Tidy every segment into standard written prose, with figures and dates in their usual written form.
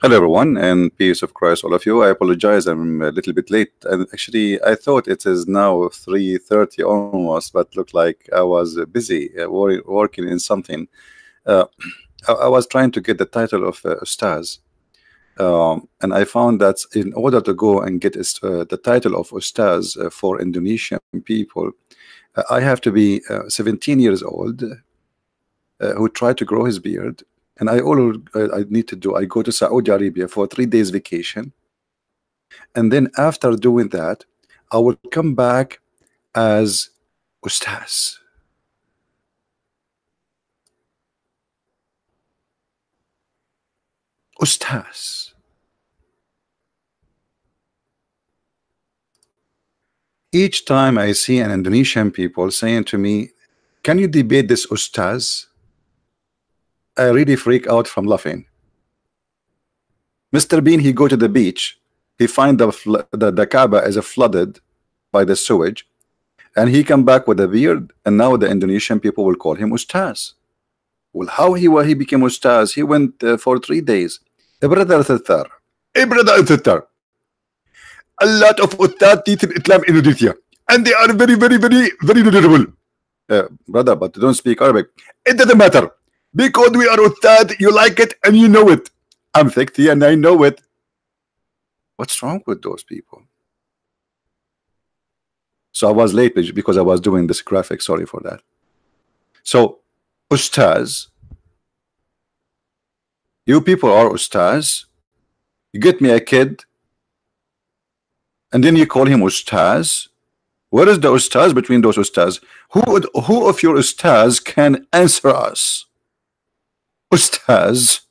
Hello, everyone, and peace of Christ, all of you. I apologize, I'm a little bit late. And actually, I thought it is now 3:30 almost, but looked like I was busy working in something. Uh, I was trying to get the title of Ustaz, and I found that in order to go and get the title of Ustaz for Indonesian people, I have to be 17 years old, who tried to grow his beard. And all I need to do, I go to Saudi Arabia for 3 days vacation, and then after doing that, I will come back as Ustaz. Ustaz. Each time I see an Indonesian people saying to me, "Can you debate this Ustaz?" I really freak out from laughing. Mr. Bean, he go to the beach, he find the Kaaba is flooded by the sewage, and he come back with a beard, and now the Indonesian people will call him Ustaz. Well, how he became Ustaz? He went for 3 days. Brother Thatar, brother Thatar, a lot of Ustaz teach in Islam in Indonesia, and they are very, very, very, very knowledgeable. Brother, but don't speak Arabic. It doesn't matter. Because we are Ustad, you like it and you know it. I'm 60 and I know it. What's wrong with those people? So I was late because I was doing this graphic. Sorry for that. So, Ustaz, you people are Ustaz. You get me a kid, and then you call him Ustaz. Where is the Ustaz between those Ustaz? Who of your Ustaz can answer us? Ustaz.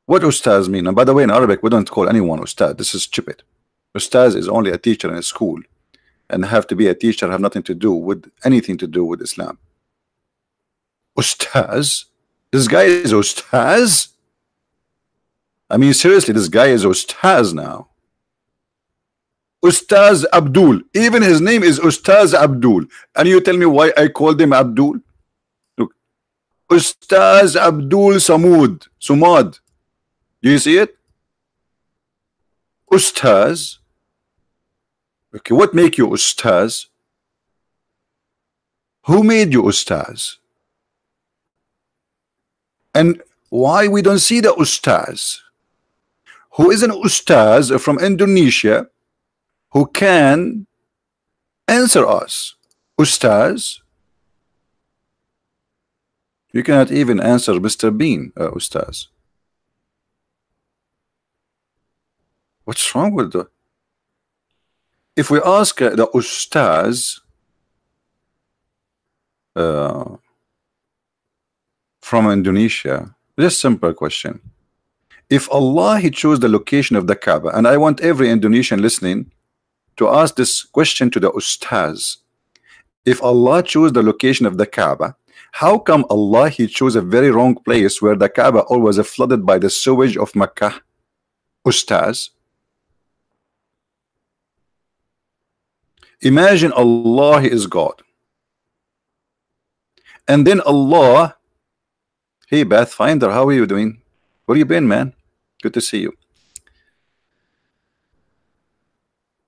What Ustaz mean? And by the way, in Arabic, we don't call anyone Ustaz. This is stupid. Ustaz is only a teacher in a school, and have to be a teacher, have nothing to do with anything to do with Islam. Ustaz? This guy is Ustaz? I mean, seriously, this guy is Ustaz now. Ustaz Abdul. Even his name is Ustaz Abdul. And you tell me why I called him Abdul? Ustaz Abdul Sumad. Do you see it? Ustaz. Okay, what make you Ustaz? Who made you Ustaz? And why we don't see the Ustaz? Who is an Ustaz from Indonesia who can answer us? Ustaz? You cannot even answer Mr. Bean, Ustaz. What's wrong with the? If we ask the Ustaz from Indonesia, just simple question. If Allah he chose the location of the Kaaba, and I want every Indonesian listening to ask this question to the Ustaz. If Allah chose the location of the Kaaba, how come Allah he chose a very wrong place where the Kaaba always flooded by the sewage of Makkah? Ustaz. Imagine Allah is God, and then Allah, hey Pathfinder, how are you doing? Where you been, man? Good to see you.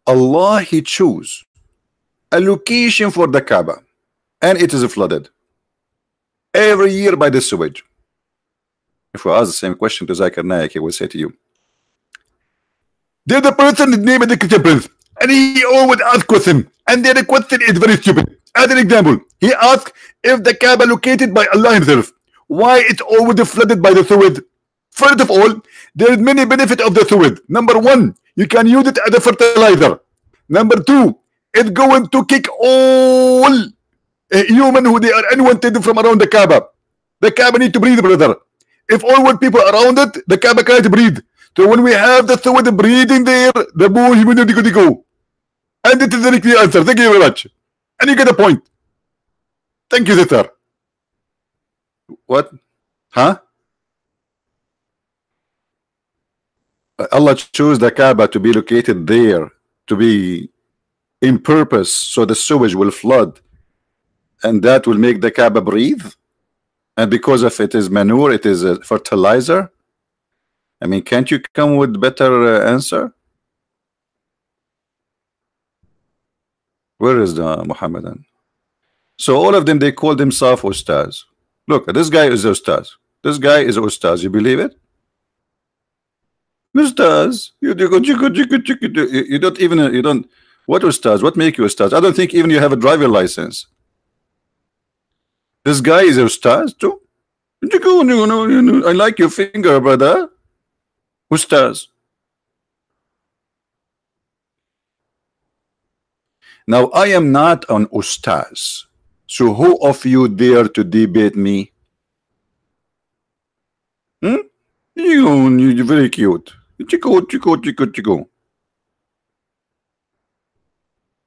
Allah he chose a location for the Kaaba, and it is flooded every year by the sewage. If we ask the same question to Zakir Naik, he will say to you, there's the person named the Christian Prince, and he always asks question, and the question is very stupid. As an example, he asks if the Kaaba located by Allah himself, why it's always flooded by the sewage? First of all, there is many benefits of the sewage. Number one, you can use it as a fertilizer. Number two, it's going to kick all human who they are unwanted from around the Kaaba. The Kaaba need to breathe, brother. If all want people around it, the Kaaba can't breathe. So when we have the sewage breathing there, the boy humanity could go. And it is a clear answer. Thank you very much. And you get a point. Thank you, sister. What? Huh? Allah chose the Kaaba to be located there, to be in purpose, so the sewage will flood and that will make the Kaaba breathe, and because of it is manure, it is a fertilizer. I mean, can't you come with better answer? Where is the Muhammadan? So all of them, they call themselves Ustaz. Look, this guy is Ustaz. This guy is Ustaz. You believe it? Ustaz. You don't even, you don't, what Ustaz? What make you Ustaz? I don't think even you have a driver license. This guy is Ustaz too? I like your finger, brother. Ustaz. Now I am not an Ustaz. So who of you dare to debate me? You're very cute. Chico.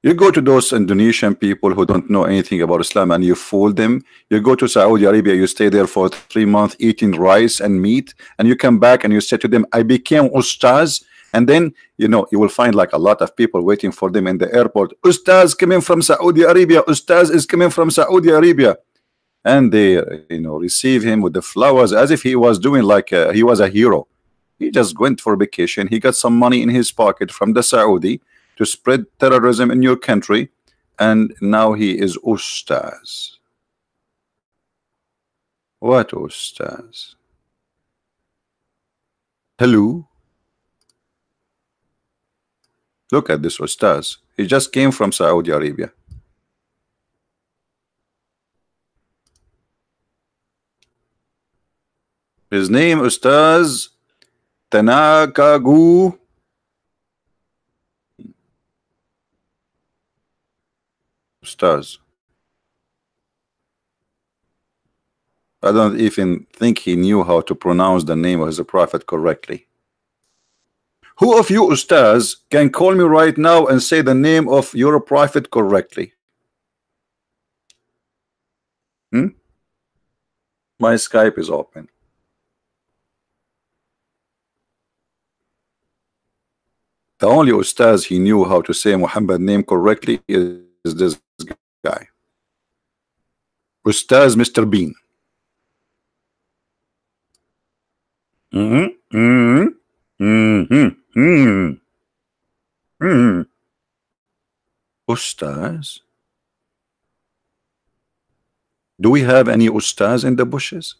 You go to those Indonesian people who don't know anything about Islam and you fool them. You go to Saudi Arabia, you stay there for 3 months eating rice and meat, and you come back and you say to them, I became Ustaz. And then, you know, you will find like a lot of people waiting for them in the airport. Ustaz coming from Saudi Arabia. Ustaz is coming from Saudi Arabia. And they, you know, receive him with the flowers as if he was doing like he was a hero. He just went for vacation. He got some money in his pocket from the Saudi to spread terrorism in your country. And now he is Ustaz. What Ustaz? Hello? Look at this Ustaz. He just came from Saudi Arabia. His name Ustaz Tanakagu. Ustaz. I don't even think he knew how to pronounce the name of his prophet correctly. Who of you Ustaz can call me right now and say the name of your prophet correctly? My Skype is open. The only Ustaz he knew how to say Muhammad name correctly is this guy. Ustaz Mr. Bean. Ustaz? Do we have any Ustaz in the bushes?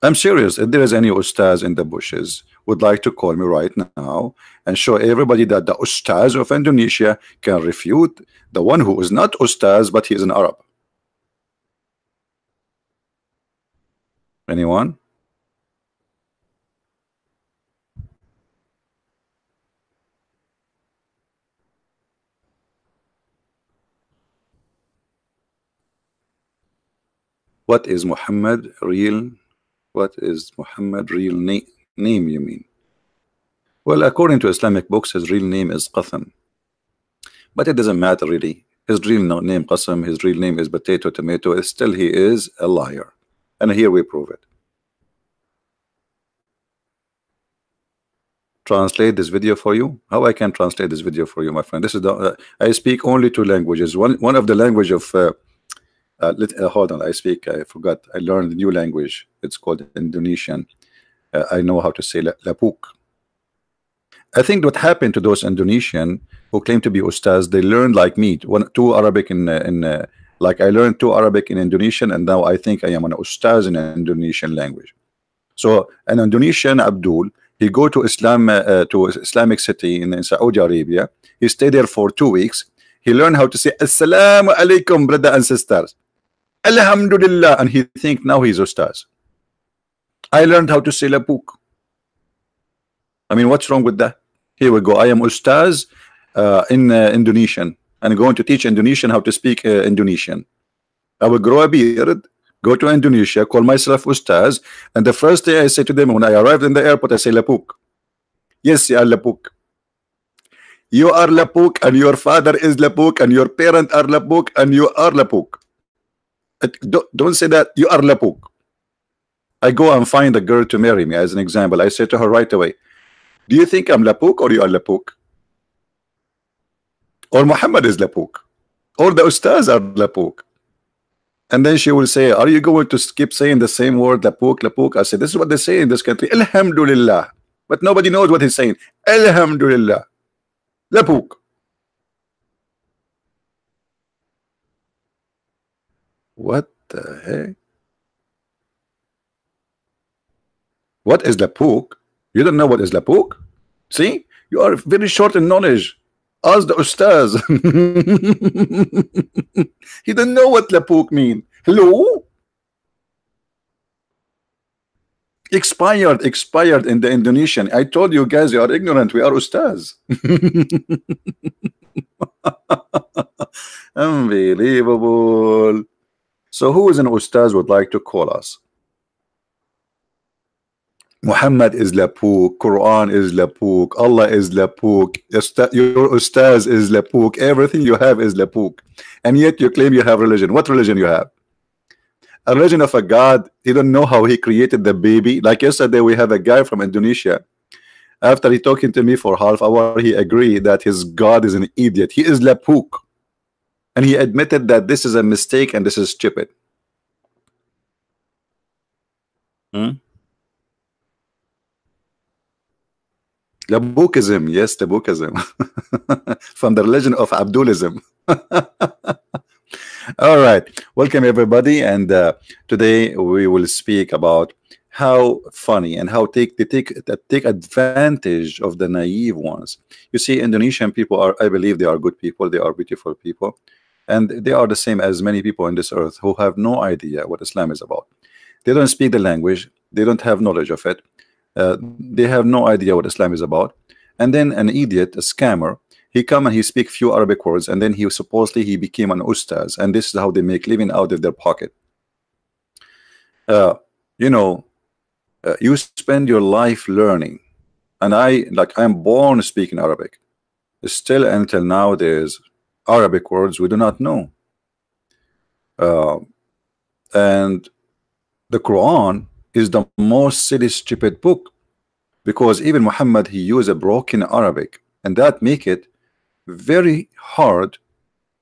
I'm serious. If there is any Ustaz in the bushes, would like to call me right now and show everybody that the Ustaz of Indonesia can refute the one who is not Ustaz but he is an Arab. Anyone? What is Muhammad real? What is Muhammad real name you mean? Well, according to Islamic books, his real name is Qatham. But it doesn't matter really. His real name Qasim, his real name is potato, tomato. Still he is a liar. And here we prove it. Translate this video for you. How I can translate this video for you, my friend? This is the I speak only 2 languages. One of the language of hold on, I forgot. I learned a new language. It's called Indonesian. I know how to say lapuk. I think what happened to those Indonesian who claim to be Ustaz, they learned like me, 2 Arabic in like I learned 2 Arabic in Indonesian, and now I think I am an Ustaz in Indonesian language. So an Indonesian Abdul, he go to Islamic city in Saudi Arabia. He stayed there for 2 weeks. He learned how to say Assalamu alaikum, brother and sisters. Alhamdulillah, and he think now he's Ustaz. I learned how to say lapuk. I mean, what's wrong with that? Here we go. I am Ustaz in Indonesian, and I'm going to teach Indonesian how to speak Indonesian. I will grow a beard, go to Indonesia, call myself Ustaz, and the first day I say to them when I arrived in the airport, I say lapuk. Yes, you are lapuk. You are lapuk, and your father is lapuk, and your parent are lapuk, and you are lapuk. Don't say that. You are lapuk. I go and find a girl to marry me as an example. I say to her right away, do you think I'm lapuk or you are lapuk? Or Muhammad is lapuk? All the Ustaz are Lapuk. And then she will say, are you going to keep saying the same word, Lapuk, Lapuk? I said, this is what they say in this country. Alhamdulillah. But nobody knows what he's saying. Alhamdulillah. Lapuk. What the heck? What is Lapuk? You don't know what is Lapuk? See? You are very short in knowledge. Ask the Ustaz. He don't know what Lapuk mean. Hello? Expired in the Indonesian. I told you guys you are ignorant. We are Ustaz. Unbelievable. So who is an Ustaz would like to call us? Muhammad is Lapuk, Quran is Lapuk, Allah is Lapuk, your Ustaz is Lapuk, everything you have is Lapuk, and yet you claim you have religion. What religion you have? A religion of a God. You don't know how he created the baby. Like yesterday we have a guy from Indonesia. After he talking to me for half hour, he agreed that his God is an idiot. He is Lapuk, and he admitted that this is a mistake and this is stupid. Labukism, yes, Labukism. From the religion of Abdulism. All right, welcome everybody, and today we will speak about how funny and how take advantage of the naive ones. You see, Indonesian people are, I believe they are good people, they are beautiful people, and they are the same as many people on this earth who have no idea what Islam is about. They don't speak the language, they don't have knowledge of it. They have no idea what Islam is about, and then an idiot, a scammer, he come and he speak few Arabic words, and then he supposedly he became an Ustaz, and this is how they make living out of their pocket. You know, you spend your life learning, and I'm born speaking Arabic. Still until now there's Arabic words we do not know, and the Quran is the most silly stupid book, because even Muhammad, he used a broken Arabic, and that make it very hard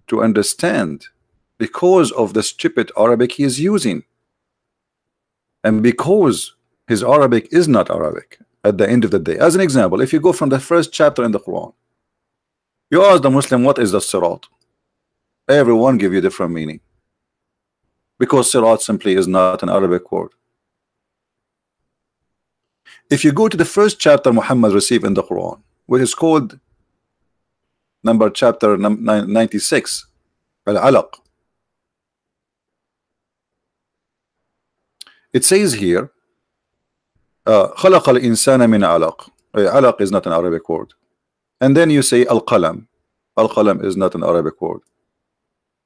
to understand because of the stupid Arabic he is using, and because his Arabic is not Arabic at the end of the day. As an example, if you go from the first chapter in the Quran, you ask the Muslim what is the Sirat, everyone give you different meaning, because Sirat simply is not an Arabic word. If you go to the first chapter Muhammad received in the Quran, which is called chapter 96, Al-Alaq, it says here, خلق الإنسان من علق. Alaq is not an Arabic word. And then you say Al-Qalam. Al-Qalam is not an Arabic word.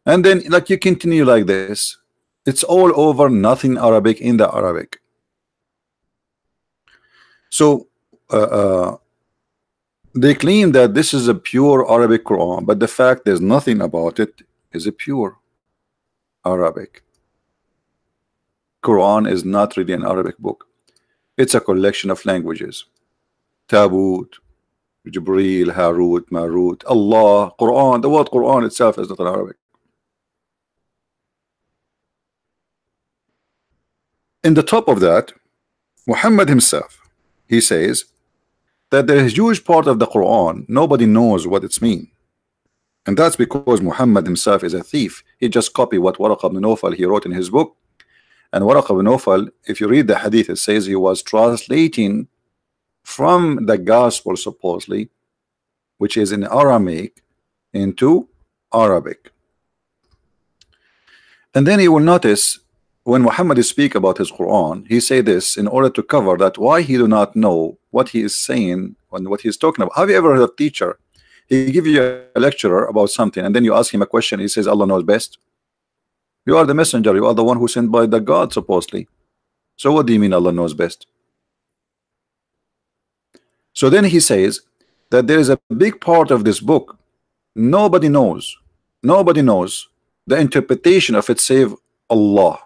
And then like you continue like this, it's all over nothing Arabic in the Arabic. So they claim that this is a pure Arabic Quran, but the fact there's nothing about it is a pure Arabic. Quran is not really an Arabic book. It's a collection of languages. Tabut, Jibreel, Harut, Marut, Allah, Quran. The word Quran itself is not an Arabic. In the top of that, Muhammad himself, he says that there is a huge part of the Quran nobody knows what it's mean, and that's because Muhammad himself is a thief. He just copied what Waraq ibn Nawfal he wrote in his book, and Waraq ibn Nawfal, if you read the hadith, it says he was translating from the gospel supposedly, which is in Aramaic, into Arabic. And then you will notice when Muhammad speak about his Quran, he say this in order to cover that why he do not know what he is saying and what he is talking about. Have you ever heard a teacher, he give you a lecturer about something, and then you ask him a question, he says Allah knows best? You are the messenger, you are the one who sent by the God supposedly. So what do you mean Allah knows best? So then he says that there is a big part of this book nobody knows the interpretation of it save Allah.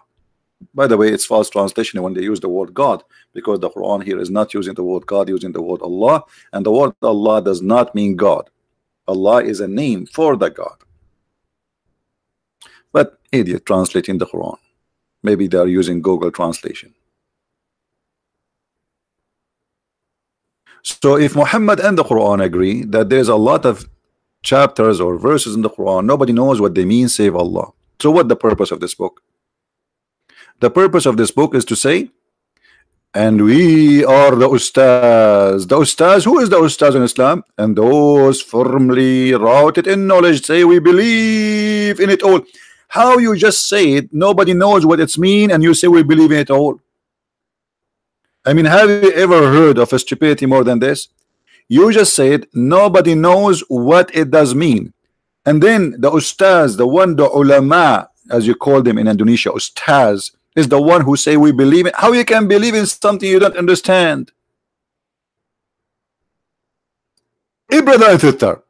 By the way, it's false translation when they use the word God, because the Quran here is not using the word God, using the word Allah, and the word Allah does not mean God. Allah is a name for the God. But idiot translating the Quran. Maybe they are using Google translation. So if Muhammad and the Quran agree that there's a lot of chapters or verses in the Quran, nobody knows what they mean save Allah. So what the purpose of this book? The purpose of this book is to say, and we are the Ustaz. The Ustaz, who is the Ustaz in Islam? And those firmly rooted in knowledge say we believe in it all. How you just say it, nobody knows what it's mean, and you say we believe in it all. I mean, have you ever heard of a stupidity more than this? You just said nobody knows what it does mean, and then the Ustaz, the one, the ulama, as you call them in Indonesia, Ustaz, is the one who say we believe in. How you can believe in something you don't understand? Hey, brother and sister,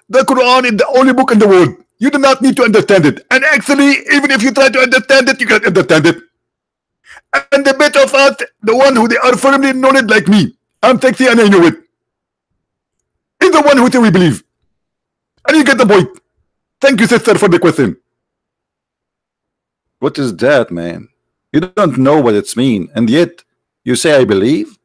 the Quran is the only book in the world. You do not need to understand it. And actually, even if you try to understand it, you can't understand it. And the bit of us, the one who they are firmly in knowledge like me, I'm sexy and I know it, is the one who say we believe. And you get the point. Thank you, sister, for the question. What is that, man? You don't know what it's mean, and yet you say I believe?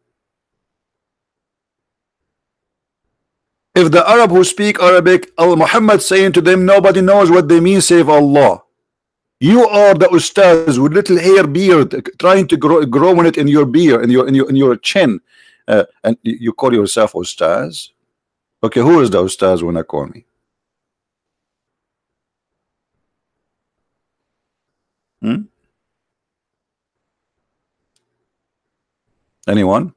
If the Arab who speak Arabic, Muhammad saying to them nobody knows what they mean save Allah. You are the Ustaz with little hair beard trying to grow in it in your beard, in your chin, and you call yourself Ustaz? Okay, who is the Ustaz when I call me? Anyone?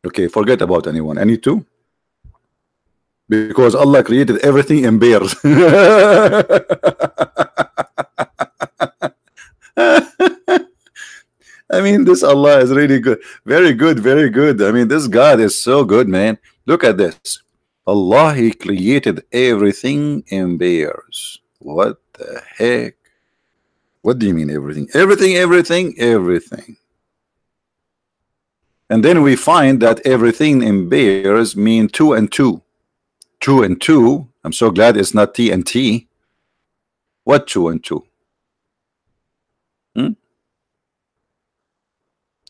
Okay, forget about anyone. Any two? Because Allah created everything in bears. I mean, this Allah is really good. Very good, very good. I mean, this God is so good, man. Look at this. Allah, He created everything in bears. What the heck? What do you mean everything? Everything, everything, everything. And then we find that everything in bears mean 2 and 2. 2 and 2. I'm so glad it's not T and T. What 2 and 2?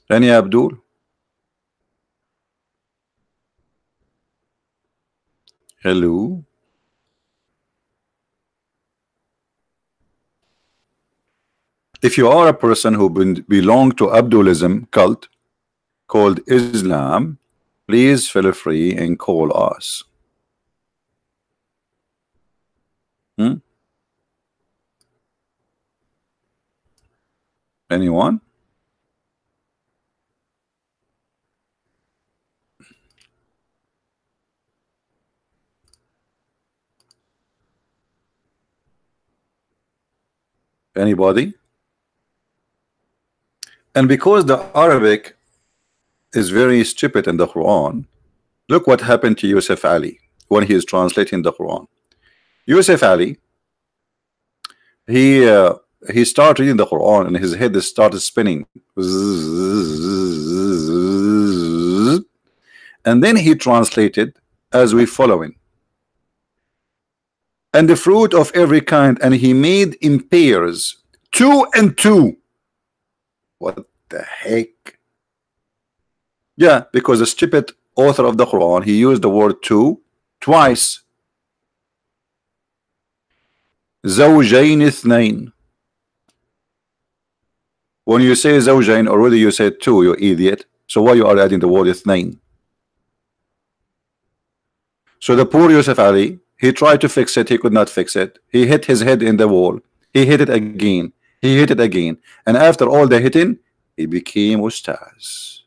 Any Abdul? Hello? If you are a person who belong to Abdulism cult called Islam, please feel free and call us. Anyone? Anybody? And because the Arabic is very stupid in the Quran, look what happened to Yusuf Ali when he is translating the Quran. Yusuf Ali, he started reading the Quran and his head started spinning, and then he translated as we following. And the fruit of every kind, and he made in pairs 2 and 2. What the heck? Yeah, because the stupid author of the Quran, he used the word 2 twice. زوجين اثنين. When you say زوجين, already you said 2, you idiot. So why you are adding the word اثنين? So the poor Yusuf Ali, he tried to fix it, he could not fix it. He hit his head in the wall. He hit it again. He hit it again. And after all the hitting, he became Ustaz.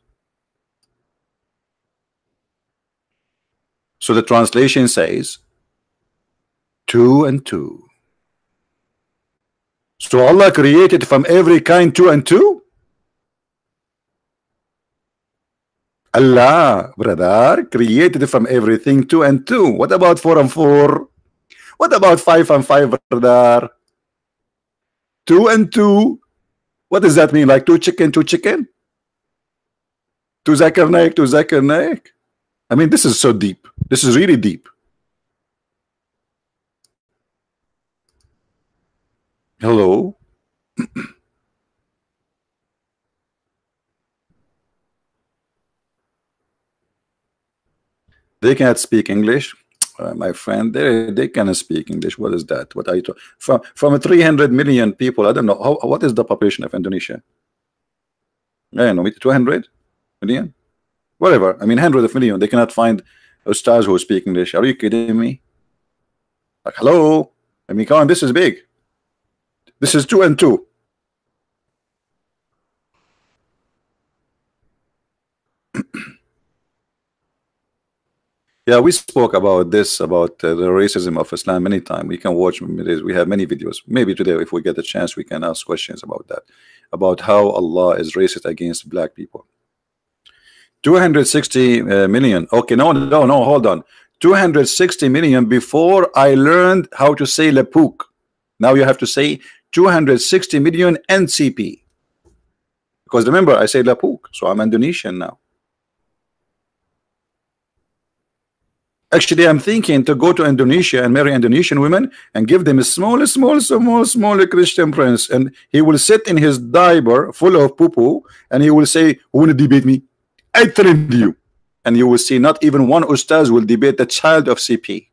So the translation says 2 and 2. So Allah created from every kind 2 and 2? Allah, brother, created from everything 2 and 2. What about 4 and 4? What about 5 and 5, brother? 2 and 2. What does that mean? Like 2 chicken, 2 chicken? 2 Zakir Naik, 2 Zakir Naik? I mean, this is so deep. This is really deep. Hello. They cannot speak English. My friend, they cannot speak English. What is that? What are you from 300 million people? I don't know what is the population of Indonesia. I don't know, 200 million, whatever. I mean, hundreds of million. They cannot find stars who speak English. Are you kidding me? Like, hello. I mean, come on, this is big. This is 2 and 2. Yeah, we spoke about this, about the racism of Islam many times. We can watch, we have many videos. Maybe today, if we get a chance, we can ask questions about that, about how Allah is racist against black people. 260 million. Okay, no, hold on. 260 million before I learned how to say Lepuk. Now you have to say 260 million NCP. Because remember, I say Lepuk, so I'm Indonesian now. Actually, I'm thinking to go to Indonesia and marry Indonesian women and give them a small Christian prince, and he will sit in his diaper full of poo-poo, and he will say, "Who want to debate me? I trained you." And you will see not even one Ustaz will debate the child of CP.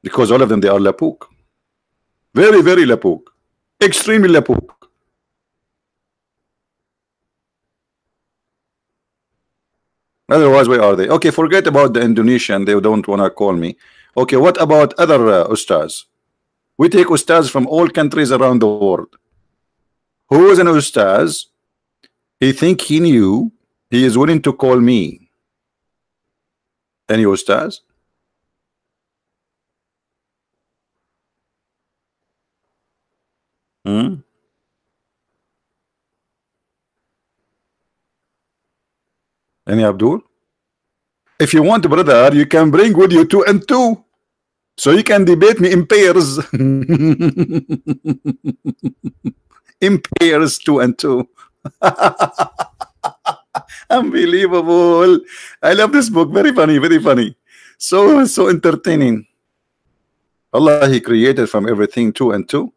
Because all of them, they are Lapuk. Very, very Lapuk. Extremely Lapuk. Otherwise, where are they? Okay, forget about the Indonesian. They don't want to call me. Okay, what about other Ustaz? We take Ustaz from all countries around the world. Who is an Ustaz? He think he knew. He is willing to call me. Any Ustaz? Any Abdul? If you want, brother, you can bring with you 2 and 2. So you can debate me in pairs. In pairs, 2 and 2. Unbelievable. I love this book. Very funny, very funny. So entertaining. Allah, He created from everything 2 and 2.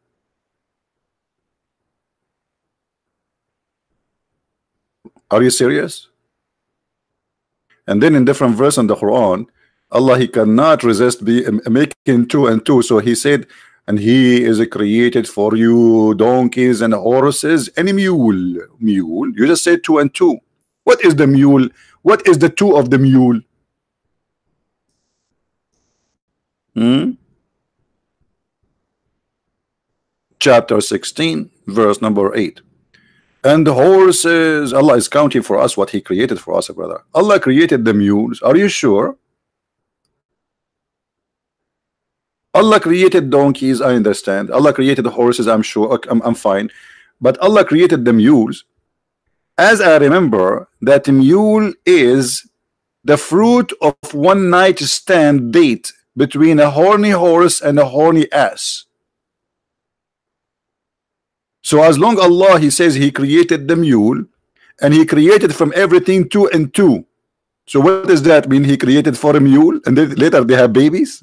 Are you serious? And then in different verse in the Quran, Allah, He cannot resist making 2 and 2. So He said, and He is created for you donkeys and horses and a mule. Mule? You just said 2 and 2. What is the mule? What is the 2 of the mule? Chapter 16, verse number 8. And the horses, Allah is counting for us what He created for us, brother. Allah created the mules. Are you sure? Allah created donkeys, I understand. Allah created the horses, I'm sure. Okay, I'm fine. But Allah created the mules. As I remember, that mule is the fruit of one night stand date between a horny horse and a horny ass. So as long Allah, He says He created the mule, and He created from everything 2 and 2. So what does that mean? He created for a mule, and then later they have babies?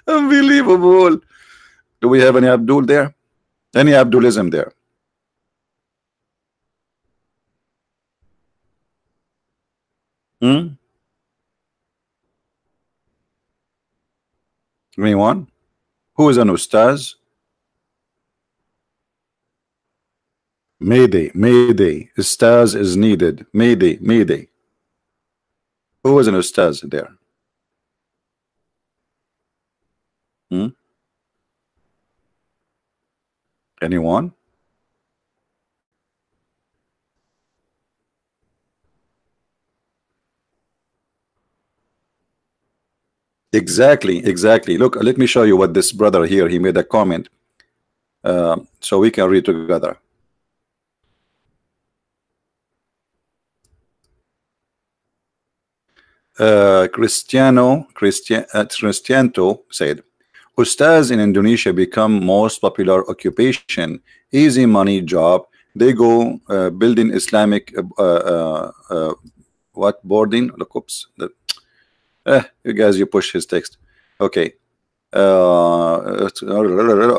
Unbelievable. Do we have any Abdul there? Any Abdulism there? Anyone? Who is an Ustaz? Mayday, Mayday. Ustaz is needed. Mayday, Mayday. Who is an Ustaz there? Anyone? Exactly, exactly. Look, let me show you what this brother here, he made a comment. So we can read together. Cristiano said, Ustaz in Indonesia become most popular occupation, easy money job. They go building Islamic what boarding? Look, oops. You guys, you push his text. Okay.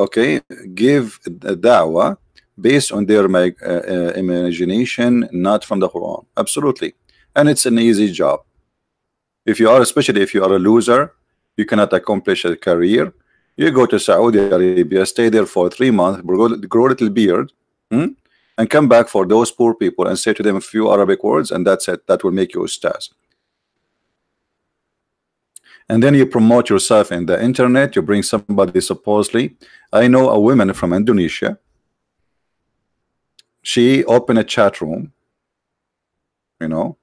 Okay. Give a da'wah based on their imagination, not from the Quran. Absolutely. And it's an easy job. If you are, especially if you are a loser, you cannot accomplish a career, you go to Saudi Arabia, stay there for 3 months, grow a little beard, and come back for those poor people and say to them a few Arabic words, and that's it. That will make you Ustaz. And then you promote yourself in the internet. You bring somebody, supposedly. I know a woman from Indonesia. She opened a chat room. You know,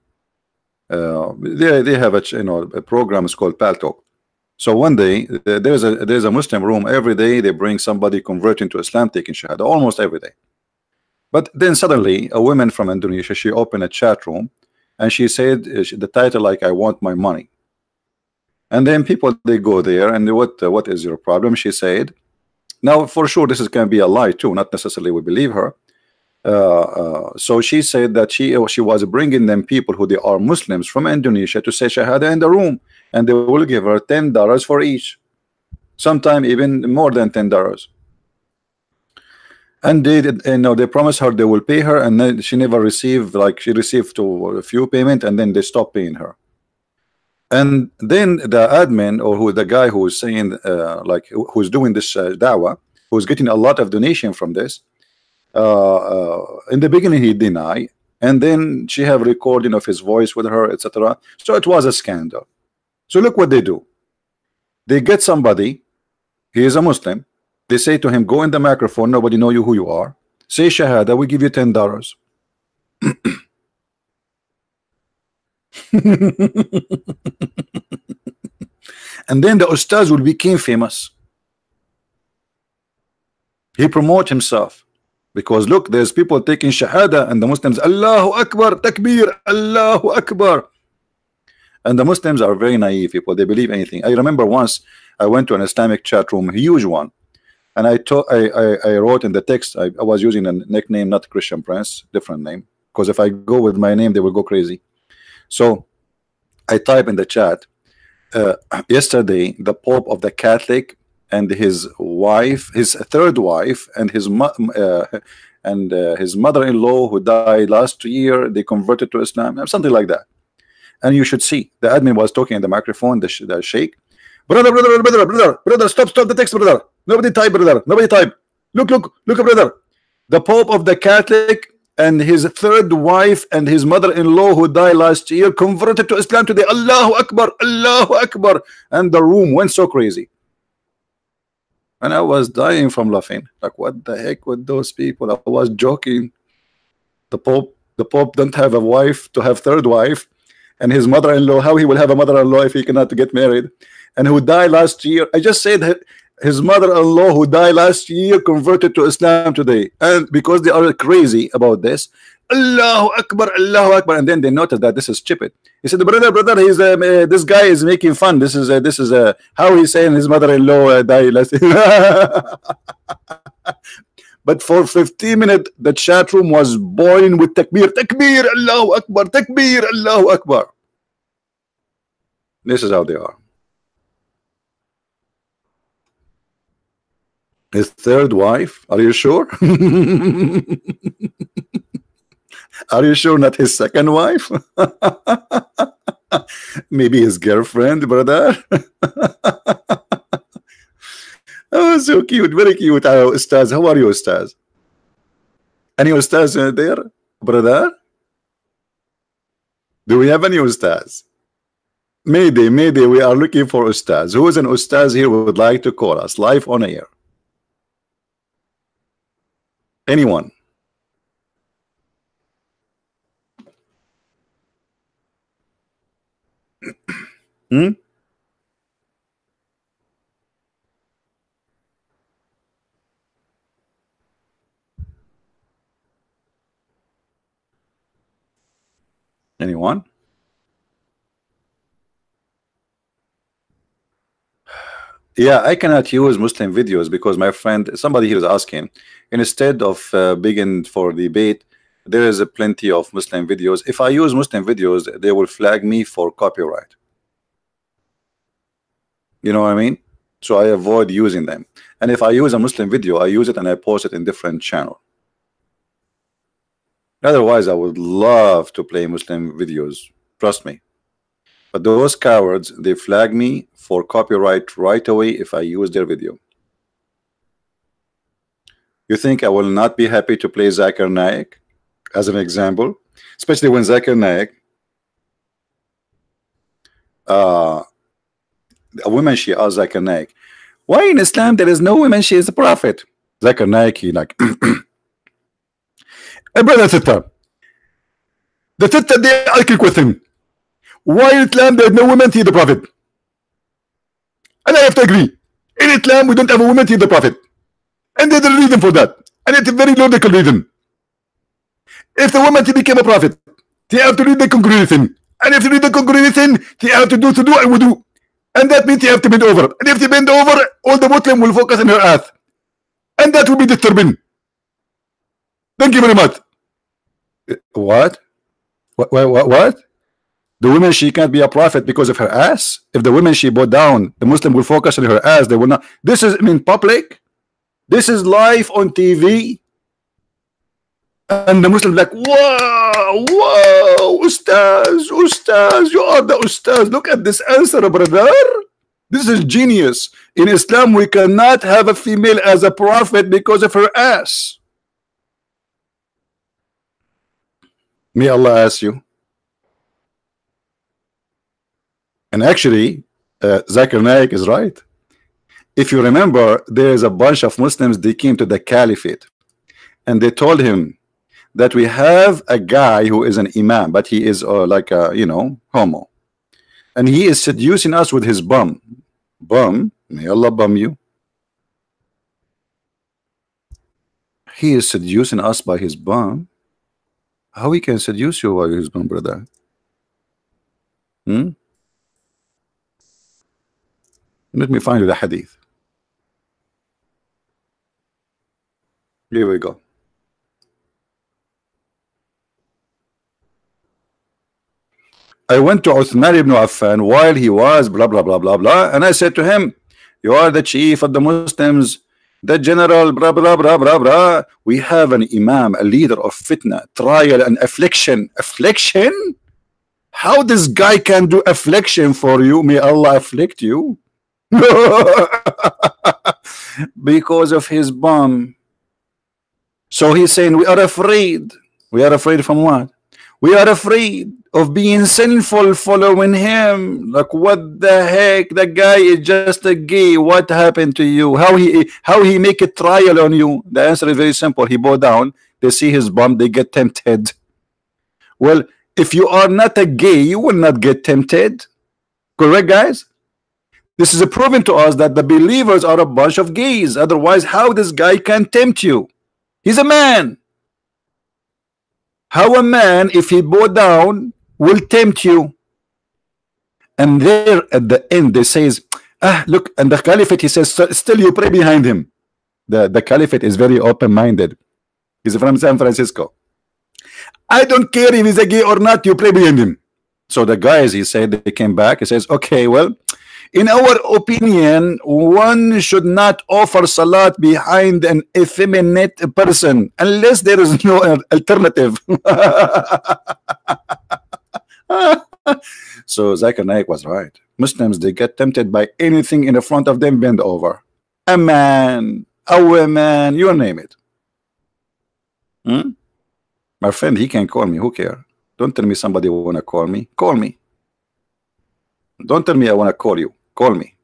they have a program is called Paltalk. So one day there's a Muslim room. Every day they bring somebody converting to Islam, taking Shahada, almost every day. But then suddenly a woman from Indonesia, she opened a chat room, and she said the title like, "I want my money." And then people, they go there, and what is your problem? She said, now for sure this is going to be a lie too, not necessarily we believe her. So she said that she was bringing them people who they are Muslims from Indonesia to say Shahada in the room, and they will give her $10 for each, sometime even more than $10. And they promised her they will pay her, and then she never received, like she received a few payment, and then they stopped paying her. And then the admin, or the guy who is saying who's doing this dawah, who's getting a lot of donation from this, in the beginning he denied, and then she have recording of his voice with her, etc. So it was a scandal. So look what they do. They get somebody, he is a Muslim, they say to him, go in the microphone, nobody know you who you are, say Shahada, we give you $10. And then the Ustaz will become famous. He promote himself, because look, there's people taking Shahada, and the Muslims, Allahu Akbar, Takbir, Allahu Akbar. And the Muslims are very naive people, they believe anything. I remember once I went to an Islamic chat room, a huge one, and I wrote in the text, I was using a nickname, not Christian Prince, different name, because if I go with my name they will go crazy. So I type in the chat, yesterday the Pope of the Catholic and his wife, his third wife, and his mother-in-law who died last year, they converted to Islam, something like that. And you should see the admin was talking in the microphone, the sheikh, brother, stop the text, brother, nobody type, brother, nobody type, look, brother, the Pope of the Catholic and his third wife and his mother-in-law who died last year converted to Islam today, Allahu Akbar, Allahu Akbar. And the room went so crazy, and I was dying from laughing, like what the heck with those people. I was joking. The Pope don't have a wife to have third wife, and his mother-in-law, how he will have a mother-in-law if he cannot get married, and who died last year. I just said that his mother-in-law who died last year converted to Islam today, and because they are crazy about this, Allahu Akbar, Allahu Akbar. And then they noticed that this is stupid. He said, brother, he's this guy is making fun. This is how he's saying his mother-in-law died last year. But for 15 minutes the chat room was boiling with takbir, takbir, Allahu Akbar, takbir, Allahu Akbar. This is how they are. His third wife, are you sure? Are you sure not his second wife? Maybe his girlfriend, brother. Oh, so cute, very cute. Ustaz, how are you, Ustaz? Any Ustaz there, brother? Do we have any Ustaz? Maybe we are looking for Ustaz. Who is an Ustaz here who would like to call us live on air? Anyone? Anyone? Yeah, I cannot use Muslim videos because my friend, somebody here is asking, instead of begging for debate, there is plenty of Muslim videos. If I use Muslim videos, they will flag me for copyright. You know what I mean? So I avoid using them. And if I use a Muslim video, I use it and I post it in different channel. Otherwise, I would love to play Muslim videos. Trust me. But those cowards, they flag me for copyright right away if I use their video. You think I will not be happy to play Zakir Naik as an example? Especially when Zakir Naik, a woman, she asked Zakir Naik, why in Islam there is no woman, she is a prophet? Zakir Naik, he like, brother sister, the sister they argue with him. Why in Islam there is no woman, he is the prophet? And I have to agree. In Islam we don't have a woman, he is the prophet. And there's a reason for that. And it's a very logical reason. If the woman to become a prophet, they have to read the congregation. And if you read the congregation, they have to do and wudu. And that means you have to bend over. And if they bend over, all the Muslim will focus on her ass. And that will be disturbing. Thank you very much. what? What? The woman, she can't be a prophet because of her ass? If the woman, she bowed down, the Muslim will focus on her ass. They will not. This is in public. This is live on TV. And the Muslim like, whoa, Ustaz, you are the Ustaz. Look at this answer, brother. This is genius. In Islam, we cannot have a female as a prophet because of her ass. May Allah ask you. And actually, Zakir Naik is right. If you remember, there is a bunch of Muslims, they came to the caliphate and they told him that we have a guy who is an imam, but he is like a, you know, homo, and he is seducing us with his bum. May Allah bum you. He is seducing us by his bum. How he can seduce you by his bum, brother? Let me find you the hadith. Here we go. I went to Uthman ibn Affan while he was blah blah blah blah blah, and I said to him, you are the chief of the Muslims, the general blah blah blah blah blah. We have an imam, a leader of fitna, trial and affliction. Affliction? How this guy can do affliction for you? May Allah afflict you. Because of his bum. So he's saying we are afraid. We are afraid from what? We are afraid of being sinful following him. Like, what the heck? The guy is just a gay. What happened to you? How he make a trial on you? The answer is very simple. He bow down, they see his bum, they get tempted. Well, if you are not a gay, you will not get tempted. Correct, guys? This is proven to us that the believers are a bunch of gays. Otherwise, how this guy can tempt you? He's a man. How a man, if he bow down, will tempt you? And there at the end, they says, look, and the caliphate, he says, still you pray behind him. The caliphate is very open-minded. He's from San Francisco. I don't care if he's a gay or not, you pray behind him. So the guys, he said, they came back. He says, okay, well, in our opinion, one should not offer salat behind an effeminate person unless there is no alternative. So Zakir Naik was right. Muslims, they get tempted by anything in the front of them, bend over. A man, a woman, you name it. My friend, he can call me. Who cares? Don't tell me somebody want to call me. Call me. Don't tell me I want to call you. Call me.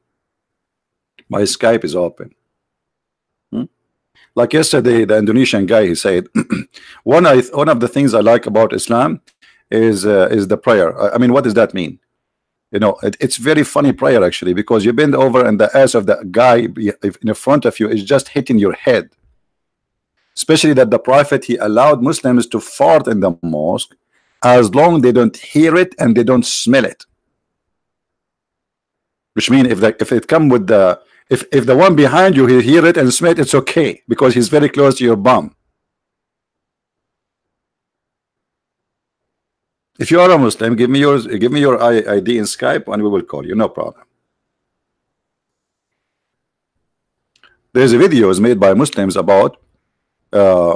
My Skype is open. Like yesterday, the Indonesian guy, he said, one of the things I like about Islam is the prayer. I mean, what does that mean? You know, it's very funny prayer actually, because you bend over and the ass of the guy in front of you is just hitting your head. Especially that the Prophet, he allowed Muslims to fart in the mosque as long as they don't hear it and they don't smell it. Which means if it come with the if the one behind you, he hear it and smell it, it's okay because he's very close to your bum. If you are a Muslim, give me your ID in Skype and we will call you, no problem. There's videos made by Muslims about uh,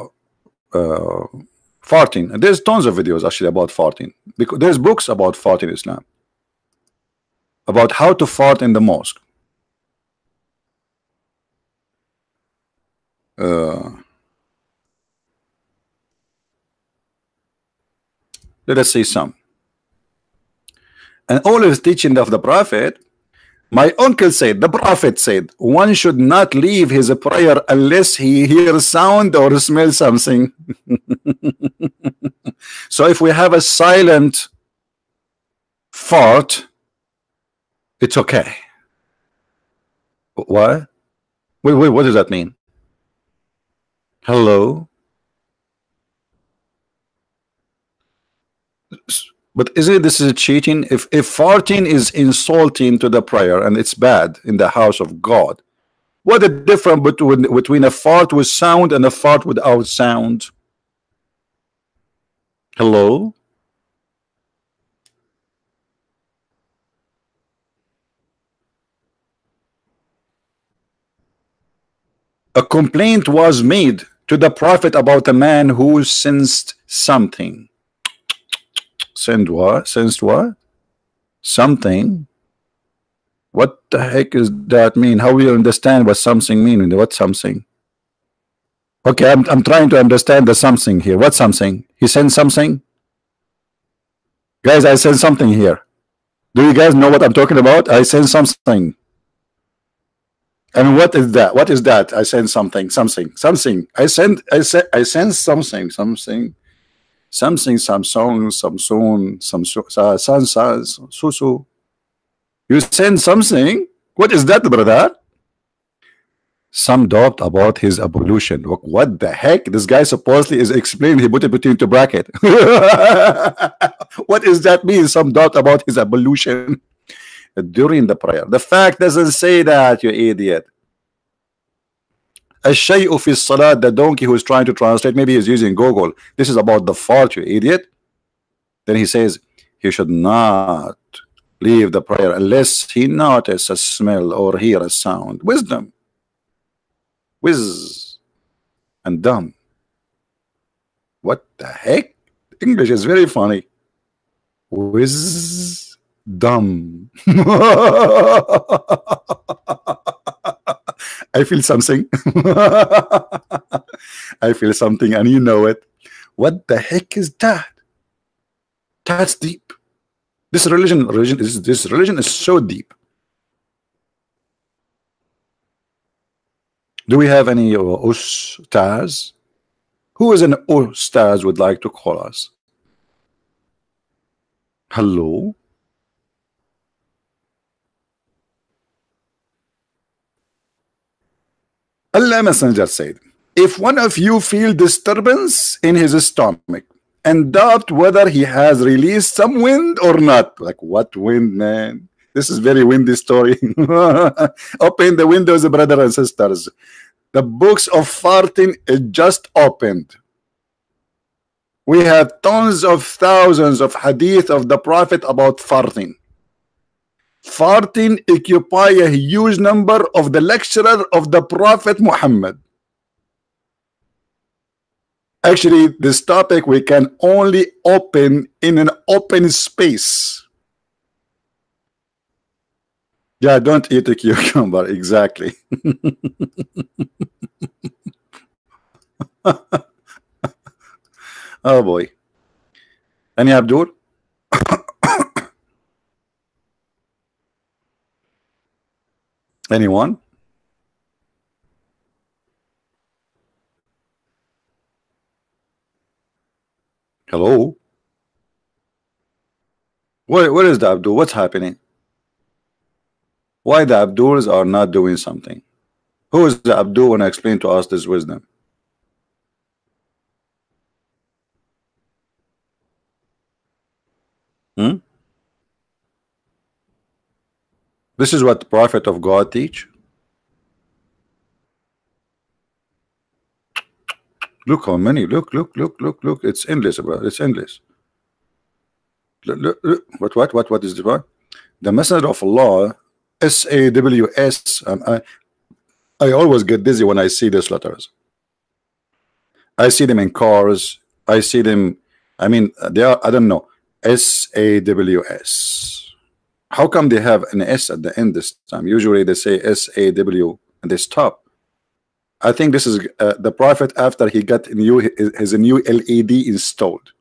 farting, and there's tons of videos actually about farting, because there's books about fart in Islam, about how to fart in the mosque. Let us see some. And all is teaching of the Prophet. My uncle said, the Prophet said, one should not leave his prayer unless he hears sound or smells something. So if we have a silent fart, it's okay. What? Wait, what does that mean? Hello? But isn't this is cheating? If farting is insulting to the prayer and it's bad in the house of God, what the difference between a fart with sound and a fart without sound? Hello? A complaint was made to the Prophet about a man who sensed something. Sensed what? Sensed what? Something. What the heck does that mean? How will you understand what something mean? What something? Okay, I'm trying to understand the something here. What something? He sent something? Guys, I sent something here. Do you guys know what I'm talking about? I sent something. And what is that? What is that? I sent something. I sent something. Something, some song, some soon, some susu. You send something? What is that, brother? Some doubt about his ablution. What the heck? This guy supposedly is explaining. He put it between the bracket. What does that mean? Some doubt about his ablution during the prayer. The fact doesn't say that, you idiot. الشيء في الصلاة, the donkey who is trying to translate, maybe he's using Google. This is about the fart, you idiot. Then he says he should not leave the prayer unless he notice a smell or hear a sound. Wisdom. Whiz and dumb. What the heck? English is very funny. Whiz dumb. I feel something. I feel something, and you know it. What the heck is that? That's deep. This religion is so deep. Do we have any Ustaz? Who is an Ustaz would like to call us? Hello? Allah Messenger said, if one of you feel disturbance in his stomach and doubt whether he has released some wind or not. Like, what wind, man? This is very windy story. Open the windows, brothers and sisters. The books of farting is just opened. We have tons of thousands of hadith of the Prophet about farting. Farting occupy a huge number of the lecturer of the Prophet Muhammad. Actually, this topic we can only open in an open space. Yeah, don't eat a cucumber. Exactly. Oh boy. Any Abdul? Anyone? Hello? What is the Abdul? What's happening? Why the Abduls are not doing something? Who is the Abdul when I explain to us this wisdom? This is what the Prophet of God teach. Look how many. Look. It's endless, bro. It's endless. Look. What is the one? The Messenger of Allah, SAWS. I always get dizzy when I see these letters. I see them in cars. I see them. I mean, they are. I don't know. SAWS. How come they have an S at the end this time? Usually they say SAW and they stop. I think this is the prophet after he got his new LED installed.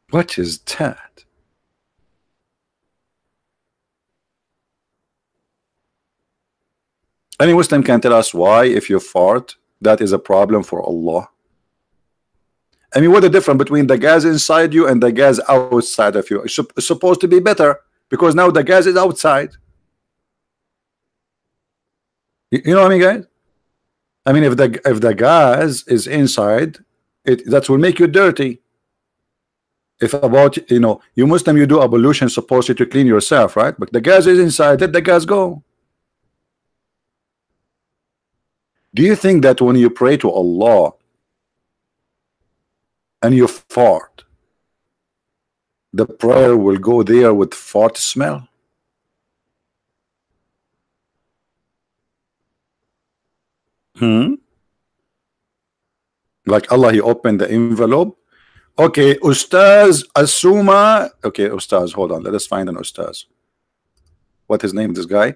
What is that? Any Muslim can tell us why, if you fart, that is a problem for Allah. I mean, what the difference between the gas inside you and the gas outside of you? It's supposed to be better because now the gas is outside. You know what I mean, guys? I mean, if the gas is inside, that will make you dirty. If about, you know, you Muslim, you do ablution supposedly to clean yourself, right? But the gas is inside, let the gas go. Do you think that when you pray to Allah and you fart, the prayer will go there with fart smell? Like Allah, he opened the envelope. Okay, Ustaz Asuma. Okay, Ustaz, hold on. Let us find an Ustaz. What his name, this guy?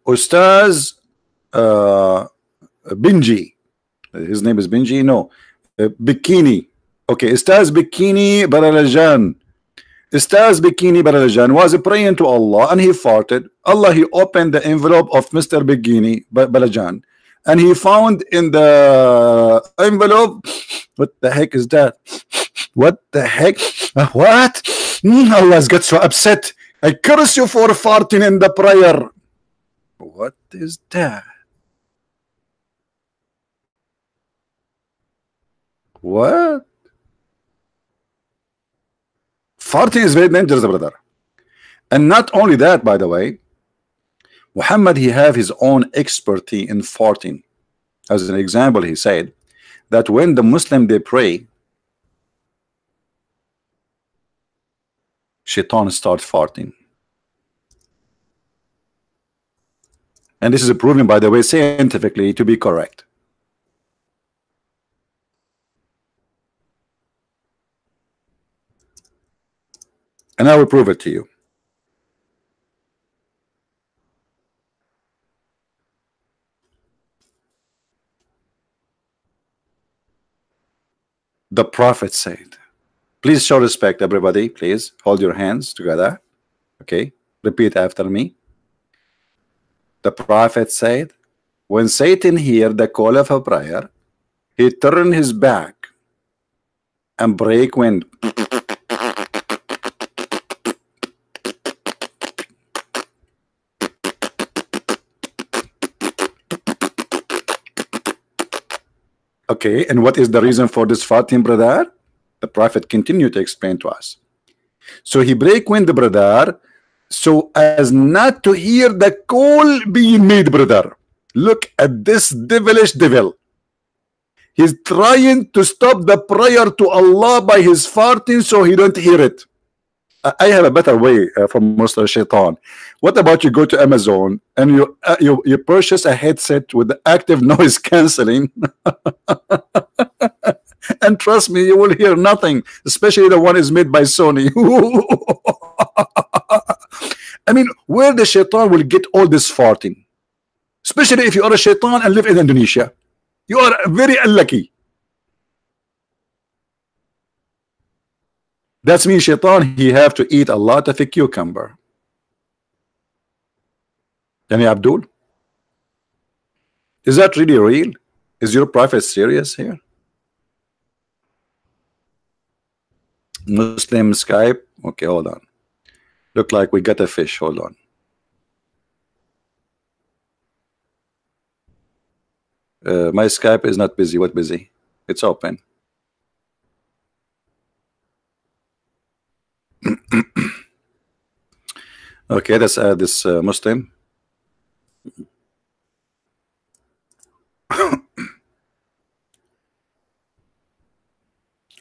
Ustaz Binji. His name is Binji? No. Bikini. Okay, Ustaz Bikini Baralajan. Ustaz Bikini Baralajan was praying to Allah and he farted. Allah, he opened the envelope of Mr. Bikini Balajan and he found in the envelope, what the heck is that? What the heck? What? Allah got so upset. I curse you for farting in the prayer. What is that? What? Farting is very dangerous, brother. And not only that, by the way, Muhammad, he have his own expertise in farting. As an example, he said that when the Muslim they pray, Shaitan start farting. And this is proven, by the way, scientifically to be correct. And I will prove it to you. The Prophet said, please show respect, everybody. Please hold your hands together. Okay, repeat after me. The Prophet said, when Satan heard the call of a prayer, he turned his back and break wind. Okay, and what is the reason for this farting, brother? The Prophet continued to explain to us. So he break wind, brother, so as not to hear the call being made, brother. Look at this devilish devil. He's trying to stop the prayer to Allah by his farting so he don't hear it. I have a better way from Mr. Shaitan. What about you go to Amazon and you purchase a headset with active noise cancelling and trust me, you will hear nothing, especially the one is made by Sony. I mean, where the Shaitan will get all this farting? Especially if you are a Shaitan and live in Indonesia. You are very unlucky. That means Shaitan, he have to eat a lot of a cucumber. Yani Abdul, is that really real? Is your Prophet serious here? Muslim Skype. Okay, hold on. Look like we got a fish. Hold on. My Skype is not busy. What busy? It's open. Okay, let's add this Muslim.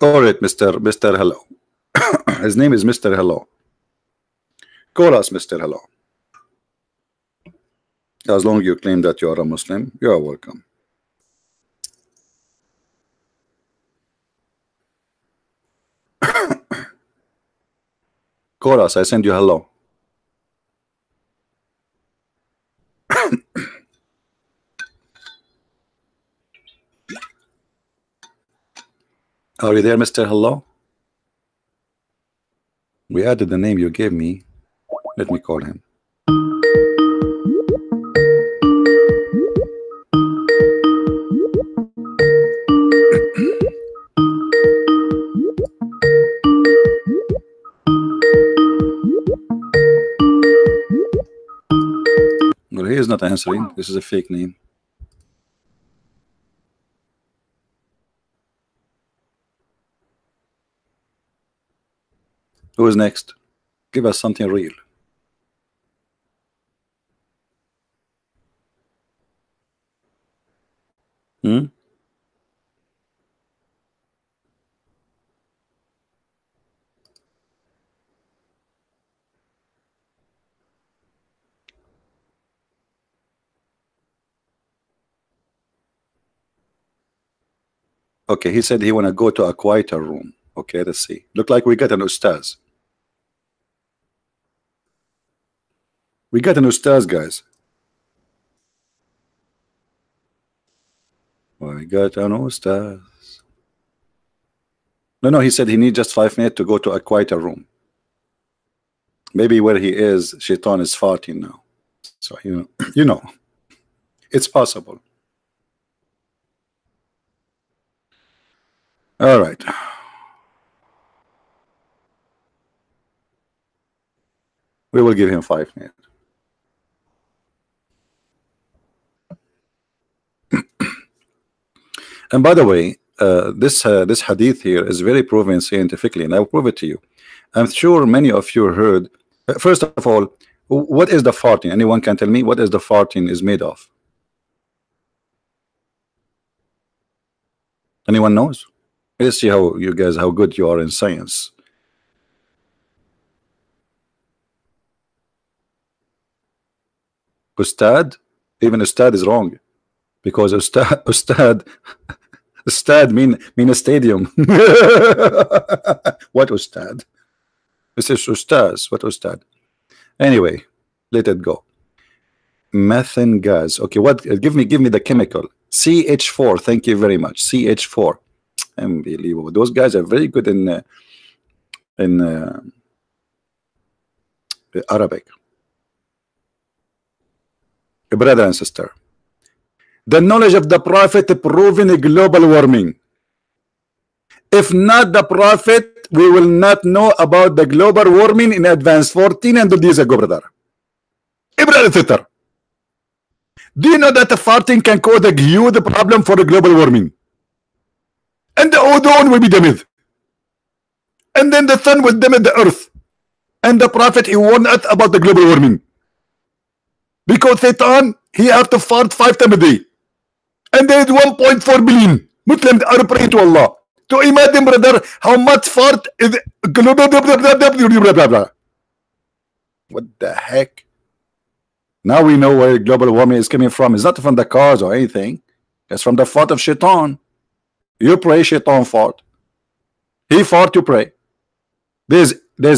All right, Mr. Hello. His name is Mr. Hello. Call us Mr. Hello. As long as you claim that you are a Muslim, you are welcome. Call us. I send you hello. Are you there, Mr. Hello? We added the name you gave me. Let me call him. Well, he is not answering. This is a fake name. Who is next? Give us something real. Hmm? Okay, he said he want to go to a quieter room. Okay, let's see. Look like we got an Ustaz. We got an Ustaz, guys. We got an Ustaz. No, he said he needs just 5 minutes to go to a quieter room. Maybe where he is, Shaitan is farting now. So, you know, it's possible. All right. We will give him 5 minutes. And by the way, this hadith here is very proven scientifically, and I will prove it to you. I'm sure many of you heard. First of all, what is the farting? Anyone can tell me what is the farting is made of? Anyone knows? Let's see how you guys how good you are in science. Ustad, even Ustad is wrong, because Ustad Ustad mean a stadium. What Ustad? This is Ustaz. What Ustad? Anyway, let it go. Methane gas. Okay, what? Give me the chemical. CH4. Thank you very much. CH4. Unbelievable. Those guys are very good in Arabic. Brother and sister, the knowledge of the Prophet proving global warming. If not the Prophet, we will not know about the global warming in advance 1400 years ago, brother. Brother and sister, do you know that the farting can cause a huge problem for the global warming? And the ozone will be damaged. And then the sun will damage the earth. And the Prophet, he warned us about the global warming. Because Satan, he have to fart 5 times a day. And there is 1.4 billion Muslims are praying to Allah. So imagine, brother, how much fart is what the heck? Now we know where global warming is coming from. It's not from the cars or anything. It's from the fart of Shaitan. You pray, Shaitan fart. He fart, you pray. There's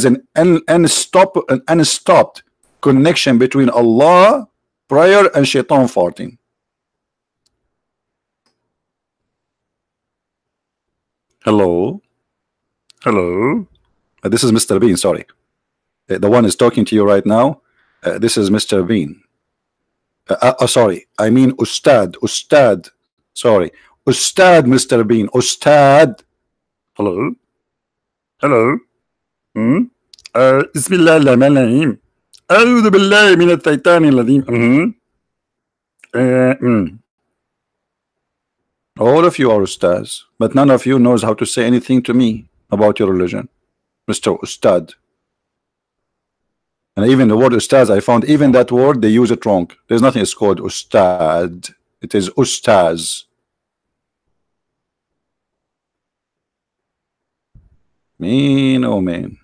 an unstopped connection between Allah, prayer, and Shaitan farting. Hello? Hello? This is Mr. Bean, sorry. The one is talking to you right now. This is Mr. Bean. Sorry, I mean Ustad. Ustad. Sorry. Ustad, Mr. Bean. Ustad. Hello? Hello? Bismillah ar-Rahman ar-Rahim. أعوذ بالله من الشيطان الرجيم. All of you are Ustaz, but none of you knows how to say anything to me about your religion, Mr. Ustad. And even the word Ustaz, I found even that word they use it wrong. There's nothing it's called Ustad. It is Ustaz. Mean, oh man.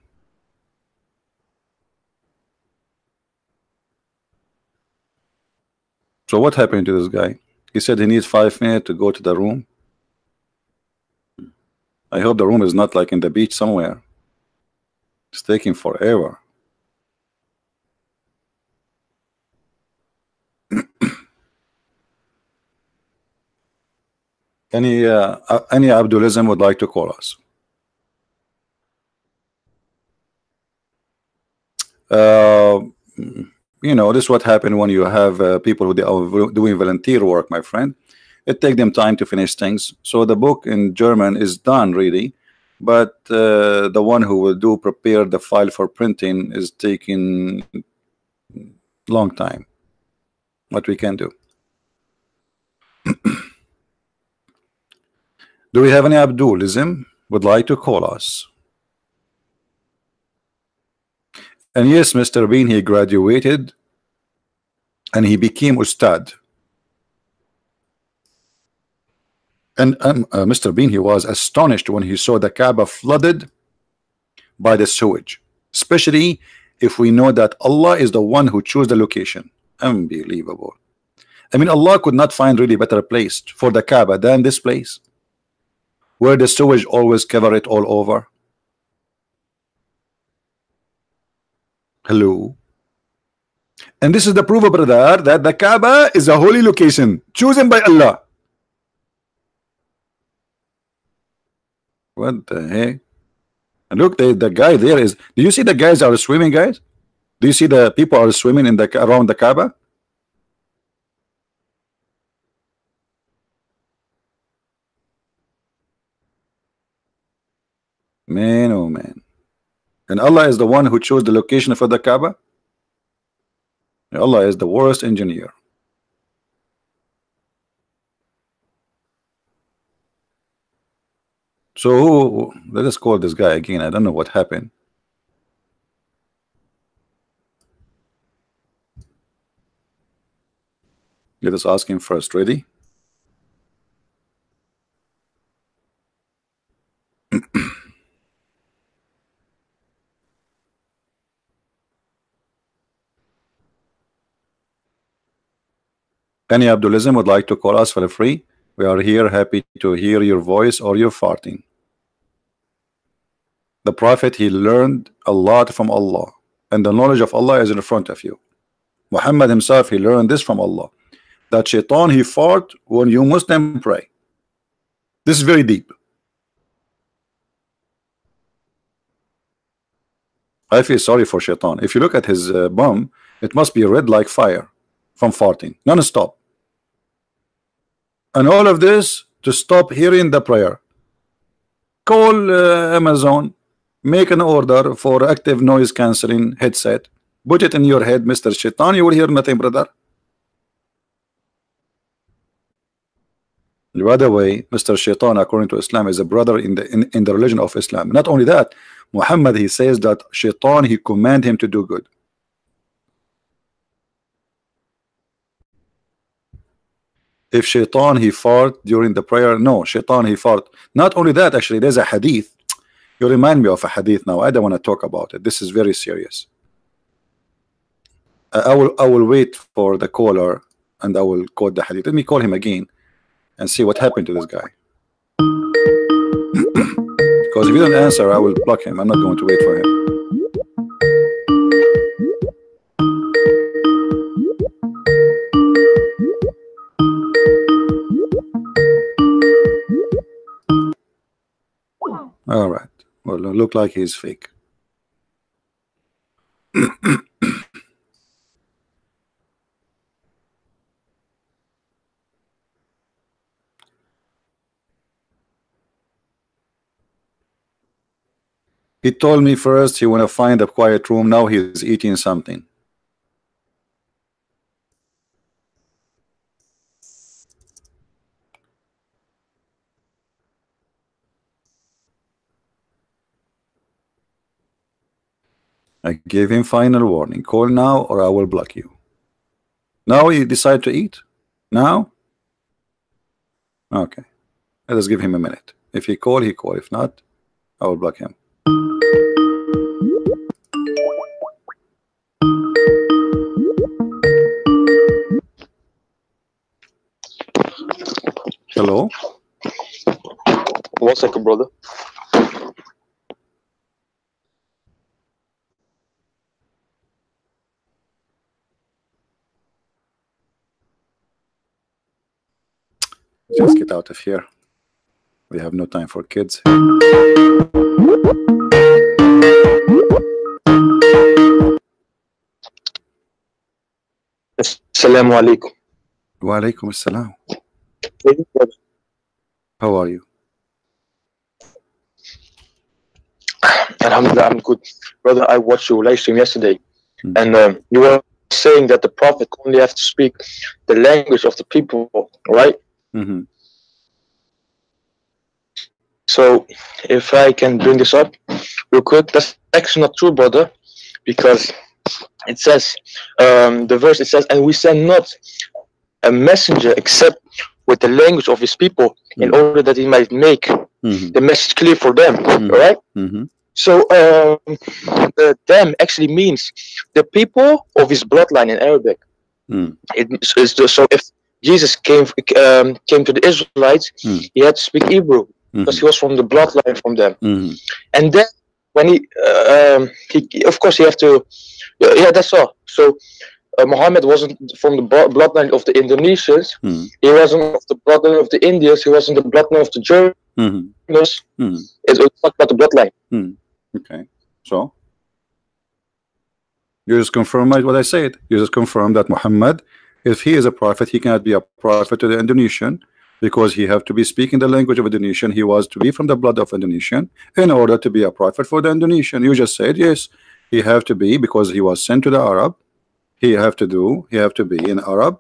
So what happened to this guy? He said he needs 5 minutes to go to the room. I hope the room is not like in the beach somewhere. It's taking forever. Any Abdulism would like to call us? You know, this is what happened when you have people who are doing volunteer work, my friend. It takes them time to finish things. So the book in German is done really, but the one who will prepare the file for printing is taking long time. What we can do? Do we have any Abdulism would like to call us? And yes, Mr. Bean, he graduated and he became Ustad. And Mr. Bean, he was astonished when he saw the Kaaba flooded by the sewage, especially if we know that Allah is the one who chose the location. Unbelievable. I mean, Allah could not find really better place for the Kaaba than this place, where the sewage always cover it all over. Hello. And this is the proof, brother, that the Kaaba is a holy location chosen by Allah. What the heck? And look, the guy there is. Do you see the guys are swimming, guys? Do you see the people are swimming in the around the Kaaba? Man, oh man. And Allah is the one who chose the location for the Kaaba. Allah is the worst engineer. So let us call this guy again. I don't know what happened. Let us ask him first. Ready? Any Abdulism would like to call us for free? We are here happy to hear your voice or your farting. The Prophet, he learned a lot from Allah, and the knowledge of Allah is in front of you. Muhammad himself, he learned this from Allah, that shaitan, he fought when you Muslim pray. This is very deep. I feel sorry for shaitan. If you look at his bum, it must be red like fire from farting non-stop. And all of this to stop hearing the prayer. Call Amazon, make an order for active noise cancelling headset, put it in your head, Mr. Shaitan, you will hear nothing, brother. By the way, Mr. Shaitan, according to Islam, is a brother in the religion of Islam. Not only that, Muhammad, he says that Shaitan, he command him to do good. If Shaitan, he fart during the prayer, no, Shaitan, he fart. Not only that, actually, there's a hadith. You remind me of a hadith now. I don't want to talk about it. This is very serious. I will wait for the caller and I will quote the hadith. Let me call him again and see what happened to this guy. Because if you don't answer, I will block him. I'm not going to wait for him. All right. Well, it look like he's fake. He told me first he want to find a quiet room. Now he's eating something. I gave him final warning. Call now or I will block you. Now he decide to eat? Now? Okay. Let us give him a minute. If he call, he call. If not, I will block him. Hello. 1 second, brother. Just get out of here. We have no time for kids. Assalamu alaikum. Wa alaikum assalam. How are you? Alhamdulillah, I'm good. Brother, I watched your live stream yesterday, and you were saying that the Prophet only have to speak the language of the people, right? Mm-hmm. So, if I can bring this up real quick, that's actually not true, brother, because it says, the verse, it says, and we send not a messenger except with the language of his people, in order that he might make the message clear for them, right? So them actually means the people of his bloodline in Arabic. So if Jesus came to the Israelites, he had to speak Hebrew because he was from the bloodline from them. And then when he of course he have to, yeah, that's all. So Muhammad wasn't from the bloodline of the Indonesians. He wasn't of the bloodline of the Indians. He wasn't the bloodline of the Germans. It's not about the bloodline. Okay, so you just confirm what I said. You just confirm that Muhammad, if he is a prophet, he cannot be a prophet to the Indonesian, because he have to be speaking the language of Indonesian. He was to be from the blood of Indonesian in order to be a prophet for the Indonesian. You just said yes, he have to be, because he was sent to the Arab. He have to be an Arab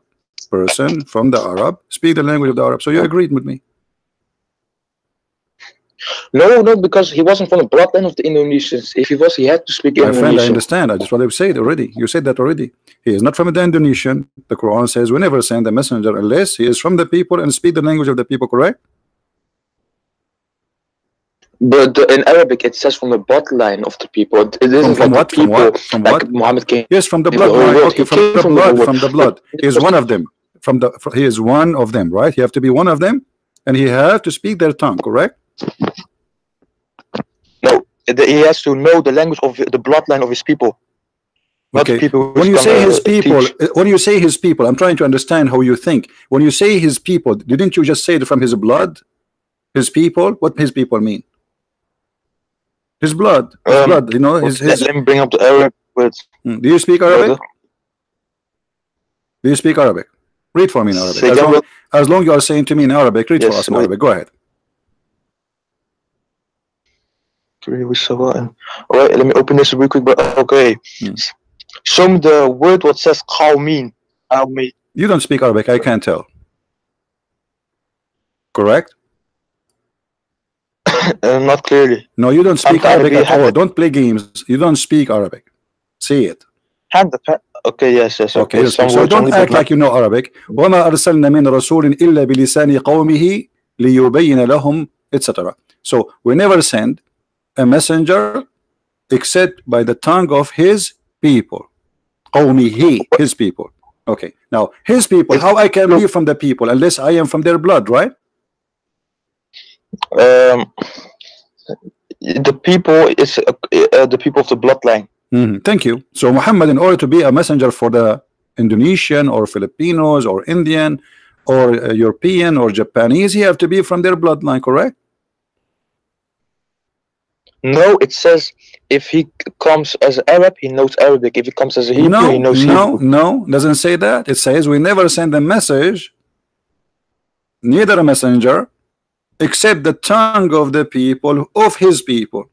person from the Arab, speak the language of the Arab. So you agreed with me? No, because he wasn't from the bloodline of the Indonesians. If he was, he had to speak Indonesian. My friend, I understand. I just what I've said already. You said that already. He is not from the Indonesian. The Quran says we never send a messenger unless he is from the people and speak the language of the people, correct? But in Arabic, it says from the bloodline of the people. It isn't from like what? the people, From what? From like what? Muhammad came. Yes, from the the blood. whole Right? world. Okay, He from came the from the blood. whole From the world. blood. He is one of them. He is one of them, right? You have to be one of them, and he have to speak their tongue, correct? No, he has to know the language of the bloodline of his people. Not Okay. people When you say his people, teach. I'm trying to understand how you think. When you say his people, didn't you just say it from his blood? His people? What his people mean? His blood. His blood. You know, his. Let me bring up the Arabic words. Do you speak Arabic? Brother. Do you speak Arabic? Read for me in Arabic. As long you are saying to me in Arabic, read for us in Arabic. Go ahead. Alright, let me open this real quick. But okay, show me the word what says qawmin. You don't speak Arabic, I can't tell. Correct? Not clearly. No, you don't speak Arabic at all. Don't play games. You don't speak Arabic. Say it. Okay, yes. Okay, so don't act like you know Arabic. وَمَا أَرْسَلْنَا مِنْ رَسُولٍ إِلَّا بِلِسَانِ قَوْمِهِ لِيُبَيِّنَ لَهُمْ etc. So we never send a messenger except by the tongue of his people. قَوْمِهِ, his people. Okay, now his people, how I can be from the people unless I am from their blood, right? The people is the people of the bloodline. Thank you. So Muhammad, in order to be a messenger for the Indonesian or Filipinos or Indian or European or Japanese, he have to be from their bloodline, correct? No, it says if he comes as an Arab, he knows Arabic. If he comes as a Hebrew, he knows Hebrew. No, doesn't say that. It says we never send a message, neither a messenger, except the tongue of the people of his people.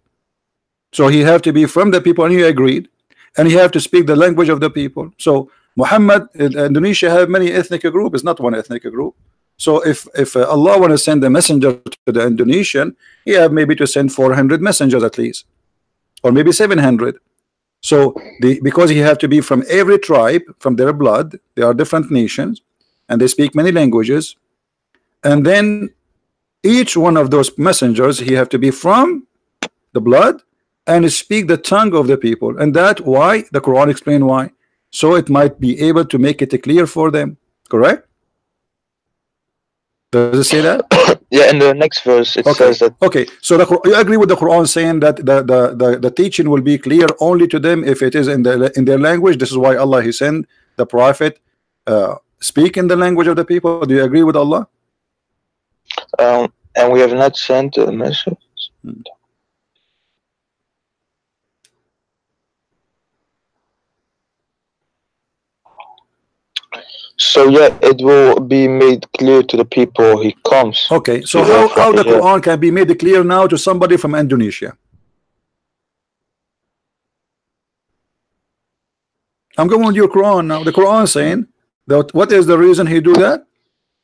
So he have to be from the people, and he agreed, and he have to speak the language of the people. So Muhammad, Indonesia have many ethnic groups. It's not one ethnic group. So if Allah want to send a messenger to the Indonesian, he have maybe to send 400 messengers at least, or maybe 700. So because he have to be from every tribe, from their blood, they are different nations, and they speak many languages, and then each one of those messengers, he have to be from the blood and speak the tongue of the people. And that why the Quran explain why, so it might be able to make it clear for them, correct? Does it say that? Yeah, in the next verse it says that. Okay, so you agree with the Quran saying that the teaching will be clear only to them if it is in their language. This is why Allah He sent the prophet speak in the language of the people. Do you agree with Allah? And we have not sent a message. So yeah, it will be made clear to the people he comes. Okay, so how the Quran can be made clear now to somebody from Indonesia? I'm going with your Quran now. The Quran saying that what is the reason he do that?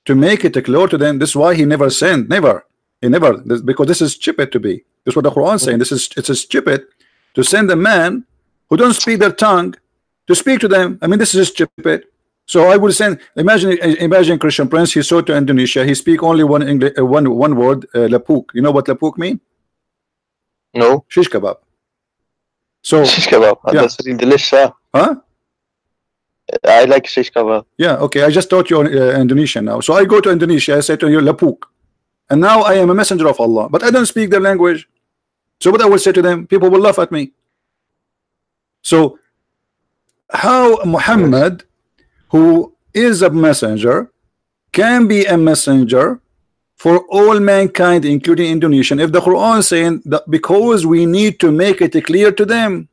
To make it clear to them. This is why he never sent, because this is stupid to be. This is what the Quran saying. It's stupid to send a man who don't speak their tongue to speak to them. I mean, this is stupid. So I will send. Imagine Christian Prince. He saw to Indonesia. He speak only one English, one word, lapuk. You know what lapuk mean? No. Shish kebab. So shish kebab. Yeah. That's really delicious. Huh? I like shish kebab. Yeah. Okay. I just taught you Indonesian now. So I go to Indonesia. I say to you lapuk, and now I am a messenger of Allah, but I don't speak their language. So what I will say to them, people will laugh at me. So how Muhammad, who is a messenger, can be a messenger for all mankind, including Indonesian, if the Quran is saying that because we need to make it clear to them,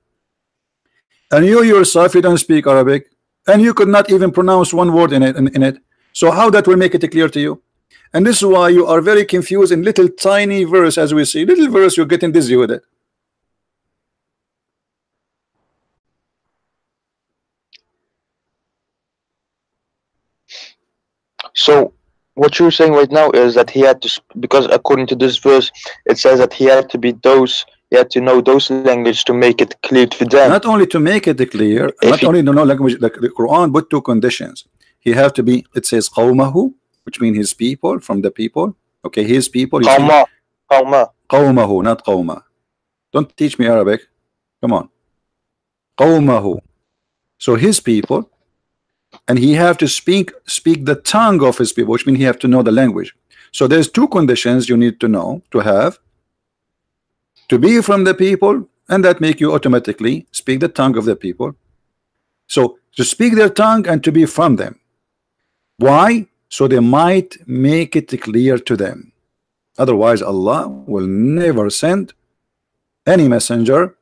and you yourself, you don't speak Arabic, and you could not even pronounce one word in it. So how that will make it clear to you? And this is why you are very confused in little tiny verse, as we see little verse, you're getting dizzy with it. So what you're saying right now is that he had to, because according to this verse, it says that he had to know those languages to make it clear to them. Not only to make it clear, not only to know language. The Quran put two conditions. He have to be. It says qawmahu, which means his people, from the people. Okay, his people. Qawma, qawmahu, not qawma. Don't teach me Arabic. Come on. Qawmahu. So his people. And he have to speak the tongue of his people, which means he have to know the language. So there's two conditions you need to know, to have, to be from the people, and that make you automatically speak the tongue of the people. So to speak their tongue and to be from them. Why? So they might make it clear to them. Otherwise Allah will never send any messenger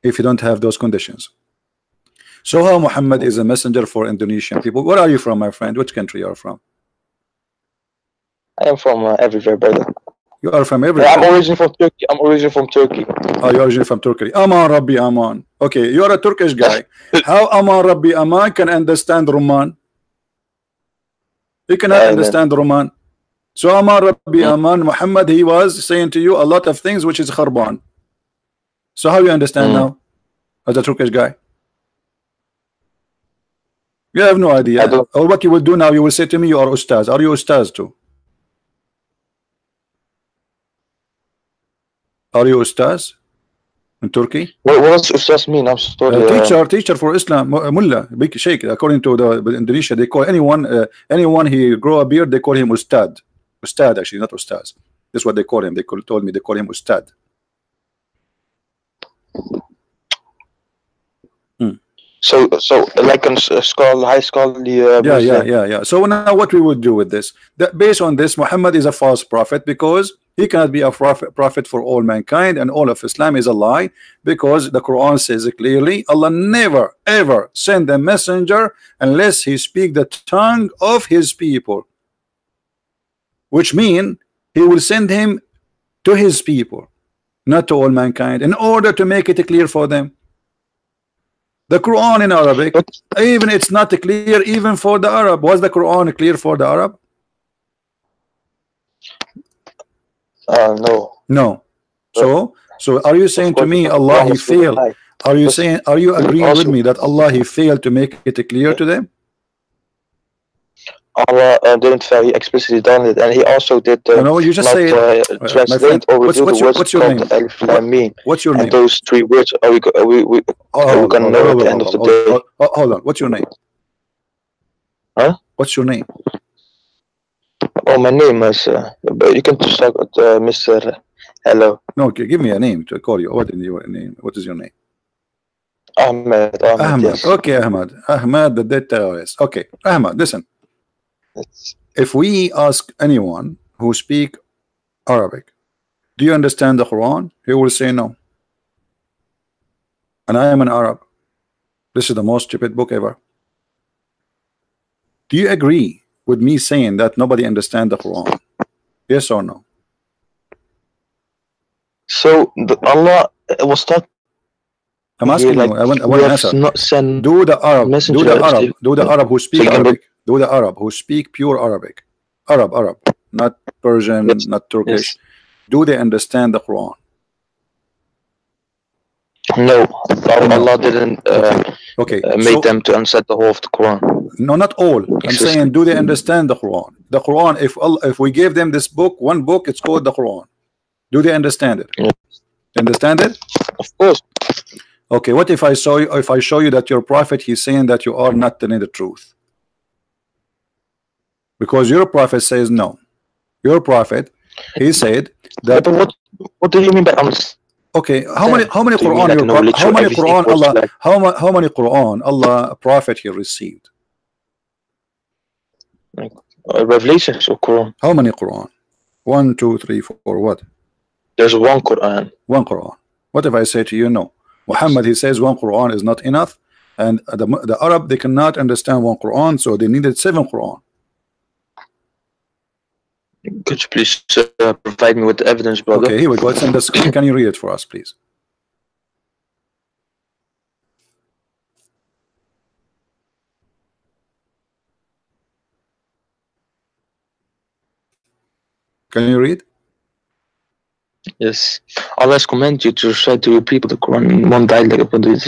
if you don't have those conditions. So how Muhammad is a messenger for Indonesian people? Where are you from, my friend? Which country you are from? I am from everywhere, brother. You are from everywhere. Yeah, I'm originally from Turkey. I'm originally from Turkey. Oh, you're originally from Turkey. Aman Rabbi Aman. Okay, you are a Turkish guy. How Aman Rabbi Aman can understand Roman? He cannot understand Roman. So Aman Rabbi Aman, Muhammad, he was saying to you a lot of things which is kharban. So how you understand now as a Turkish guy? You have no idea. Or what you will do now, you will say to me, you are Ustaz. Are you Ustaz too? Are you Ustaz in Turkey? What does Ustaz mean? I'm sorry. Teacher for Islam, Mullah, big sheikh. According to the Indonesia, they call anyone he grow a beard, they call him Ustad. Ustad, actually, not Ustaz. That's what they call him. They told me they call him Ustad. So like a high scholarly. Yeah. So now what we would do with this? Based on this, Muhammad is a false prophet because he cannot be a prophet for all mankind, and all of Islam is a lie, because the Quran says clearly, Allah never ever send a messenger unless he speak the tongue of his people, which mean he will send him to his people, not to all mankind, in order to make it clear for them. The Quran in Arabic, even it's not clear even for the Arab. Was the Quran clear for the Arab? No. No. So are you saying to me Allah he failed? Are you agreeing with me that Allah he failed to make it clear to them? Allah didn't fail. He explicitly done it, and he also did. No, you just say translate or reveal the words called Alif Lam Mim. What's your name? And those three words are we gonna know at the end of the day. Hold on. What's your name? Huh? What's your name? Oh, my name is. But you can just talk with Mr. Hello. No, okay, give me a name to call you. What is your name? What is your name? Ahmed. Ahmed. Yes. Okay, Ahmed. Ahmed, the dead terrorist. Okay, Ahmed, listen. It's, If we ask anyone who speak Arabic, do you understand the Quran? He will say no. And I am an Arab. This is the most stupid book ever. Do you agree with me saying that nobody understands the Quran? Yes or no? so Allah was talking I'm here asking like you. I want we an have answer. not sent Do the Arab, messengers. do the Arab who So speak you can Arabic, do the Arab who speak pure Arabic, Arab, not Persian, yes, not Turkish. yes. Do they understand the Quran? No, No. Allah didn't Okay. make So them to understand the whole of the Quran. no, not all. I'm saying, do they understand the Quran? The Quran, if we gave them this book, one book, it's called the Quran. Do they understand it? Yeah. Understand it? Of course. Okay. What if I show you that your prophet, he's saying that you are not telling the truth? Because your prophet says no. Your prophet, he said Yeah, that. but what do you mean by understand? Okay, how many Do you mean Quran like knowledge how or many everything Quran was Allah like how many Quran Allah prophet he received? revelations of Quran? How many Quran? 1, 2, 3, 4. What? There's one Quran. One Quran. What if I say to you no? Muhammad, he says one Quran is not enough, and the Arab, they cannot understand one Quran, so they needed 7 Quran. Could you please provide me with the evidence, brother? Okay, here we go. It's on the screen. Can you read it for us, please? Can you read? Yes. Allah has commanded you to recite to your people the Quran in one dialect upon this.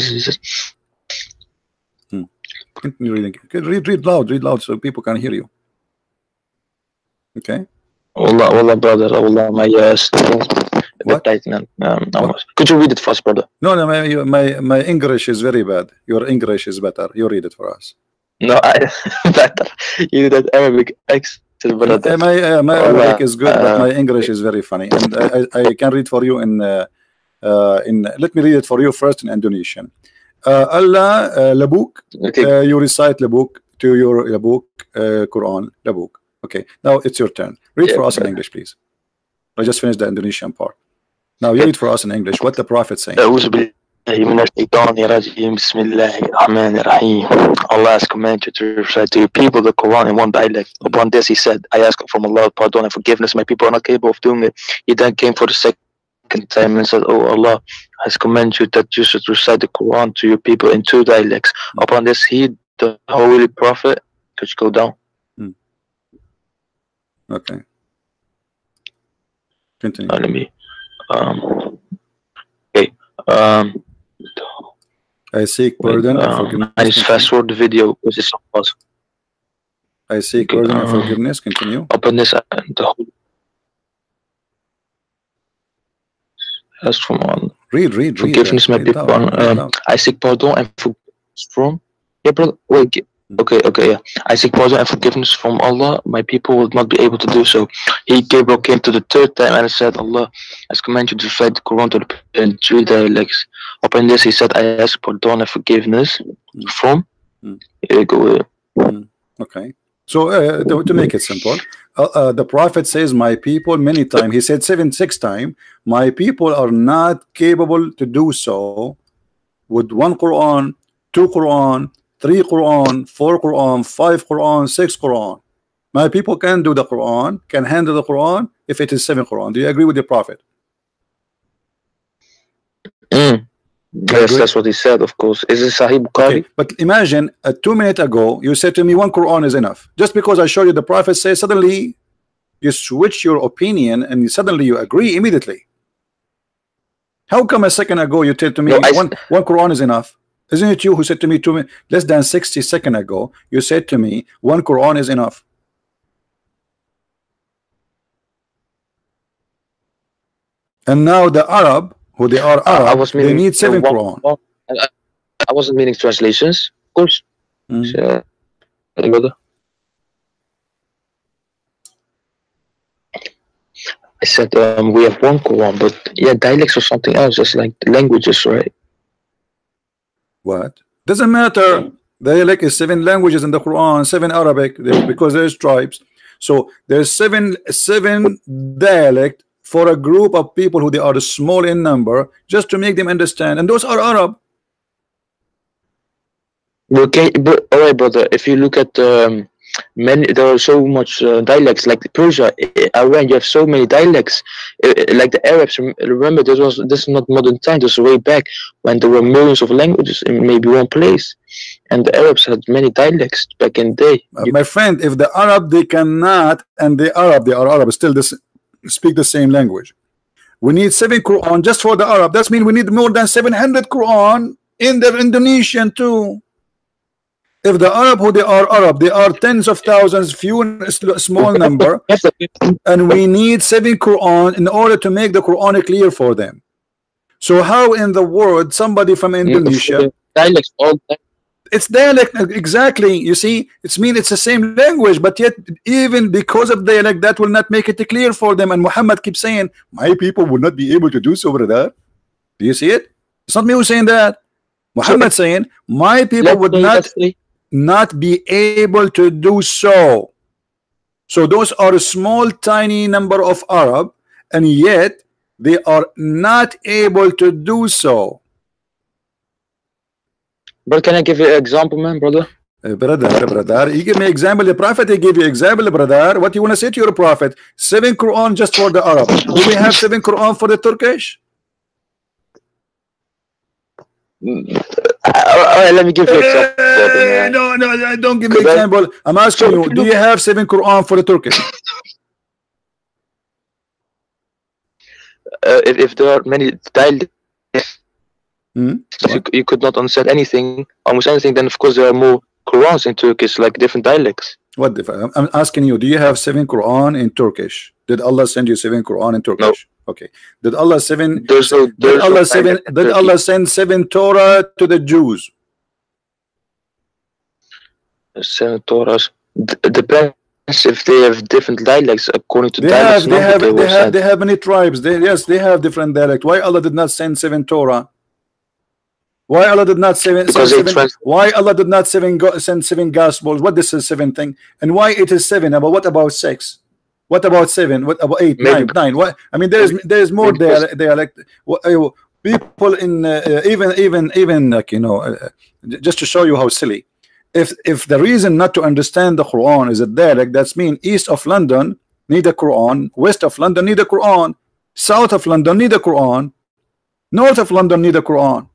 Continue reading. Read loud so people can hear you. Okay. Allah, brother, Allah, my students. What? Could you read it for us, brother? No, my English is very bad. Your English is better. You read it for us. No, better. You did Arabic accent, brother. My Arabic is good, but my English is very funny, and I can read for you in. Let me read it for you first in Indonesian. Allah labuk. Okay. You recite labuk to your labuk Quran labuk. Okay, now it's your turn. Read for us in English, please. I just finished the Indonesian part. Now you read for us in English what the Prophet saying. Allah has commanded you to recite to your people the Quran in one dialect. Upon this he said, I ask from Allah pardon and forgiveness. My people are not capable of doing it. He then came for the second time and said, Oh, Allah has commanded you that you should recite the Quran to your people in 2 dialects. Upon this he, the Holy Prophet, could you go down? Okay. Continue. Let me okay. I seek pardon and forgiveness. I just fast forward the video because it's so fast. I seek pardon and forgiveness. Continue. Upon this, the whole as from read forgiveness, my people. I seek pardon and forgiveness from. Yeah, brother. Wait. Okay, yeah. I seek pardon and forgiveness from Allah. My people will not be able to do so. Gabriel came to the 3rd time and said, Allah has commanded you to recite the Quran in 3 dialects. Upon this, he said, I ask pardon and forgiveness from. Here you go. Okay. So to make it simple, the Prophet says, my people, many times. He said 6 times, my people are not capable to do so with 1 Quran, 2 Quran, 3 Quran, 4 Quran, 5 Quran, 6 Quran. My people can do the Quran, can handle the Quran if it is 7 Quran. Do you agree with the Prophet? Yes, that's what he said, of course. Is it Sahih Bukhari? Okay, but imagine 2 minutes ago you said to me 1 Quran is enough. Just because I showed you the Prophet says, suddenly you switch your opinion and suddenly you agree immediately. How come a second ago you told to me one Quran is enough? Isn't it you who said to me less than 60 seconds ago, you said to me 1 Quran is enough? And now the Arab, who they are Arab, they need 7 Quran. I wasn't meaning translations, of course. I said we have one Quran, but yeah, dialects or something else. Just like languages, right? What? Doesn't matter. Dialect is 7 languages in the Quran, 7 Arabic, because there's tribes. So there's seven dialect for a group of people who they are small in number, just to make them understand, and those are Arab. Okay, but all right, brother. If you look at many, there are so much dialects. Like Persia, Iran, you have so many dialects. Like the Arabs. Remember, this is not modern time. This is way back when there were millions of languages in maybe one place, and the Arabs had many dialects back in the day. My friend, if the Arab they cannot, and they are Arab, still speak the same language. We need 7 Quran just for the Arab. That means we need more than 700 Quran in the Indonesian too. If the Arab who they are Arab, they are tens of thousands, few small number, and we need 7 Quran in order to make the Quran clear for them. So how in the world somebody from Indonesia, dialects all it's dialect exactly, you see, it's the same language, but yet even because of dialect that will not make it clear for them. And Muhammad keeps saying my people will not be able to do so over there. Do you see it? It's not me who's saying that. Muhammad saying my people would not be able to do so. So those are a small tiny number of Arab, and yet they are not able to do so. But can I give you an example, man, brother? Brother, you give me example. The prophet, he gave you example, brother. What you want to say to your prophet? 7 Quran just for the Arab. Do we have 7 Quran for the Turkish? Let me give you an example. No, don't give me example. I'm asking you, do you have 7 Quran for the Turkish? If there are many dialects, you could not understand anything, almost anything, then of course there are more Qurans in Turkish, like different dialects. What I'm asking you, do you have 7 Quran in Turkish? Did Allah send you 7 Quran in Turkish? No. Okay. Did Allah send 7 Torah to the Jews? 7 Torahs depends if they have different dialects according to they have many tribes. Yes, they have different dialect. Why Allah did not send 7 Torah? Why Allah did not send 7? Why Allah did not send 7 gospels? What this is 7 thing? And why it is 7? But what about 6? What about 7? What about 8, 9? What? I mean, there is more dialect. People in even like, you know, just to show you how silly. If the reason not to understand the Quran is a dialect, that's mean east of London need a Quran, west of London need a Quran, south of London need a Quran, north of London need a Quran,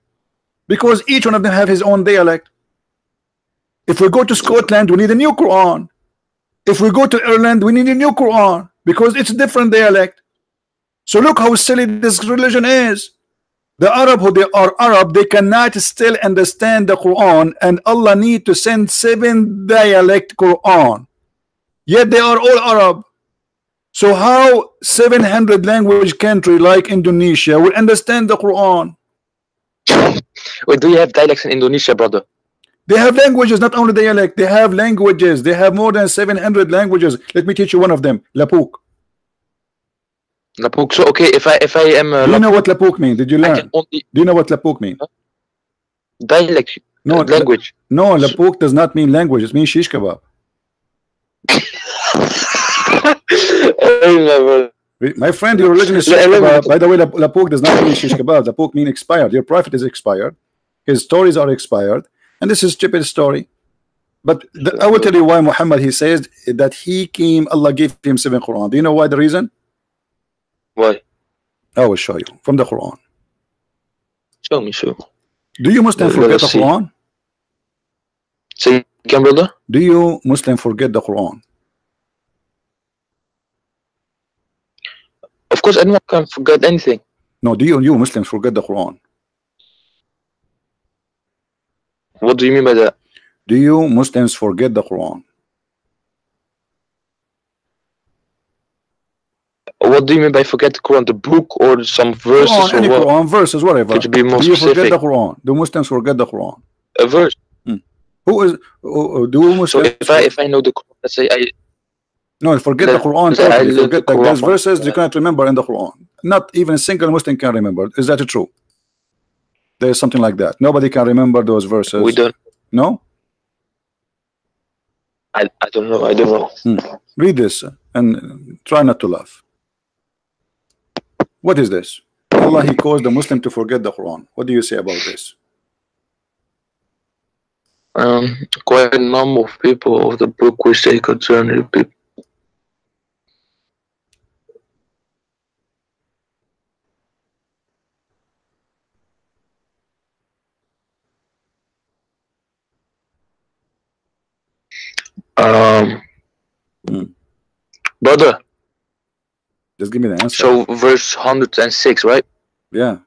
because each one of them have his own dialect. If we go to Scotland, we need a new Quran. If we go to Ireland, we need a new Quran because it's a different dialect. So look how silly this religion is. The Arab who they are Arab, they cannot still understand the Quran, and Allah need to send 7 dialect Quran. Yet they are all Arab. So how 700 language country like Indonesia will understand the Quran? Wait, do you have dialects in Indonesia, brother? They have languages, not only dialect. They have languages. They have more than 700 languages. Let me teach you one of them. Lapuk. Lapuk. So okay, if I am do you know what Lapuk means? Did you learn? Do you know what Lapuk means? Dialect. No, language. No, Lapuk does not mean language. It means shish kebab. My friend, your religion is shish kebab. By the way, Lapuk does not mean shish kebab. Lapuk means expired. Your prophet is expired. His stories are expired. And this is stupid story. But I will tell you why Muhammad, he says that he came, Allah gave him 7 Quran. Do you know why the reason? Why? I will show you from the Quran. Show me, show. Do you Muslim forget the Quran? Say again, brother? Do you Muslim forget the Quran? Of course, anyone can forget anything. No, do you Muslims forget the Quran? What do you mean by that? Do you Muslims forget the Quran? What do you mean by forget the Quran? The book or some verses? Quran, any Quran verses, whatever. Could you be more do you specific? Forget the Quran? Do Muslims forget the Quran? A verse. Who is? Do Muslims? So if I know the Quran, let's say No, forget the Quran I totally. learned Forget the like there's Quran. verses you cannot remember in the Quran. Not even a single Muslim can remember. Is that true? There's something like that. Nobody can remember those verses. We don't. No? I don't know. I don't know. Read this and try not to laugh. What is this? Allah, He caused the Muslim to forget the Quran. What do you say about this? Quite a number of people of the book which they concerning people. Brother, Just give me the answer. so verse 106, right? Yeah.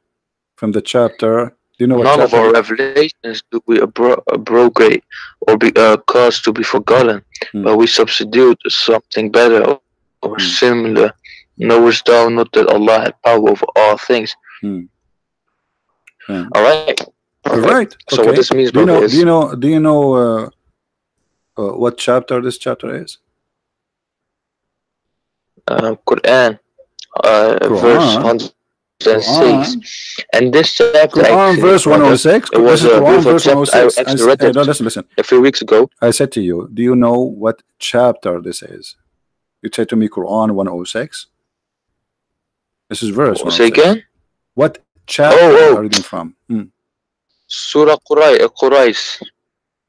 From the chapter. Do you know what None of chapter? our revelations do we abrogate or be caused to be forgotten, but we substitute something better or similar. Knowest thou not that Allah had power over all things? Yeah. All right. Right. So what this means, brother, is do you know what chapter this chapter is? Quran, verse 106. And this chapter, Quran actually, verse 106. it was This is a Quran beautiful verse chapter. I 106. actually read it Listen. a few weeks ago. I said to you, do you know what chapter this is? You said to me Quran 106. This is verse 106. Say again? What chapter are you reading from? Surah Quraysh.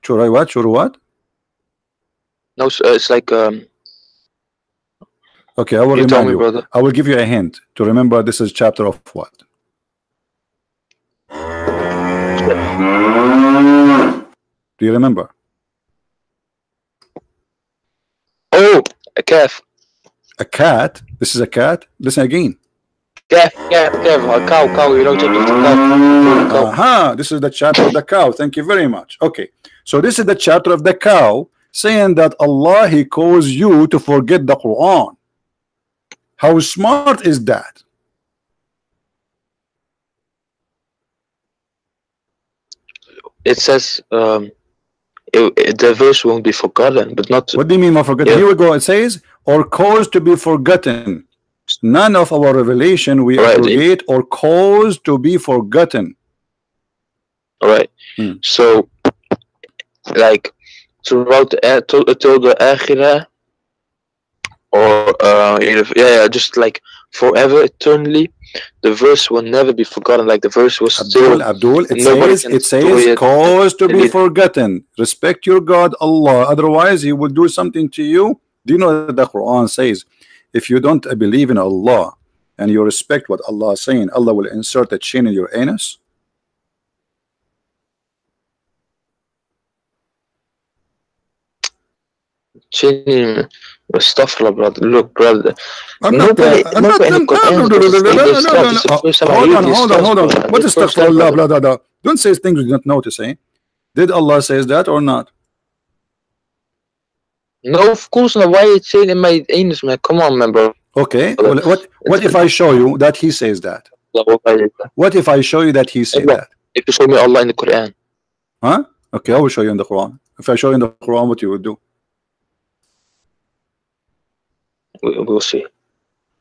Surah what? Surah what? No, it's like Okay, I will you tell remind me, you. brother. I will give you a hint to remember. This is chapter of what? Do you remember? Oh, a calf. A cat? This is a cat? Listen again. Calf, a cow, you know, chapter of the cow. Aha, this is the chapter of the cow. Thank you very much. Okay, so this is the chapter of the cow saying that Allah, He caused you to forget the Quran. How smart is that? It says the verse won't be forgotten, but not. What do you mean by forgotten? Yeah. Here we go. It says, or caused to be forgotten. None of our revelation we abrogate or cause to be forgotten. All right. So, like throughout till the akhirah, or just like forever, eternally, the verse will never be forgotten. Like the verse was still. Abdul, it says cause to be forgotten. Respect your God, Allah. Otherwise, He will do something to you. Do you know that the Quran says, if you don't believe in Allah and you respect what Allah is saying, Allah will insert a chain in your anus? Chain, astaghfirullah, brother. Look, brother. Hold on. What is astaghfirullah, brother? Don't say things you don't notice, eh? Did Allah says that or not? No, of course not. Why are you saying in my anus, man? Come on, man, bro. Okay. Well, what if I show you that He says that? What if I show you that He said that? If you show me Allah in the Quran. Huh? Okay, I will show you in the Quran. If I show you in the Quran, what you would do? We'll see.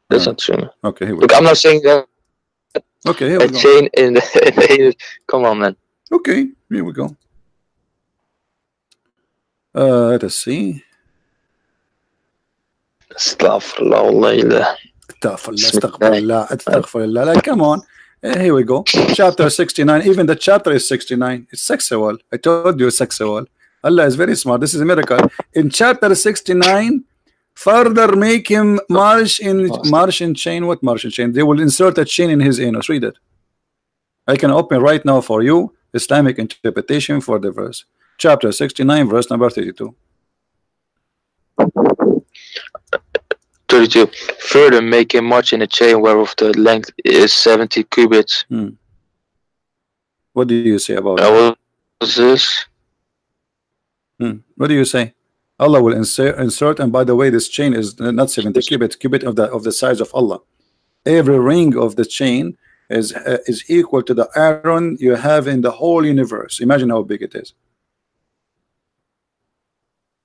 That's not true. Okay, here we Look, go. I'm not saying that. Okay, here we A go. chain in the anus. Come on, man. Okay, here we go. Let us see. Astaghfirullah. Astaghfirullah. Like, come on. Here we go. Chapter 69. Even the chapter is 69. It's sexual. I told you it's sexual. Allah is very smart. This is a miracle. In chapter 69, further make him march in chain. What march in chain? They will insert a chain in his anus. Read it. I can open right now for you Islamic interpretation for the verse. Chapter 69, verse number 32. 32. Further make him march in a chain whereof the length is 70 cubits. What do you say about that? What is this? What do you say? Allah will insert, and by the way, this chain is not 70 cubit of the size of Allah. Every ring of the chain is equal to the iron you have in the whole universe. Imagine how big it is.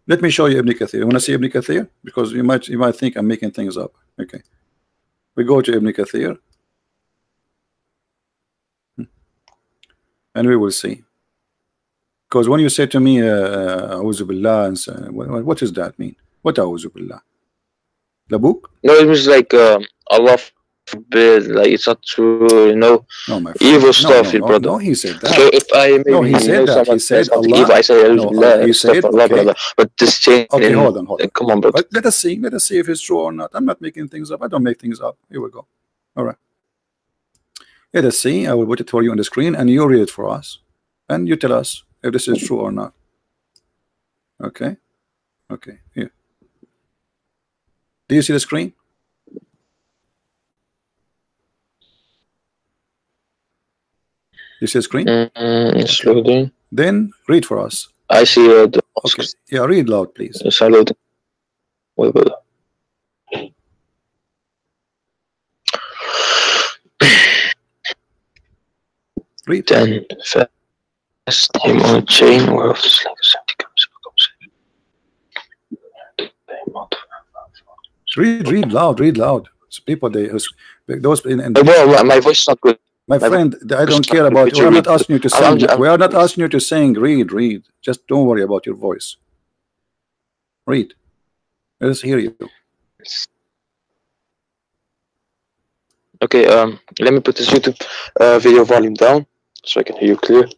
Let me show you Ibn Kathir. You want to see Ibn Kathir? Because you might think I'm making things up. Okay. We go to Ibn Kathir. And we will see. Because when you say to me, A'udhu Billah, and so, what does that mean? What A'udhu Billah? The book? No, it was like Allah forbid, like it's not true, you know. No, my friend. Evil stuff, brother. No, he said that. So if I maybe No, he said that. He said Allah. evil, I say No, he said, Allah, okay. brother. But this chain. Okay, hold on. Come on, brother. But let us see if it's true or not. I'm not making things up. I don't make things up. Here we go. All right. Let us see. I will put it for you on the screen, and you read it for us, and you tell us if this is true or not. Okay. Okay. Here. Do you see the screen? You see the screen? It's loading. Then read for us. I see the Okay. Yeah, read loud, please. It's loading. Wait, brother. Read. Then fast him on a chain whereof the slave is empty comes. Read loud. Read loud. So people, those in Well, my voice is not good. my friend, I don't care about. We are not asking you to sing. We are not asking you to sing. Read. Just don't worry about your voice. Read. Let us hear you. Okay, let me put this YouTube video volume down so I can hear you clear.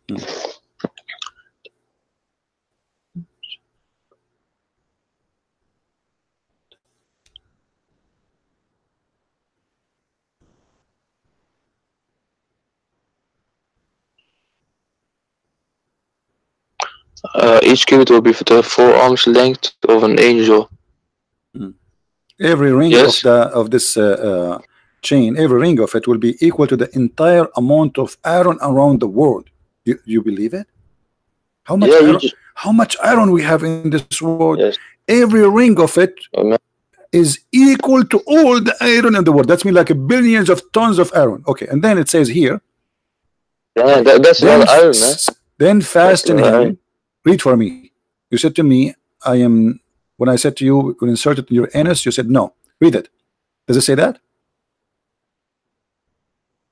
Each cubit will be for the 4 arms length of an angel. Every ring Yes. of this chain, every ring of it will be equal to the entire amount of iron around the world. You believe it? How much? Yeah, iron, how much iron we have in this world? Yes. Every ring of it is equal to all the iron in the world. That's mean like billions of tons of iron. Okay, and then it says here. Yeah, that's Then, not iron, man. then fasten That's him. iron. Read for me. You said to me, I am. When I said to you, we'll insert it in your anus, you said no. Read it. Does it say that?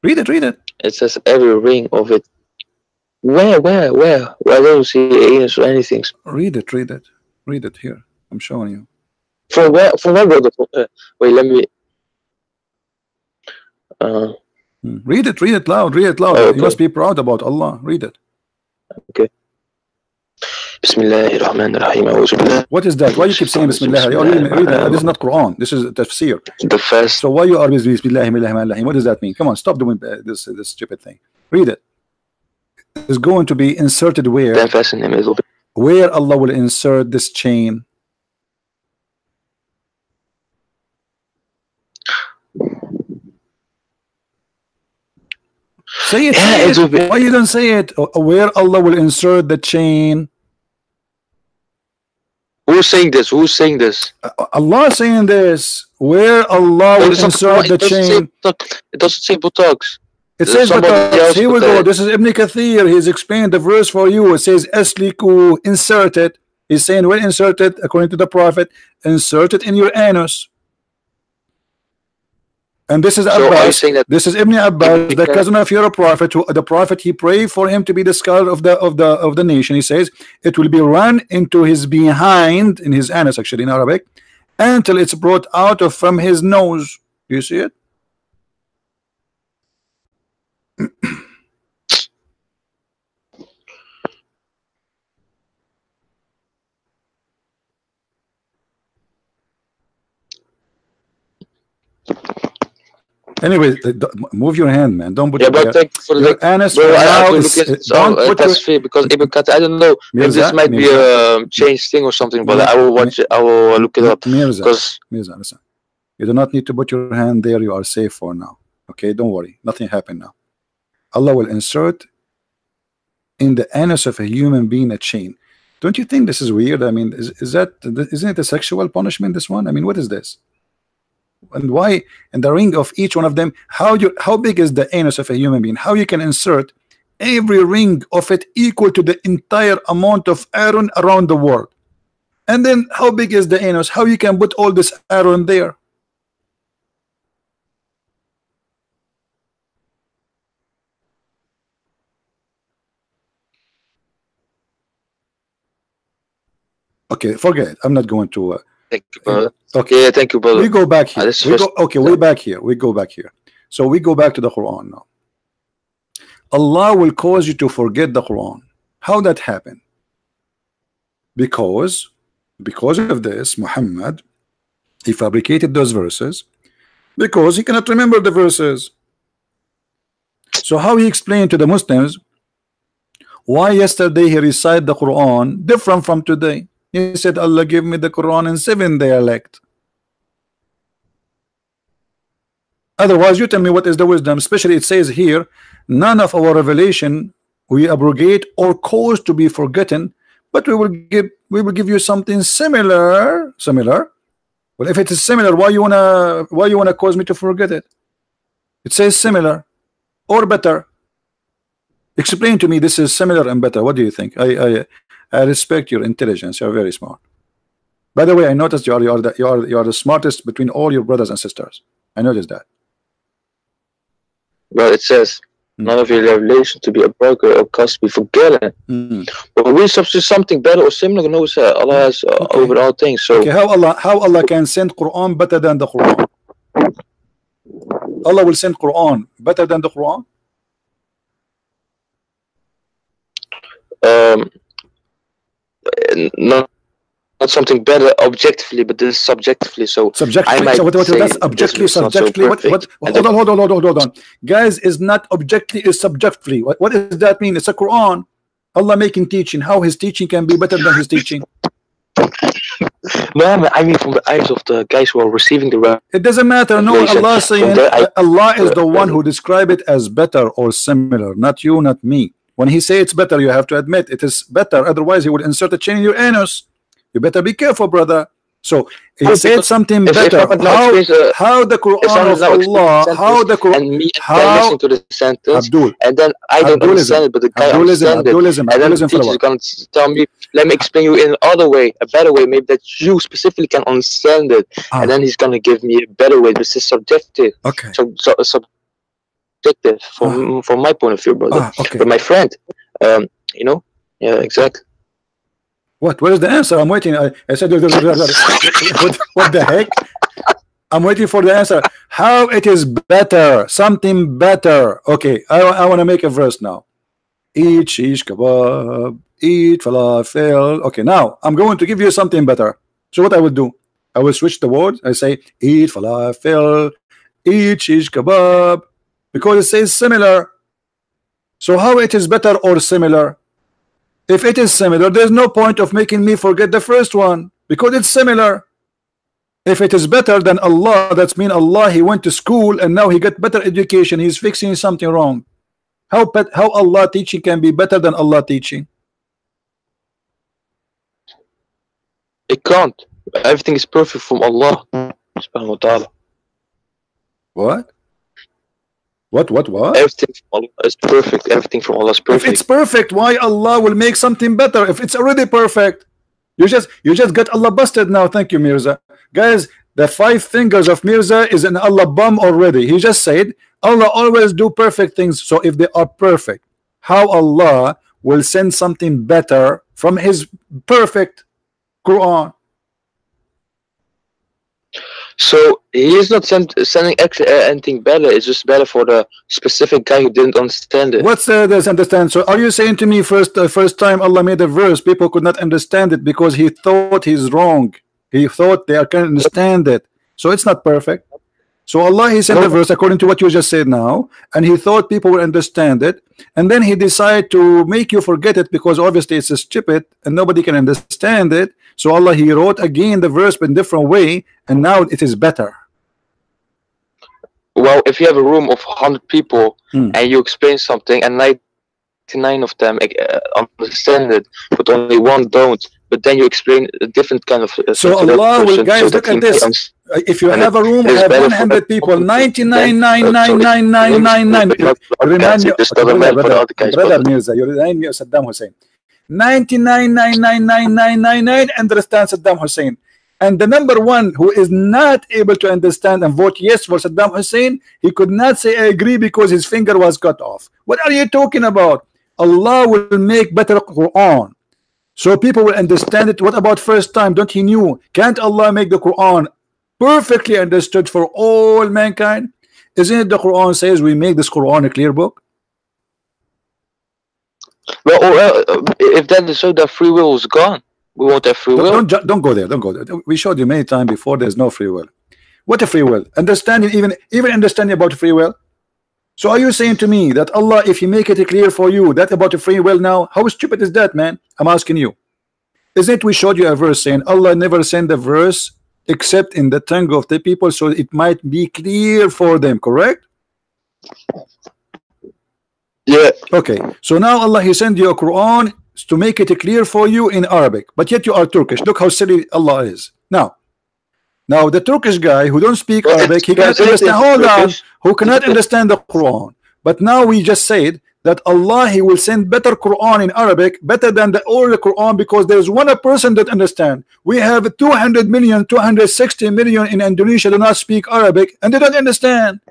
Read it. Read it. It says every ring of it. Where? I don't see anus or anything. Read it. Read it. Read it here. I'm showing you. From where, brother? Wait, let me. Read it. Read it loud. Read it loud. Okay. You must be proud about Allah. Read it. Okay. Bismillahirrahmanirrahim. What is that? Why you keep saying Bismillah? You already read that. This is not Quran. This is tafsir. The first. So why you are with Bismillahirrahmanirrahim? What does that mean? Come on, stop doing this stupid thing. Read it. It's going to be inserted where? Then fasten him a little bit. Where Allah will insert this chain. Say it. Yeah, Say it. Why you don't say it? Where Allah will insert the chain. Who's saying this? Who's saying this? Allah saying this. Where Allah will insert the chain. It doesn't say buttocks. It says buttocks. Here we go. This is Ibn Kathir. He's explained the verse for you. It says asliku, insert it. He's saying well, insert it according to the Prophet. Insert it in your anus. And this is Abbas. This is Ibn Abbas, the cousin of your Prophet. Who, the Prophet, he prayed for him to be the scholar of the nation. He says it will be run into his behind, in his anus, actually in Arabic, until it's brought out of from his nose. Do you see it? Anyway, move your hand, man. Don't put but thank you for your anus. Bro, now is, don't put that's fair because Ibn Kathir, I don't know if this might be a changed thing or something, but I will watch it. I will look it up. Because listen, you do not need to put your hand there. You are safe for now. Okay, don't worry. Nothing happened now. Allah will insert in the anus of a human being a chain. Don't you think this is weird? I mean, isn't it a sexual punishment? This one. I mean, what is this? And why? And the ring of each one of them. How big is the anus of a human being? How you can insert every ring of it equal to the entire amount of iron around the world? And then how big is the anus? How you can put all this arrow in there? Okay, forget it. I'm not going to. Thank you, brother. Okay, Yeah, thank you, brother. we go back here. this We first- go, okay, we're back here. We go back here. So we go back to the Quran now. Allah will cause you to forget the Quran. How that happen? Because of this, Muhammad, he fabricated those verses because he cannot remember the verses. So how he explained to the Muslims why yesterday he recited the Quran different from today? He said, Allah give me the Quran in 7 dialect. Otherwise, you tell me what is the wisdom. Especially it says here, none of our revelation we abrogate or cause to be forgotten, but we will give you something similar. Well, if it is similar, why you wanna cause me to forget it? It says similar or better. Explain to me this is similar and better. What do you think? I respect your intelligence. You're very smart. By the way, I noticed you are the smartest between all your brothers and sisters. I noticed that. Well, it says none of your revelation to be a broker or cause to be forgotten. But we substitute something better or similar. No, sir. Allah has over all things. So okay, how Allah can send Quran better than the Quran? Allah will send Quran better than the Quran? Not something better objectively, but this is subjectively. So subjectively. I might So what say that's objectively, this is not so subjectively. perfect. Hold on. Guys, is not objectively, is subjectively. What does that mean? It's a Quran. Allah making teaching. How his teaching can be better than his teaching? No, I mean from the eyes of the guys who are receiving the It doesn't matter. No, revelation. Allah saying From their Allah is the one who describe it as better or similar, not you, not me. When he say it's better, you have to admit it is better. Otherwise, he would insert a chain in your anus. You better be careful, brother. So he said something better. How the Quran of Allah? How the Quran? And me How listening to the sentence, Abdul? and then I don't understand it, but the guy understands it. And then the teacher is going to tell me, let me explain you in another way, a better way, maybe that you specifically can understand it. And then he's going to give me a better way. This is subjective. Okay. So subjective from my point of view, brother. Okay. But my friend, you know, yeah, exactly. What? Where is the answer? I'm waiting. I said, what the heck? I'm waiting for the answer. How it is better? Something better. Okay, I want to make a verse now. Eat shish kebab, eat falafel. Okay, now I'm going to give you something better. So what I will do? I will switch the word. I say eat falafel, eat shish kebab, because it says similar. So how it is better or similar? If it is similar, there's no point of making me forget the first one because it's similar. If it is better than Allah, that's mean Allah, he went to school and now he got better education. He's fixing something wrong. How Allah teaching can be better than Allah teaching? It can't. Everything is perfect from Allah subhanahu wa ta'ala. What? What? Everything from Allah is perfect. Everything from Allah is perfect. If it's perfect, why Allah will make something better? If it's already perfect, you just got Allah busted now. Thank you, Mirza. Guys, the 5 fingers of Mirza is an Allah bum already. He just said Allah always do perfect things. So if they are perfect, how Allah will send something better from his perfect Quran? So he is not sending anything better. It's just better for the specific guy who didn't understand it. What's this understand? So are you saying to me first time Allah made a verse, people could not understand it because he thought he's wrong. He thought they can understand it. So it's not perfect. So Allah, he sent a verse according to what you just said now, and he thought people will understand it, and then he decided to make you forget it because obviously it's stupid and nobody can understand it. So Allah, he wrote again the verse but in different way, and now it is better. Well, if you have a room of 100 people and you explain something and 99 of them understand it, but only one don't, but then you explain a different kind of so Allah will, guys, look at this. If you have a room have 100 people, 99.99999. Brother Mirza, you remind me of Saddam Hussein. 99.99999 understand Saddam Hussein. And the number one who is not able to understand and vote yes for Saddam Hussein, he could not say I agree because his finger was cut off. What are you talking about? Allah will make better Quran, so people will understand it. What about first time? Don't he knew? Can't Allah make the Quran perfectly understood for all mankind? Isn't it the Quran says we make this Quran a clear book? Well, if that is so, that free will is gone. We won't have free will. Don't go there. Don't go there. We showed you many times before. There's no free will. What a free will? Understanding, even understanding about free will. So are you saying to me that Allah, if He make it clear for you that about a free will now, how stupid is that, man? I'm asking you. Isn't it we showed you a verse saying Allah never sent a verse except in the tongue of the people, so it might be clear for them, correct? Yeah. Okay. So now Allah He sent you a Quran to make it clear for you in Arabic, but yet you are Turkish. Look how silly Allah is. Now the Turkish guy who don't speak Arabic, he cannot understand. Hold on, who cannot understand the Quran. But now we just said that Allah He will send better Quran in Arabic, better than the old Quran, because there is one person that understand. We have 200 million, 260 million in Indonesia do not speak Arabic, and they don't understand.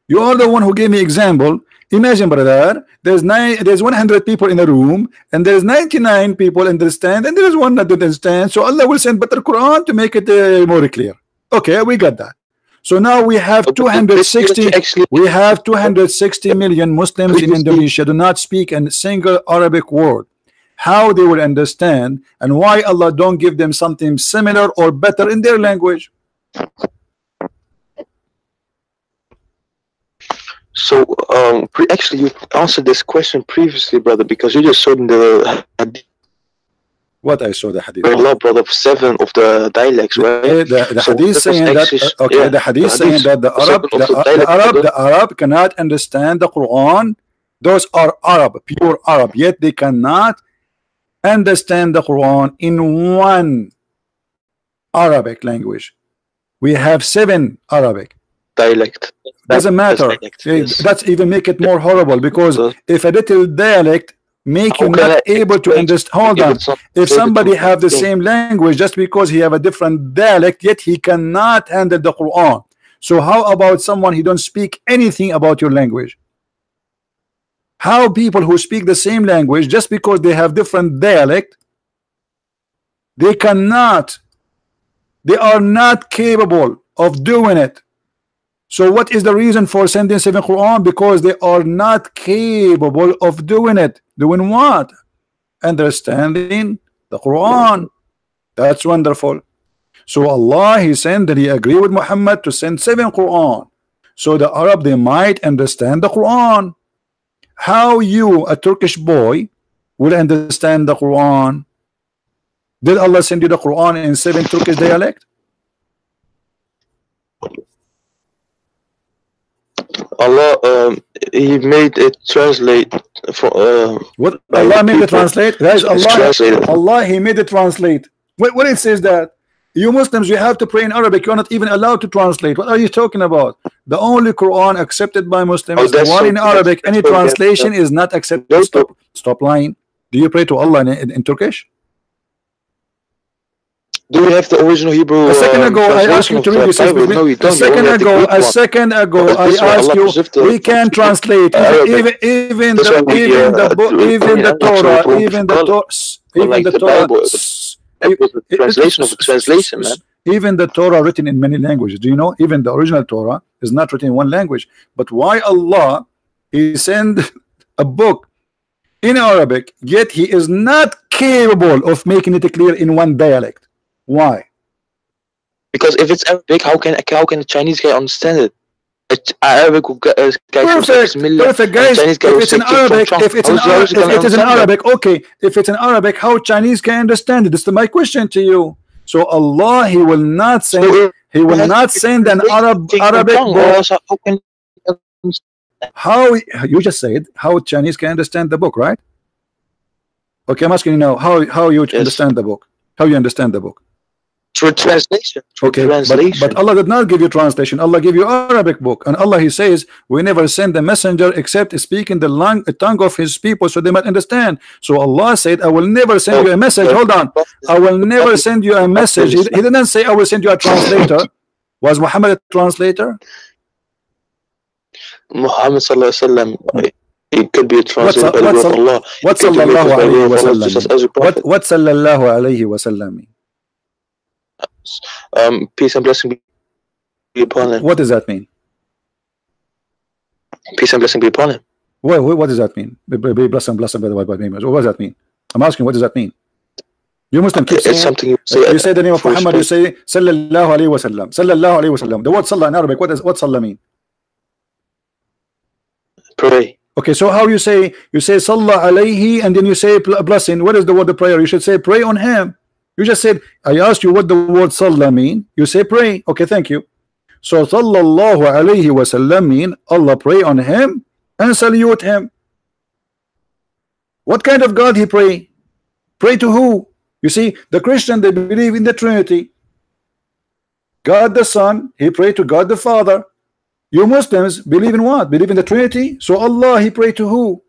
You are the one who gave me example. Imagine, brother, there's 100 people in a room, and there's 99 people understand, and there is one that doesn't understand. So Allah will send better Quran to make it more clear. Okay, we got that. So now we have 260 million Muslims in Indonesia do not speak a single Arabic word. How they will understand, and why Allah don't give them something similar or better in their language? So, actually, you answered this question previously, brother, because you just showed in the hadith. What I saw the hadith? Allah, brother, 7 of the dialects, right? The hadith saying that. Okay, yeah, the hadith saying that the Arab cannot understand the Quran. Those are Arab, pure Arab, yet they cannot understand the Quran in one Arabic language. We have 7 Arabic dialect. Doesn't matter. That's even make it more horrible, because if a little dialect make you not able to understand. Hold on. If somebody have the same language, just because he have a different dialect, yet he cannot handle the Quran. So how about someone he don't speak anything about your language? How people who speak the same language, just because they have different dialect, they are not capable of doing it. So what is the reason for sending 7 Quran? Because they are not capable of doing it. Doing what? Understanding the Quran. That's wonderful. So Allah He sent that He agreed with Muhammad to send 7 Quran, so the Arab they might understand the Quran. How you, a Turkish boy, will understand the Quran? Did Allah send you the Quran in 7 Turkish dialect? Allah, He made it translate for what Allah made it translate, guys. Allah He made it translate. What it says that you Muslims, you have to pray in Arabic. You are not even allowed to translate. What are you talking about? The only Quran accepted by Muslims is the one in Arabic. Any translation is not accepted. Stop lying. Do you pray to Allah in Turkish? Do we have the original Hebrew? A second ago, I asked you to read this. No, we don't. A second ago, I asked you. We can translate even the Torah, even the Torah. It was the translation of the translation, man. Even the Torah written in many languages. Do you know? Even the original Torah is not written in one language. But why Allah He send a book in Arabic, yet He is not capable of making it clear in one dialect? Why? Because if it's Arabic, how can a Chinese guy understand it? Arabic guy perfect, guys. If it's in Arabic, okay. If it's in Arabic, how Chinese can understand it? This is my question to you. So Allah, He will not send. He will not send an Arabic book. How you just said how Chinese can understand the book, right? Okay, I'm asking you now. How you understand the book? How you understand the book? Through translation. Through Okay, translation. but Allah did not give you translation. Allah gave you Arabic book, and Allah He says we never send a messenger except speaking the tongue of His people so they might understand. So Allah said, I will never send you a message. Hold on, I will never send you a message. He didn't say I will send you a translator. Was Muhammad a translator? Muhammad sallallahu alaihi wasallam, it could be translated by the word of Allah. What sallallahu alayhi wa sallam? What sallallahu alayhi wa sallam mean? Peace and blessing be upon him. What does that mean? Peace and blessing be upon him. What does that mean? Be blessed and blessed by the what does that mean? I'm asking, what does that mean? You Muslim keep saying it's something you say. You say the name of Muhammad, you say sallallahu alayhi wa sallam. Sallallahu alayhi wa sallam. The word sallah in Arabic, what sallah mean? Pray. Okay, so how you say sallallahu alayhi and then you say blessing. What is the word of prayer? You should say pray on him. You just said, I asked you what the word sallah mean. You say pray. Okay, thank you. So sallallahu alayhi wa sallam mean Allah pray on him and salute him. What kind of God he pray? Pray to who? You see, the Christian, they believe in the Trinity. God the Son, he pray to God the Father. You Muslims believe in what? Believe in the Trinity. So Allah, he pray to who?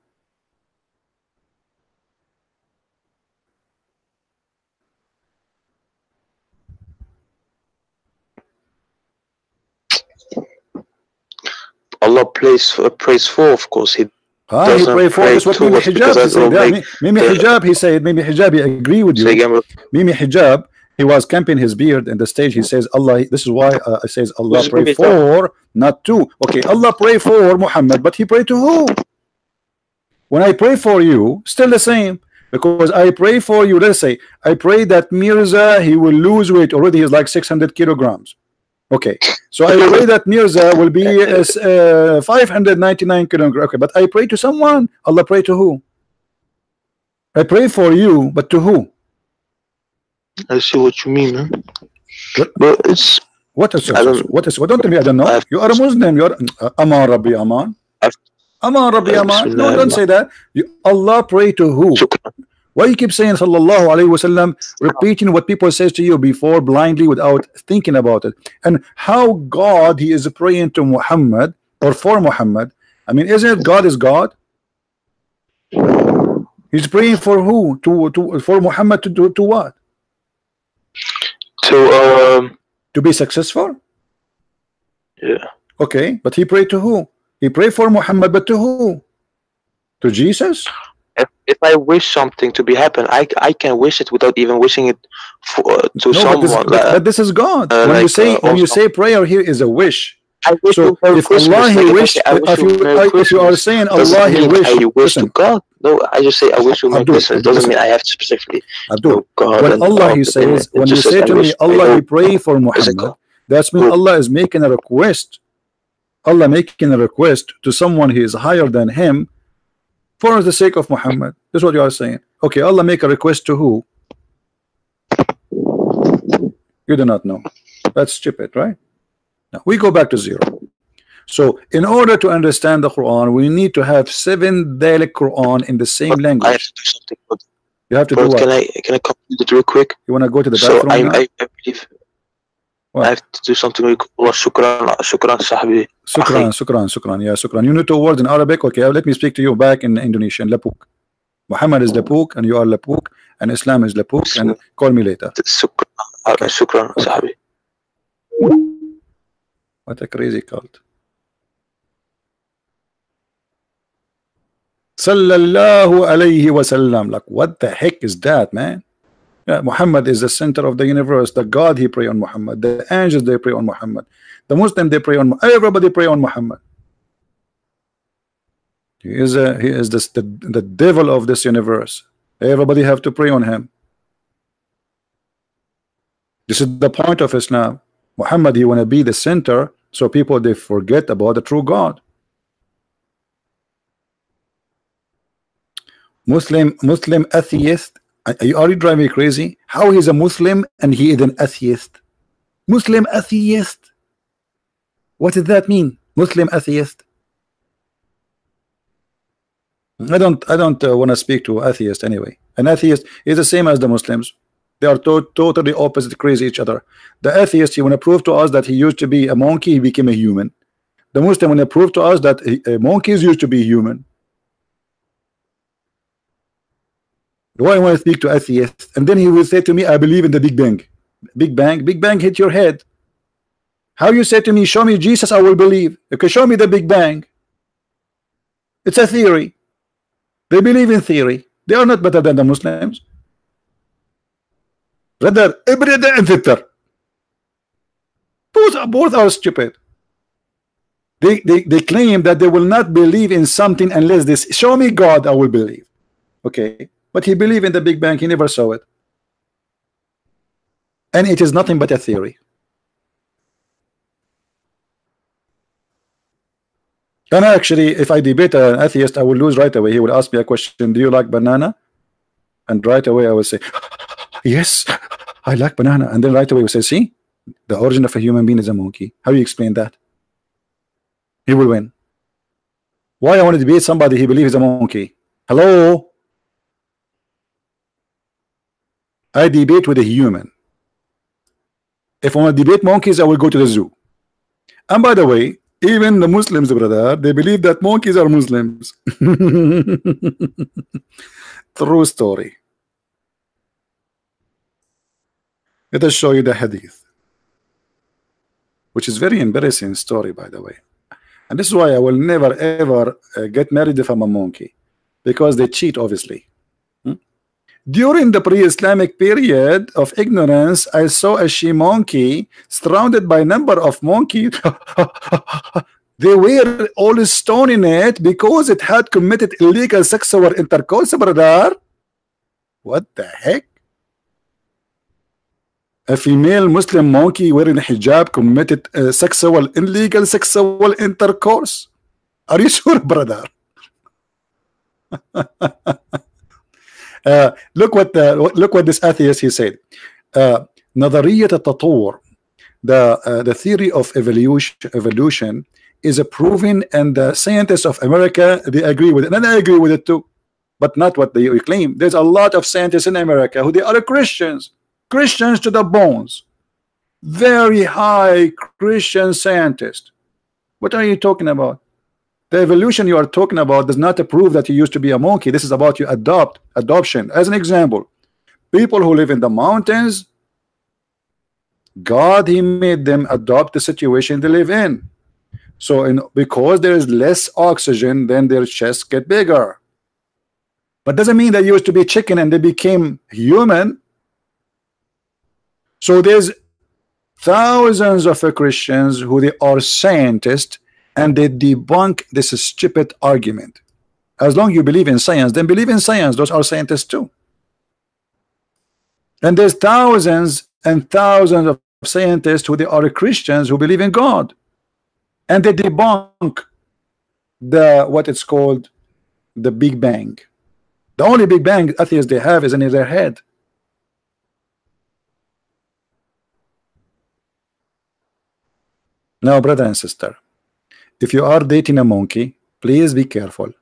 Allah prays for, of course. He he pray for us. What Mimi Hijab he said? Yeah, Mimi Hijab he said. Mimi Hijab he agree with you. Mimi Hijab he was camping his beard in the stage. He says Allah. This is why it says Allah pray for, not to. Okay, Allah pray for Muhammad, but he pray to who? When I pray for you, still the same. Because I pray for you. Let's say I pray that Mirza he will lose weight. Already he's like 600 kilograms. Okay, so I pray that Mirza will be 599 kilograms. Okay, but I pray to someone. Allah pray to who? I pray for you, but to who? I see what you mean, man. What? But it's What is what is what? Don't tell me I don't know. You are a Muslim. You are Aman Rabbi Aman. Aman Rabbi Aman. No, don't say that. Allah pray to who? Why you keep saying sallallahu alayhi wasallam, repeating what people says to you before blindly without thinking about it? And how God he is praying to Muhammad or for Muhammad? I mean, isn't it God is God? He's praying for who? For Muhammad to do to what? To be successful? Yeah. Okay, but he prayed to who? He prayed for Muhammad, but to who? To Jesus? If I wish something to be happen, I can wish it without even wishing it to someone. But this is God. When you say prayer here is a wish. So if Allah he wish, if you are saying Allah he wish, I wish to God. No, I just say I wish to make this. It doesn't mean I have to specifically. God when Allah he says, when you say to me Allah he pray for Muhammad, that's mean Allah is making a request. Allah making a request to someone he is higher than him for the sake of Muhammad. That's what you are saying. Okay, Allah make a request to who? You do not know. That's stupid, right? Now we go back to zero. So in order to understand the Quran, we need to have 7 dialect Quran in the same language. I have to do something. You have to do what? Can I complete it real quick? You want to go to the bathroom? So I believe what? I have to do something real quick. Shukran, sahbi. Shukran. Yeah, shukran. You know 2 words in Arabic. Okay, let me speak to you back in Indonesian. Lapuk. Muhammad is Lapuk, and you are Lapuk, and Islam is Lapuk, and call me later. Shukran, sahbi. What a crazy cult. Sallallahu alayhi wa sallam. Like, what the heck is that, man? Yeah, Muhammad is the center of the universe. The God he pray on Muhammad. The angels they pray on Muhammad. The Muslim they pray on. Everybody pray on Muhammad. He is the devil of this universe. Everybody have to pray on him. This is the point of Islam. Muhammad he want to be the center, so people they forget about the true God. Muslim atheist. Are you driving me crazy? How he's a Muslim and he is an atheist? Muslim atheist. What does that mean? Muslim atheist. I don't want to speak to atheist anyway. An atheist is the same as the Muslims. They are totally opposite, crazy each other. The atheist, he want to prove to us that he used to be a monkey, he became a human. The Muslim want to prove to us that monkeys used to be human. Why I want to speak to atheists? And then he will say to me, I believe in the Big Bang. Big Bang? Big Bang hit your head. How you say to me, show me Jesus, I will believe. Okay, show me the Big Bang. It's a theory. They believe in theory. They are not better than the Muslims. Brother and sister, both are stupid. They claim that they will not believe in something unless this show me God, I will believe. Okay, but he believed in the Big Bang, he never saw it, and it is nothing but a theory. And actually, if I debate an atheist, I will lose right away. He will ask me a question, do you like banana? And right away I will say, yes, I like banana. And then right away we say, see, the origin of a human being is a monkey. How do you explain that? He will win. Why I want to debate somebody he believes is a monkey? Hello? I debate with a human. If I want to debate monkeys, I will go to the zoo. And by the way, even the Muslims, brother, they believe that monkeys are Muslims. True story. Let us show you the hadith, which is very embarrassing story, by the way. And this is why I will never ever get married if I'm a monkey, because they cheat, obviously. During the pre-Islamic period of ignorance, I saw a she monkey surrounded by a number of monkeys. They were all stoning it because it had committed illegal sexual intercourse, brother. What the heck? A female Muslim monkey wearing a hijab committed illegal sexual intercourse. Are you sure, brother? Look what this atheist he said. نظرية التطور, the theory of evolution is proven, and the scientists of America, they agree with it, and I agree with it too, but not what they claim. There's a lot of scientists in America who they are Christians to the bones, very high Christian scientists. What are you talking about? The evolution you are talking about does not prove that you used to be a monkey. This is about you adoption. As an example, people who live in the mountains, God, he made them adopt the situation they live in. So because there is less oxygen, then their chests get bigger. But doesn't mean they used to be chicken and they became human. So there's thousands of Christians who they are scientists, and they debunk this stupid argument. As long as you believe in science, then believe in science. Those are scientists too. And there's thousands and thousands of scientists who they are Christians who believe in God, and they debunk what it's called the Big Bang. The only Big Bang atheists they have is in their head. Now, brother and sister, if you are dating a monkey, please be careful.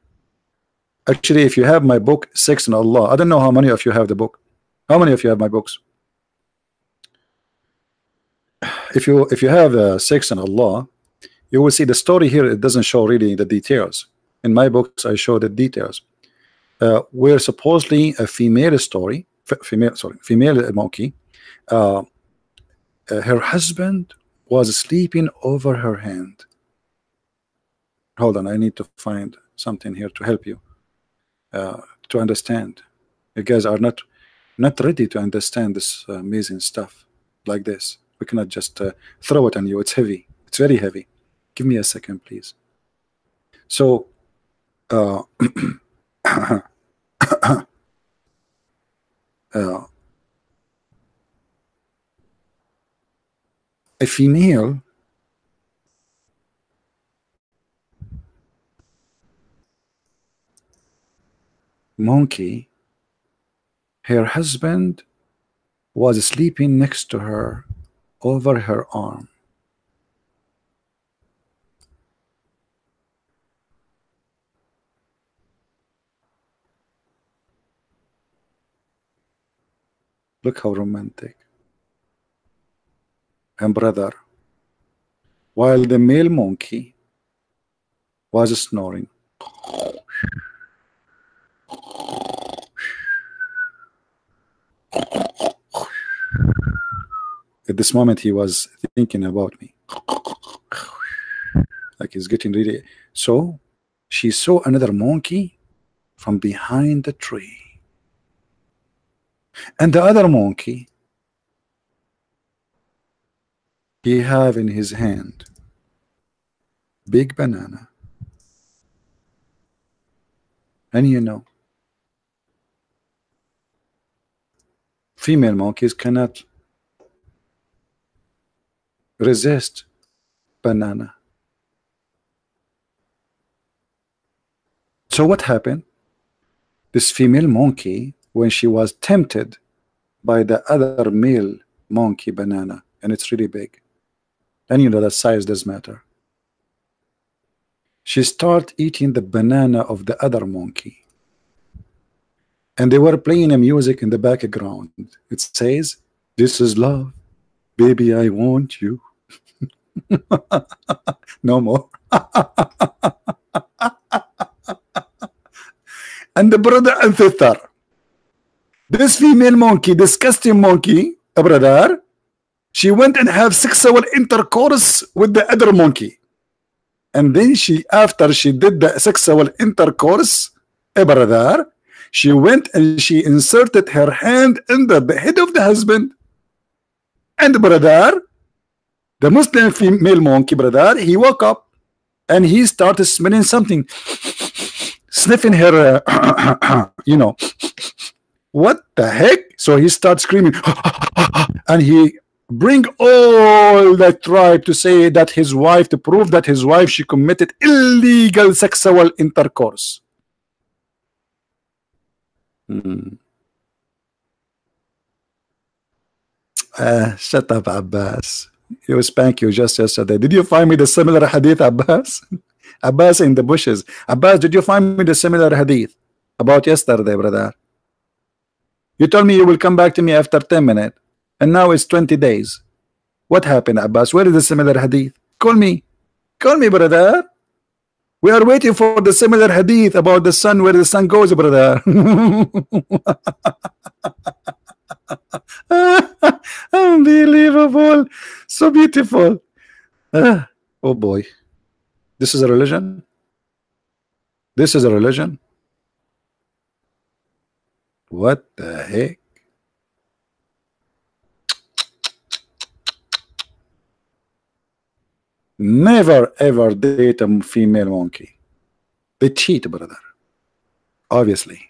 Actually, if you have my book, Sex and Allah, I don't know how many of you have the book. How many of you have my books? If you have Sex and Allah, you will see the story here. It doesn't show really the details. In my books, I show the details. Where supposedly a female female monkey, her husband was sleeping over her hand. Hold on, I need to find something here to help you to understand. You guys are not ready to understand this amazing stuff like this. We cannot just throw it on you. It's heavy. It's very heavy. Give me a second, please. So a female monkey, her husband was sleeping next to her over her arm. Look how romantic. And brother, while the male monkey was snoring, at this moment he was thinking about me, like he's getting ready. So she saw another monkey from behind the tree, and the other monkey, he have in his hand big banana. And you know, female monkeys cannot resist banana. So what happened? This female monkey, when she was tempted by the other male monkey banana, and it's really big, and you know that size does matter, she started eating the banana of the other monkey. And they were playing a music in the background. It says, "This is love, baby, I want you." No more. And the brother and sister, this female monkey, disgusting monkey, a brother, she went and have sexual intercourse with the other monkey. And then after she did the sexual intercourse, a brother, she went and she inserted her hand in the head of the husband. And brother, the Muslim female monkey, brother, he woke up and he started smelling something, sniffing her, you know, what the heck? So he starts screaming, and he bring all that tribe to say that his wife, to prove that his wife, she committed illegal sexual intercourse. Shut up, Abbas. You spank you just yesterday. Did you find me the similar hadith, Abbas? Abbas in the bushes. Abbas, did you find me the similar hadith about yesterday, brother? You told me you will come back to me after 10 minutes, and now it's 20 days. What happened, Abbas? Where is the similar hadith? Call me, brother. We are waiting for the similar hadith about the sun, where the sun goes, brother. Unbelievable. So beautiful. Oh boy. This is a religion? This is a religion? What the heck? Never ever date a female monkey. They cheat, brother. Obviously.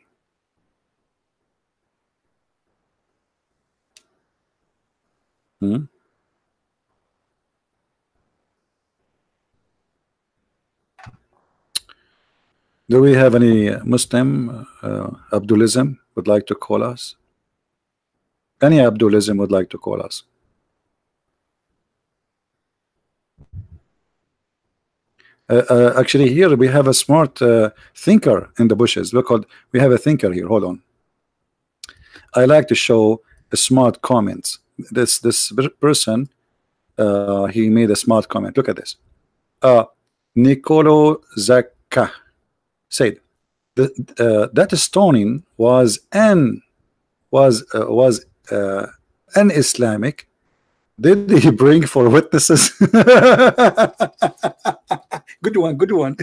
Do we have any Muslim Abdulism would like to call us? Any Abdulism would like to call us? Actually, here we have a smart thinker in the bushes. We have a thinker here. Hold on. I like to show the smart comments. This person, he made a smart comment. Look at this. Nicolo Zakka said that stoning was un-Islamic. Did he bring for witnesses? Good one.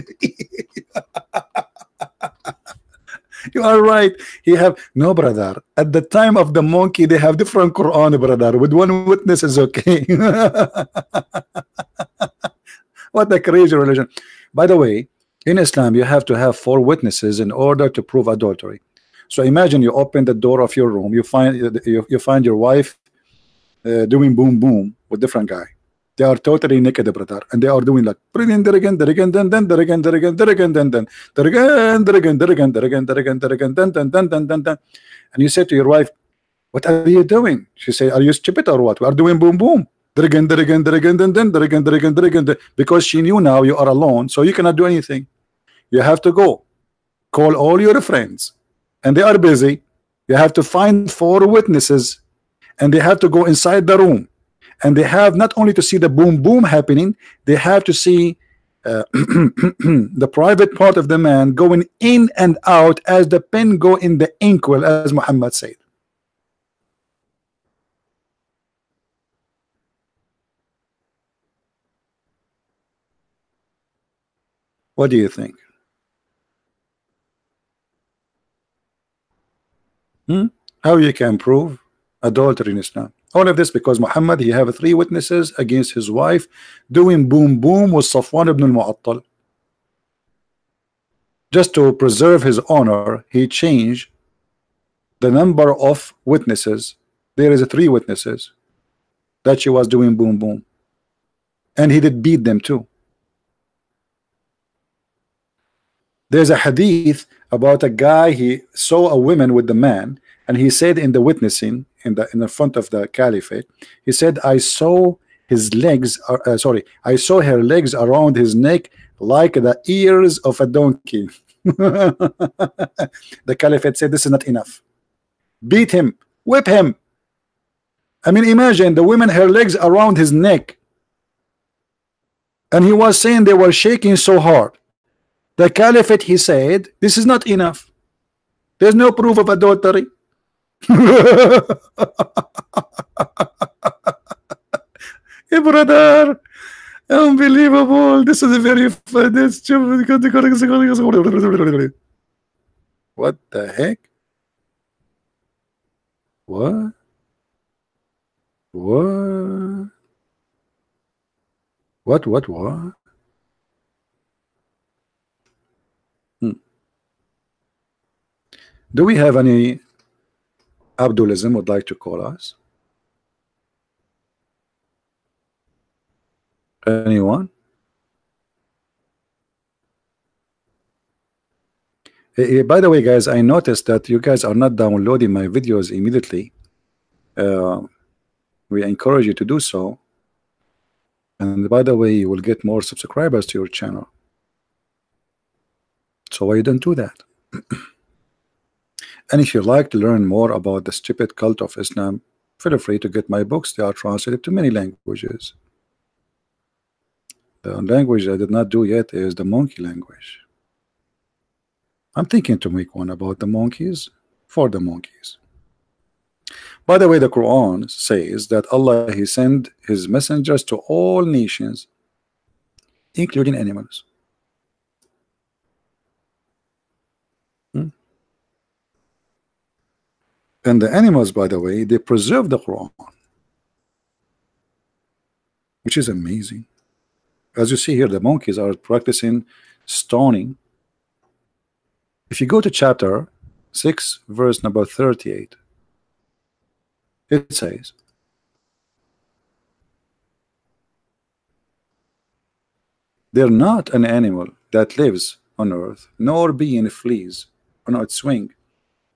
You are right. He have no, brother. At the time of the monkey, they have different Quran, brother. With one witness is okay. What a crazy religion. By the way, in Islam, you have to have 4 witnesses in order to prove adultery. So imagine you open the door of your room, you find your wife doing boom boom with different guy. They are totally naked, brother, and they are doing like and you say to your wife, what are you doing? She say, are you stupid or what? We are doing boom boom. Because she knew now you are alone, so you cannot do anything. You have to go call all your friends, and they are busy. You have to find 4 witnesses and they have to go inside the room, and they have not only to see the boom boom happening, they have to see the private part of the man going in and out as the pen go in the inkwell, as Muhammad said. What do you think? How you can prove adultery in Islam? All of this because Muhammad, he have 3 witnesses against his wife doing boom boom with Safwan ibn al-Mu'attal. Just to preserve his honor, he changed the number of witnesses. There is 3 witnesses that she was doing boom boom, and he did beat them too. There's a hadith about a guy, he saw a woman with the man, and he said in the witnessing in the front of the caliphate, he said, I saw his legs, I saw her legs around his neck like the ears of a donkey. The caliphate said, this is not enough. Beat him, whip him. I mean, imagine the woman, her legs around his neck, and he was saying they were shaking so hard. The caliphate, he said, this is not enough. There's no proof of adultery. Hey, brother, unbelievable. This is a very what the heck? What? Do we have any Abdulism would like to call us? Anyone? By the way, guys, I noticed that you guys are not downloading my videos immediately. We encourage you to do so. And by the way, you will get more subscribers to your channel. So why you don't do that? And if you'd like to learn more about the stupid cult of Islam, feel free to get my books. They are translated to many languages. The language I did not do yet is the monkey language. I'm thinking to make one about the monkeys for the monkeys. By the way, the Quran says that Allah, He sent His messengers to all nations, including animals. And the animals, by the way, they preserve the Quran, which is amazing. As you see here, the monkeys are practicing stoning. If you go to chapter 6, verse number 38, it says, they're not an animal that lives on earth, nor being fleas on its wing,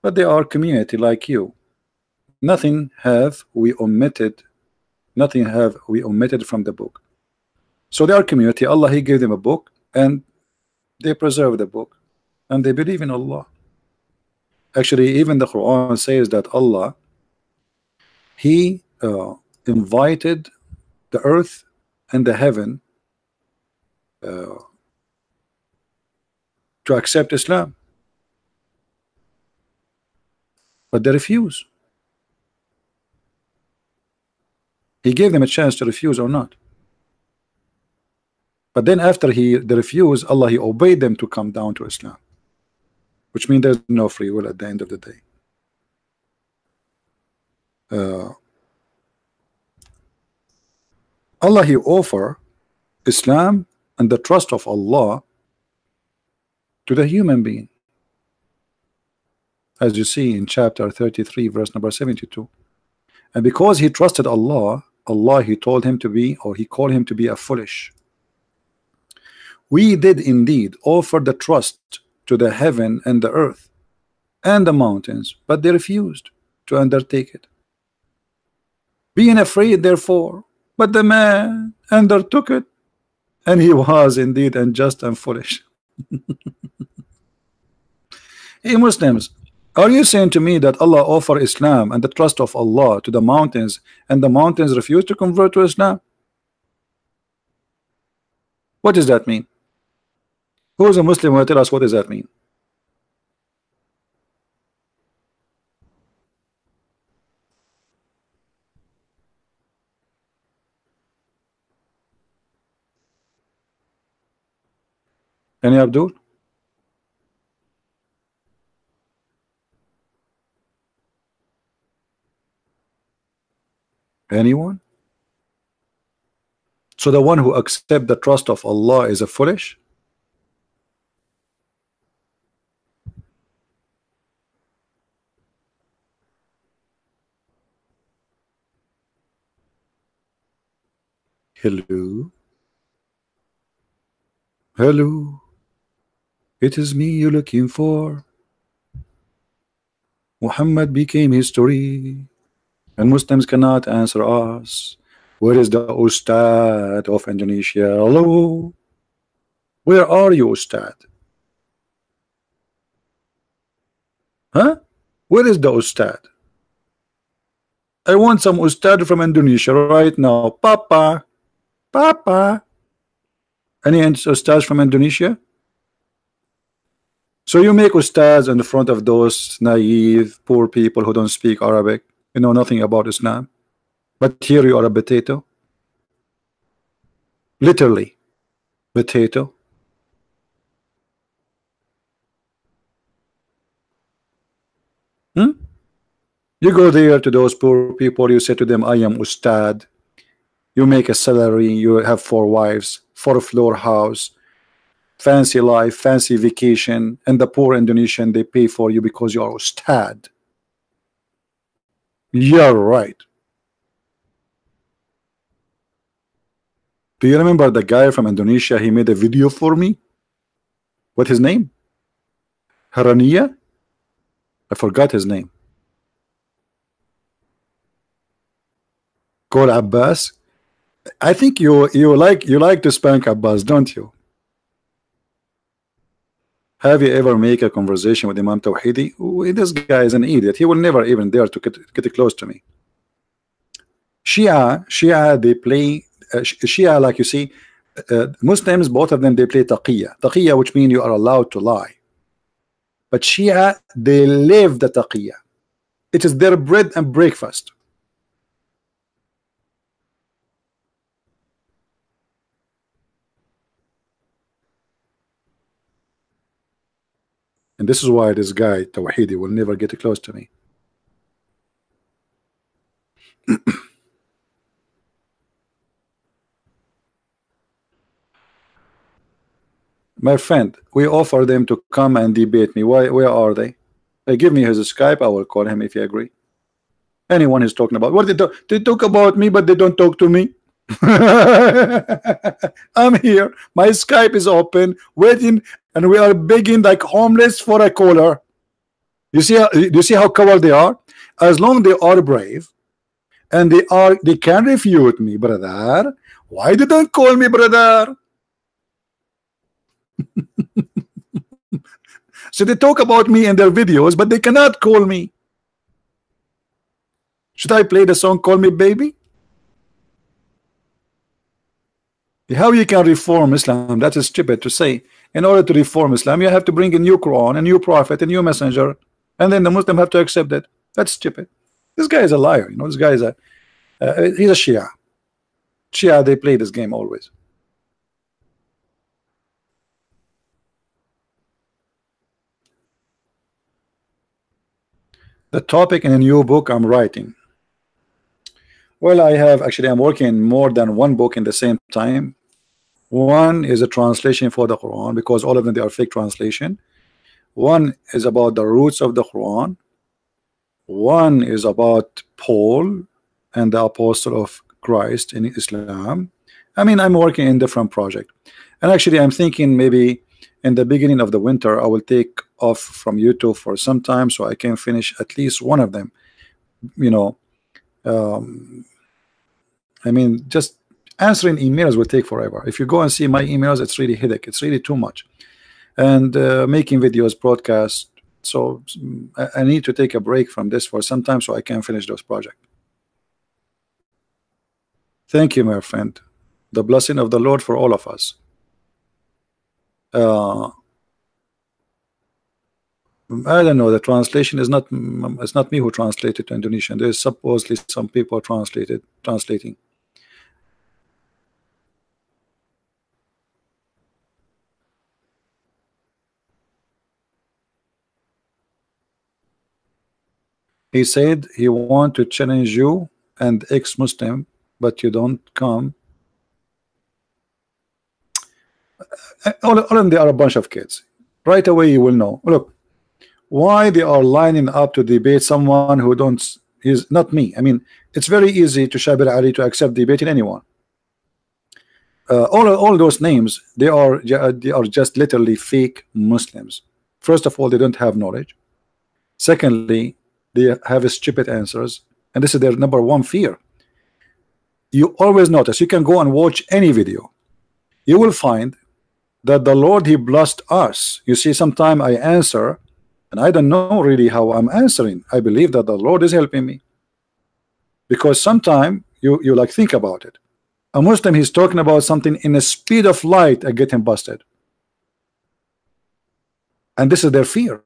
but they are community like you. Nothing have we omitted from the book. So they are community. Allah, He gave them a book, and they preserve the book, and they believe in Allah. Actually, even the Quran says that Allah, He invited the earth and the heaven to accept Islam, but they refuse. He gave them a chance to refuse or not. But then after they refuse, Allah, He obeyed them to come down to Islam, which means there's no free will at the end of the day. Allah, He offer Islam and the trust of Allah to the human being, as you see in chapter 33, verse number 72. And because he trusted Allah, He told him to be, or He called him to be a foolish. We did indeed offer the trust to the heaven and the earth and the mountains, but they refused to undertake it, being afraid therefore. But the man undertook it, and he was indeed unjust and foolish. Hey Muslims, Are you saying to me that Allah offer Islam and the trust of Allah to the mountains, and the mountains refuse to convert to Islam? What does that mean? Who is a Muslim who will tell us what does that mean? Any Abdul? Anyone? So the one who accept the trust of Allah is a foolish? Hello? Hello? It is me you're looking for. Muhammad became history, and Muslims cannot answer us. Where is the Ustad of Indonesia? Hello? Where are you, Ustad? Huh? Where is the Ustad? I want some Ustad from Indonesia right now. Papa. Papa. Any Ustads from Indonesia? So you make Ustads in front of those naive, poor people who don't speak Arabic, you know nothing about Islam. But here you are a potato. Literally. Potato. You go there to those poor people, you say to them, I am Ustad. You make a salary, you have 4 wives, 4-floor house, fancy life, fancy vacation, and the poor Indonesian, they pay for you because you are Ustad. You're right. Do you remember the guy from Indonesia? He made a video for me. What's his name? Harania? I forgot his name. Call Abbas. I think you like to spank Abbas, don't you? Have you ever make a conversation with Imam Tawhidi? This guy is an idiot. He will never even dare to get close to me. Shia, they play Shia, like you see, Muslims, both of them, they play taqiyya. Taqiyya, which means you are allowed to lie. But Shia, they live the taqiyya. It is their bread and breakfast. And this is why this guy Tawhidi will never get close to me. My friend, we offer them to come and debate me. Where are they? Give me his Skype. I will call him if you agree. Anyone is talking about what they talk about me, but they don't talk to me. I'm here. My Skype is open, waiting, and we are begging like homeless for a caller. You see how coward they are? As long they are brave, and they can refute me, brother. Why they don't call me, brother? So they talk about me in their videos, but they cannot call me. Should I play the song Call Me Baby? How you can reform Islam? That is stupid to say. In order to reform Islam, you have to bring a new Quran, a new prophet, a new messenger, and then the Muslim have to accept it. That's stupid. This guy is a liar. You know, this guy is he's a Shia. Shia, they play this game always. The topic in a new book I'm writing. Well, I'm working more than one book in the same time. One is a translation for the Quran, because all of them, they are fake translation. One is about the roots of the Quran. One is about Paul and the apostle of Christ in Islam. I mean, I'm working in different projects. And actually, I'm thinking maybe in the beginning of the winter, I will take off from YouTube for some time so I can finish at least one of them. You know, I mean, just answering emails will take forever. If you go and see my emails, it's really headache. It's really too much. And making videos, broadcasts, So I need to take a break from this for some time so I can finish those projects. Thank you, my friend. The blessing of the Lord for all of us. I don't know. The translation is not. It's not me who translated to Indonesian. There's supposedly some people translating. He said he want to challenge you and ex-Muslim, but you don't come. All of them, they are a bunch of kids. Right away, you will know. Look, why they are lining up to debate someone who don't. He's not me. I mean, it's very easy to Shabir Ali to accept debating anyone. All those names, they are just literally fake Muslims. First of all, they don't have knowledge. Secondly, they have stupid answers, and this is their number one fear. You always notice, you can go and watch any video, you will find that the Lord, he blessed us. You see, sometime I answer and I don't know really how I'm answering. I believe that the Lord is helping me, because sometime you like think about it. A Muslim, he's talking about something in the speed of light, I get him busted, and this is their fear.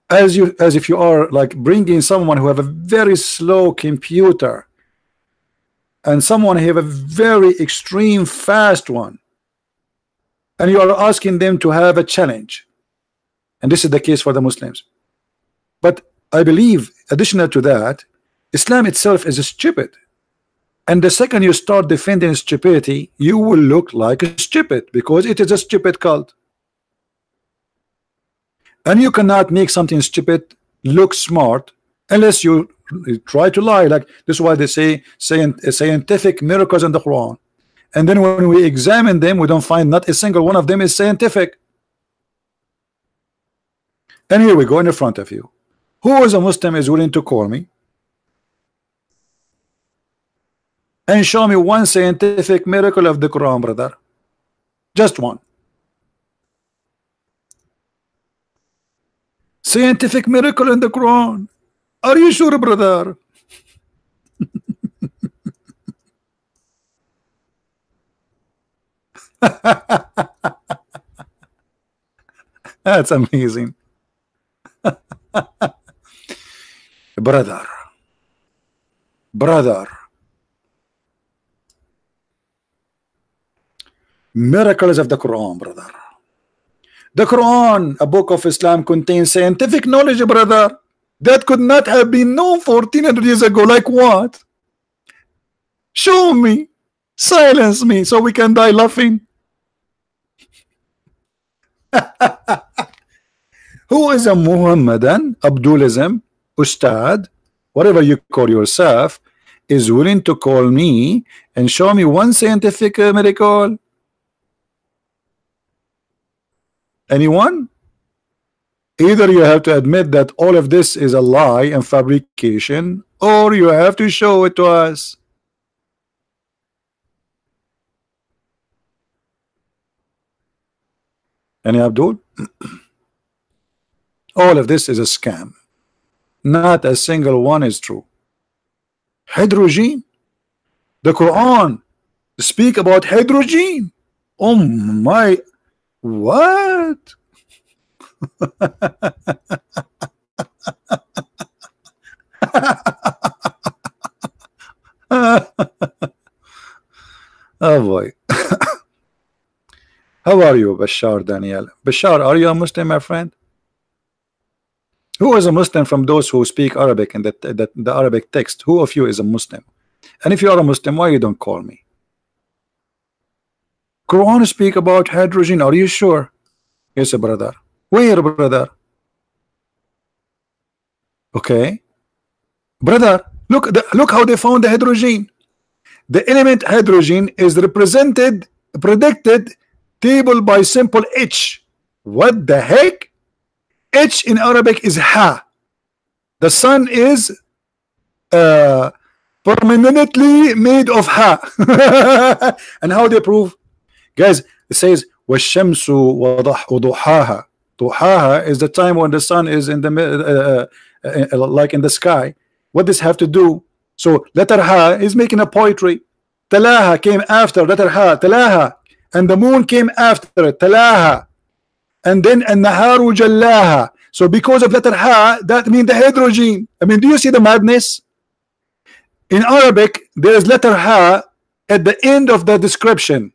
As if you are like bringing someone who have a very slow computer and someone who have a very extreme fast one, and you are asking them to have a challenge. And this is the case for the Muslims. But I believe, additional to that, Islam itself is stupid, and the second you start defending stupidity, you will look like a stupid, because it is a stupid cult. And you cannot make something stupid look smart unless you try to lie. Like this is why they say scientific miracles in the Quran, and then when we examine them, we don't find not a single one of them is scientific. And here we go in front of you. Who is a Muslim is willing to call me and show me one scientific miracle of the Quran, brother? Just one. Scientific miracle in the Quran. Are you sure, brother? That's amazing. Brother. Miracles of the Quran, brother. The Quran, a book of Islam, contains scientific knowledge, brother, that could not have been known 1400 years ago. Like what? Show me. Silence me so we can die laughing. Who is a Muhammadan, Abdulism, Ustad, whatever you call yourself, is willing to call me and show me one scientific miracle? Anyone? Either you have to admit that all of this is a lie and fabrication, or you have to show it to us. Any Abdul? All of this is a scam. Not a single one is true. Hydrogen? The Quran speak about hydrogen. Oh my, what? Oh boy. How are you, Bashar Daniel? Bashar, are you a Muslim, my friend? Who is a Muslim from those who speak Arabic and the Arabic text? Who of you is a Muslim? And if you are a Muslim, why you don't call me? Quran speak about hydrogen. Are you sure? Yes, brother. Where, brother? Okay, brother. Look how they found the hydrogen. The element hydrogen is predicted table by simple H. What the heck? H in Arabic is ha. The sun is permanently made of ha. And how they prove? Guys, it says والشمس وضحاها. Duhaha is the time when the sun is in the like in the sky. What does have to do? So letter Ha is making a poetry. Talaha came after letter Ha, Talaha, and the moon came after it, Talaha, and then An-Naharu Jallaha. So because of letter Ha, that means the hydrogen. I mean, do you see the madness? In Arabic, there is letter Ha at the end of the description.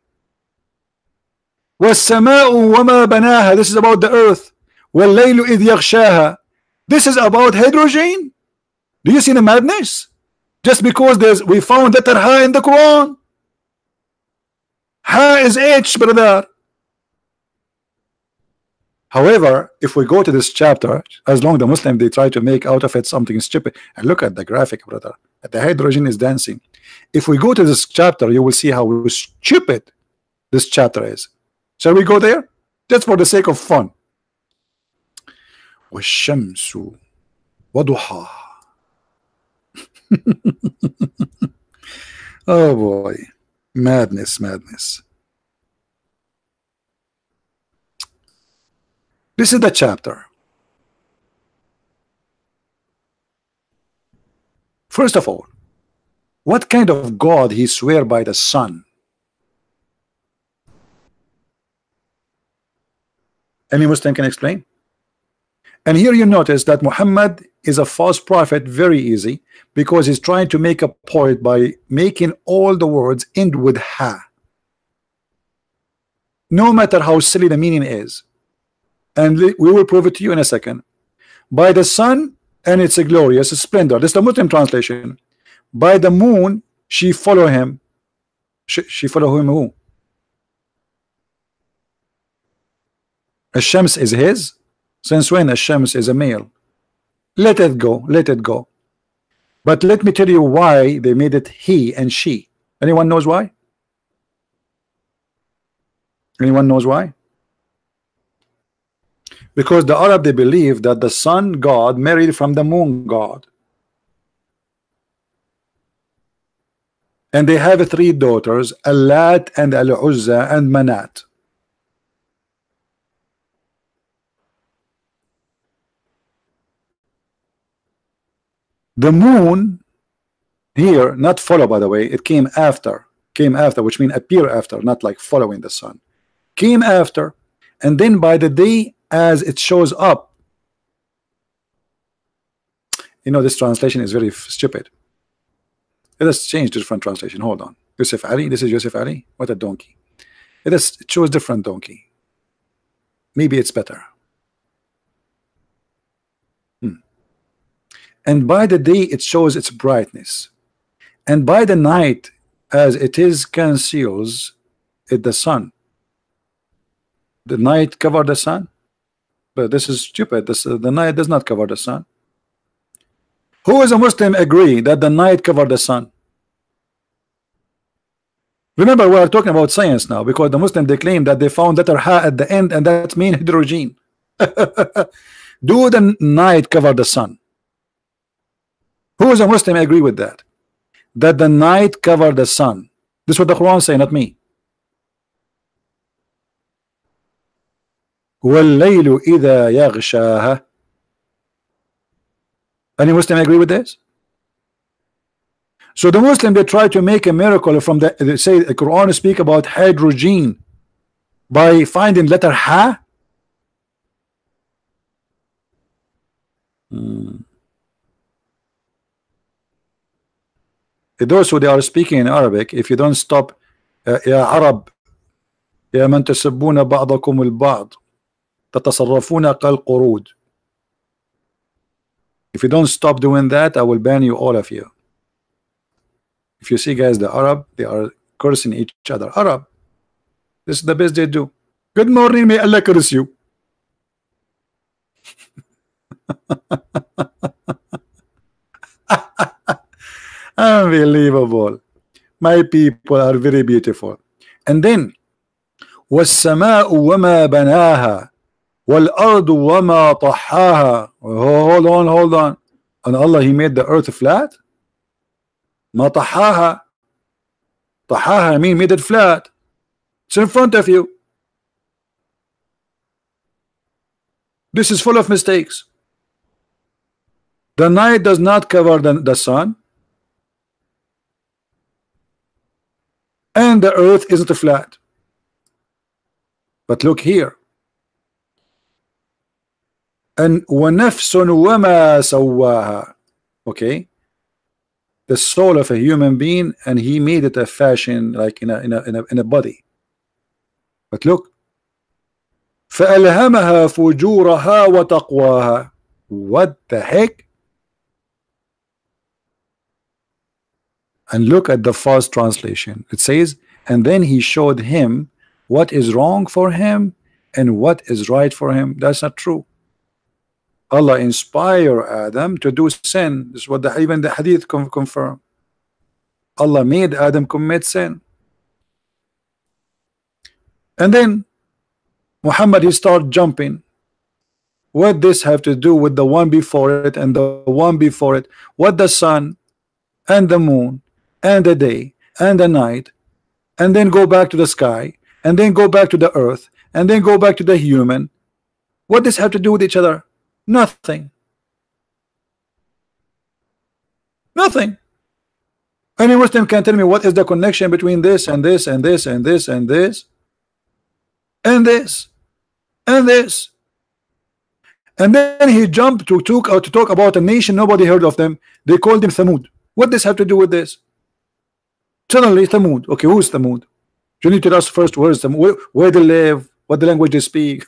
وَالسَّمَاءُ وَمَا بَنَاهَا. This is about the earth. وَاللَّيْلُ إِذْ يَغْشَاهَا. This is about hydrogen. Do you see the madness? Just because we found letter Ha in the Quran. Ha is H, brother. However, if we go to this chapter, as long as the Muslim they try to make out of it something stupid, and look at the graphic, brother. The hydrogen is dancing. If we go to this chapter, you will see how stupid this chapter is. Shall we go there? Just for the sake of fun. والشمس وضحاها. Oh boy, madness, madness. This is the chapter. First of all, what kind of God he swear by the sun? Any Muslim can explain? And here you notice that Muhammad is a false prophet very easy, because he's trying to make a point by making all the words end with Ha, no matter how silly the meaning is. And we will prove it to you in a second. By the sun and its a glorious splendor. This is the Muslim translation. By the moon she follow him. She follow him who? Ash-Shams is his? Since when Ash-Shams is a male? Let it go, let it go. But let me tell you why they made it he and she. Anyone knows why? Anyone knows why? Because the Arab, they believe that the sun god married from the moon god. And they have three daughters, Allat and Al-Uzza and Manat. The moon here, not follow, by the way, it came after, which means appear after, not like following the sun. Came after, and then by the day as it shows up. You know, this translation is very stupid. Let us change to different translation. Hold on. Yusuf Ali, this is Yusuf Ali. What a donkey. It shows different donkey. Maybe it's better. And by the day it shows its brightness, and by the night as it is conceals it the sun. The night cover the sun, but this is stupid. The night does not cover the sun. Who is a Muslim agree that the night cover the sun? Remember, we are talking about science now, because the Muslim they claim that they found letter Ha at the end, and that means hydrogen. Do the night cover the sun? Who is a Muslim agree with that? That the night cover the sun. This is what the Quran say, not me. وَاللَّيْلُ إِذَا يَغْشَاهَا. Any Muslim agree with this? So the Muslim they try to make a miracle from they say the Quran speak about hydrogen by finding letter Ha. Those who they are speaking in Arabic, if you don't stop يا عرب يا من تسبون بعضكم البعض تتصرفون كالقرود. If you don't stop doing that, I will ban you, all of you. If you see guys, the Arab, they are cursing each other. Arab, this is the best they do. Good morning, may Allah curse you. Unbelievable. My people are very beautiful. And then وَالسَّمَاءُ وَمَا بَنَاهَا وَالْأَرْضُ وَمَا طَحَّاهَا. Hold on. And Allah, He made the earth flat? ما طحاها. طحاها mean made it flat. It's in front of you. This is full of mistakes. The night does not cover the sun, and the earth isn't flat. But look here. And وَنَفْسٌ وَمَا سَوَّاهَا. Okay, the soul of a human being, and he made it a fashion, like in a body. But look, فَأَلْهَمَهَا فُجُورَهَا وَتَقْوَاهَا. What the heck? And look at the false translation. It says, and then he showed him what is wrong for him and what is right for him. That's not true. Allah inspired Adam to do sin. This is what even the hadith confirm. Allah made Adam commit sin. And then Muhammad, he start jumping. What this have to do with the one before it and the one before it? What the sun and the moon and the day and the night, and then go back to the sky, and then go back to the earth, and then go back to the human. What does have to do with each other? Nothing. Nothing. Any Muslim can tell me what is the connection between this and this and this and this and this and this and this. And then he jumped to talk about a nation nobody heard of them. They called him Thamud. What does have to do with this? Suddenly Thamud. Okay, who's Thamud? You need to tell us first where is Thamud, where they live, what the language they speak.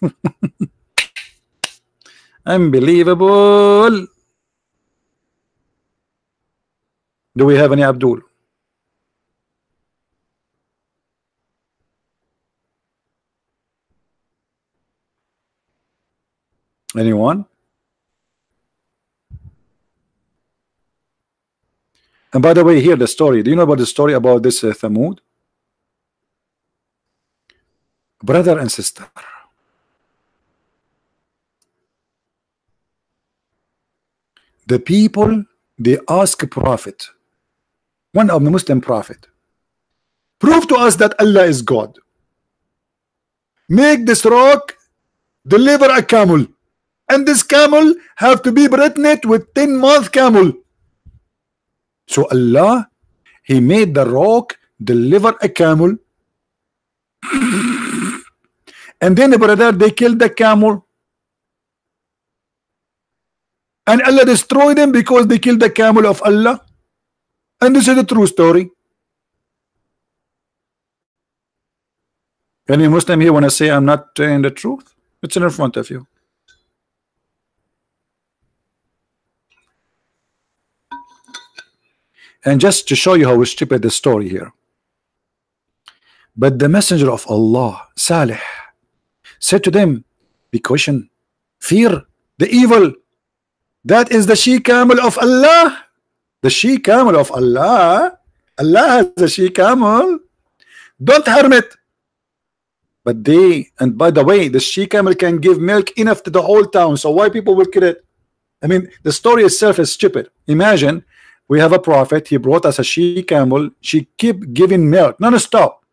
Unbelievable. Do we have any Abdul? Anyone? And by the way, hear the story. Do you know about the story about this Thamud? Brother and sister. The people, they ask a prophet, one of the Muslim prophet, prove to us that Allah is God. Make this rock deliver a camel, and this camel have to be pregnant with 10-month camel. So Allah, he made the rock deliver a camel, and then the brother, they killed the camel, and Allah destroyed them because they killed the camel of Allah. And this is the true story. Any Muslim here want to say I'm not telling the truth? It's in front of you. And just to show you how stupid the story here. But the messenger of Allah, Salih, said to them, be caution, fear the evil. That is the she camel of Allah. The she camel of Allah. Allah has a she camel. Don't harm it. But they, and by the way, the she camel can give milk enough to the whole town. So why people will kill it? I mean, the story itself is stupid. Imagine we have a prophet. He brought us a she camel. She keep giving milk non-stop.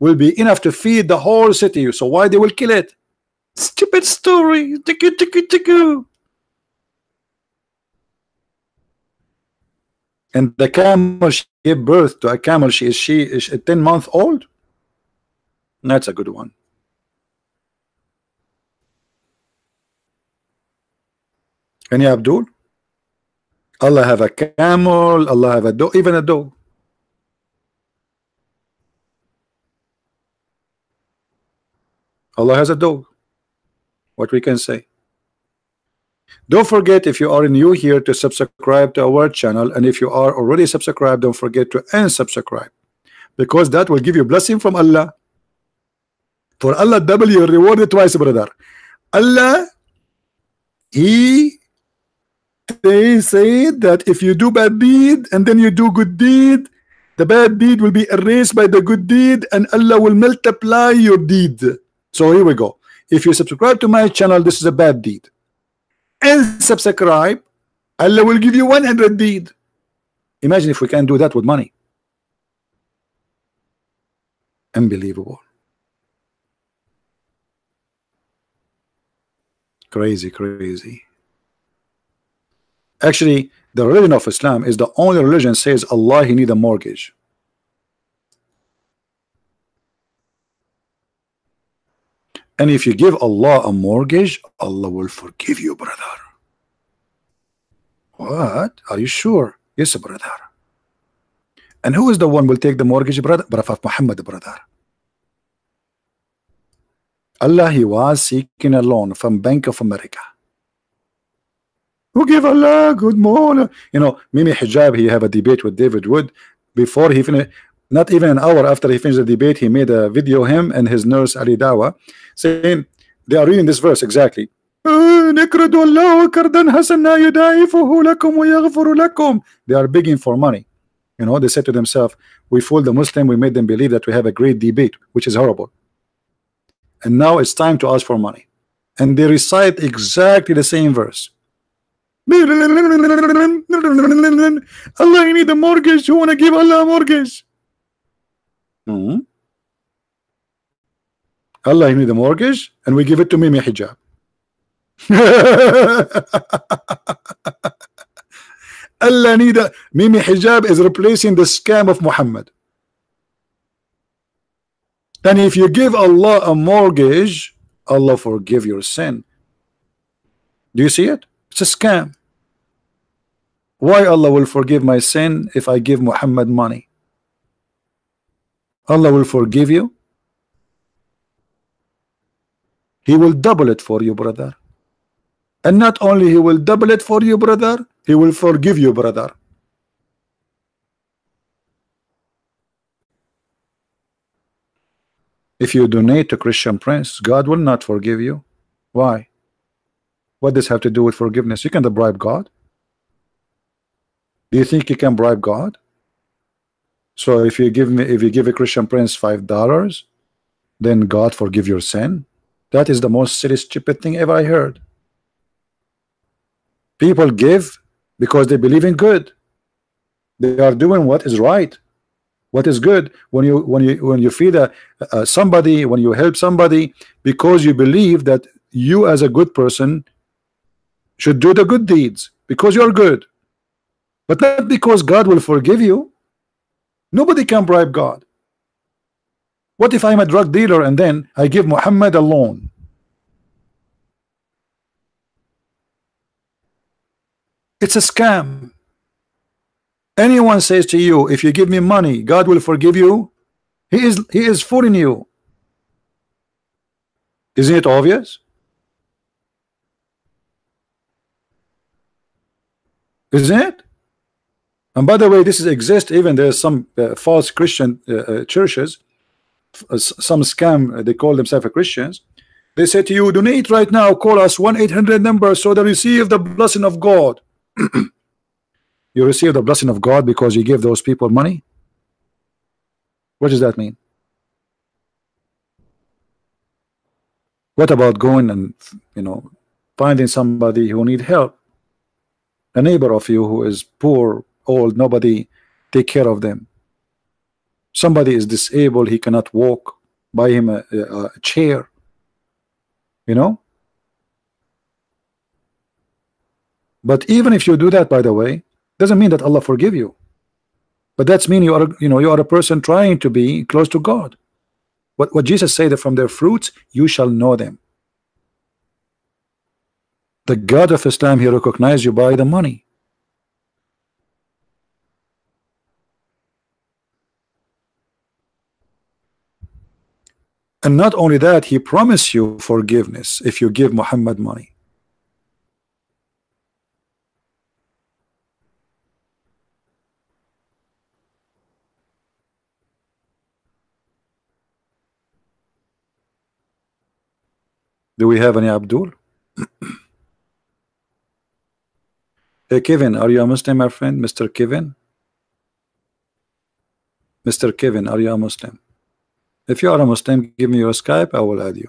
Will be enough to feed the whole city. So why they will kill it? Stupid story. Tiku. And the camel, she gave birth to a camel. She is 10 months old. That's a good one. Any Abdul? Allah have a camel. Allah have a dog. Even a dog. Allah has a dog. What we can say. Don't forget, if you are new here, to subscribe to our channel, and if you are already subscribed, don't forget to unsubscribe, because that will give you blessing from Allah. For Allah double your reward twice, brother. Allah, He, they say that if you do bad deed and then you do good deed, the bad deed will be erased by the good deed, and Allah will multiply your deed. So here we go. If you subscribe to my channel, this is a bad deed. And subscribe, Allah will give you 100 deed. Imagine if we can do that with money. Unbelievable. Crazy, crazy. Actually, the religion of Islam is the only religion says Allah he need a mortgage. And if you give Allah a mortgage, Allah will forgive you, brother. What? Are you sure? Yes, brother. And who is the one will take the mortgage, brother? Prophet Muhammad, brother. Allah, he was seeking a loan from Bank of America. Who give Allah good morning? You know, Mimi Hijab, he have a debate with David Wood before he finished. Not even an hour after he finished the debate, he made a video, him and his nurse Ali Dawa, saying they are reading this verse exactly. They are begging for money. You know, they said to themselves, we fooled the Muslim, we made them believe that we have a great debate, which is horrible. And now it's time to ask for money. And they recite exactly the same verse. Allah, you need a mortgage. You want to give Allah a mortgage? Allah, you need a mortgage, and we give it to Mimi Hijab. Allah need a Mimi Hijab is replacing the scam of Muhammad. And if you give Allah a mortgage, Allah forgive your sin. Do you see it? It's a scam. Why Allah will forgive my sin if I give Muhammad money? Allah will forgive you. He will double it for you, brother. And not only he will double it for you, brother, he will forgive you, brother. If you donate to Christian Prince, God will not forgive you. Why? What does this have to do with forgiveness? You can't bribe God. Do you think you can bribe God? So if you give a Christian Prince $5, then God forgive your sin? That is the most silly, stupid thing ever I heard. People give because they believe in good. They are doing what is right, what is good. When you feed somebody, when you help somebody, because you believe that you as a good person should do the good deeds because you are good, but not because God will forgive you. Nobody can bribe God. What if I'm a drug dealer and then I give Muhammad a loan? It's a scam. Anyone says to you, if you give me money, God will forgive you, he is fooling you. Isn't it obvious? Isn't it? And by the way, this exists. Even there's some false Christian churches, some scam, they call themselves Christians. They say to you, donate right now, call us 1-800 number so they receive the blessing of God. You receive the blessing of God because you give those people money? What does that mean? What about going and, you know, finding somebody who need help, a neighbor of you who is poor, old, nobody take care of them, somebody is disabled, he cannot walk, buy him a chair, you know? But even if you do that, by the way, doesn't mean that Allah forgive you, but that's mean you are, you know, you are a person trying to be close to God. What Jesus said, that from their fruits you shall know them. The God of Islam, he recognized you by the money. And not only that, he promised you forgiveness if you give Muhammad money. Do we have any Abdul? Hey Kevin, are you a Muslim, my friend? Mr. Kevin? Mr. Kevin, are you a Muslim? If you are a Muslim, give me your Skype, I will add you.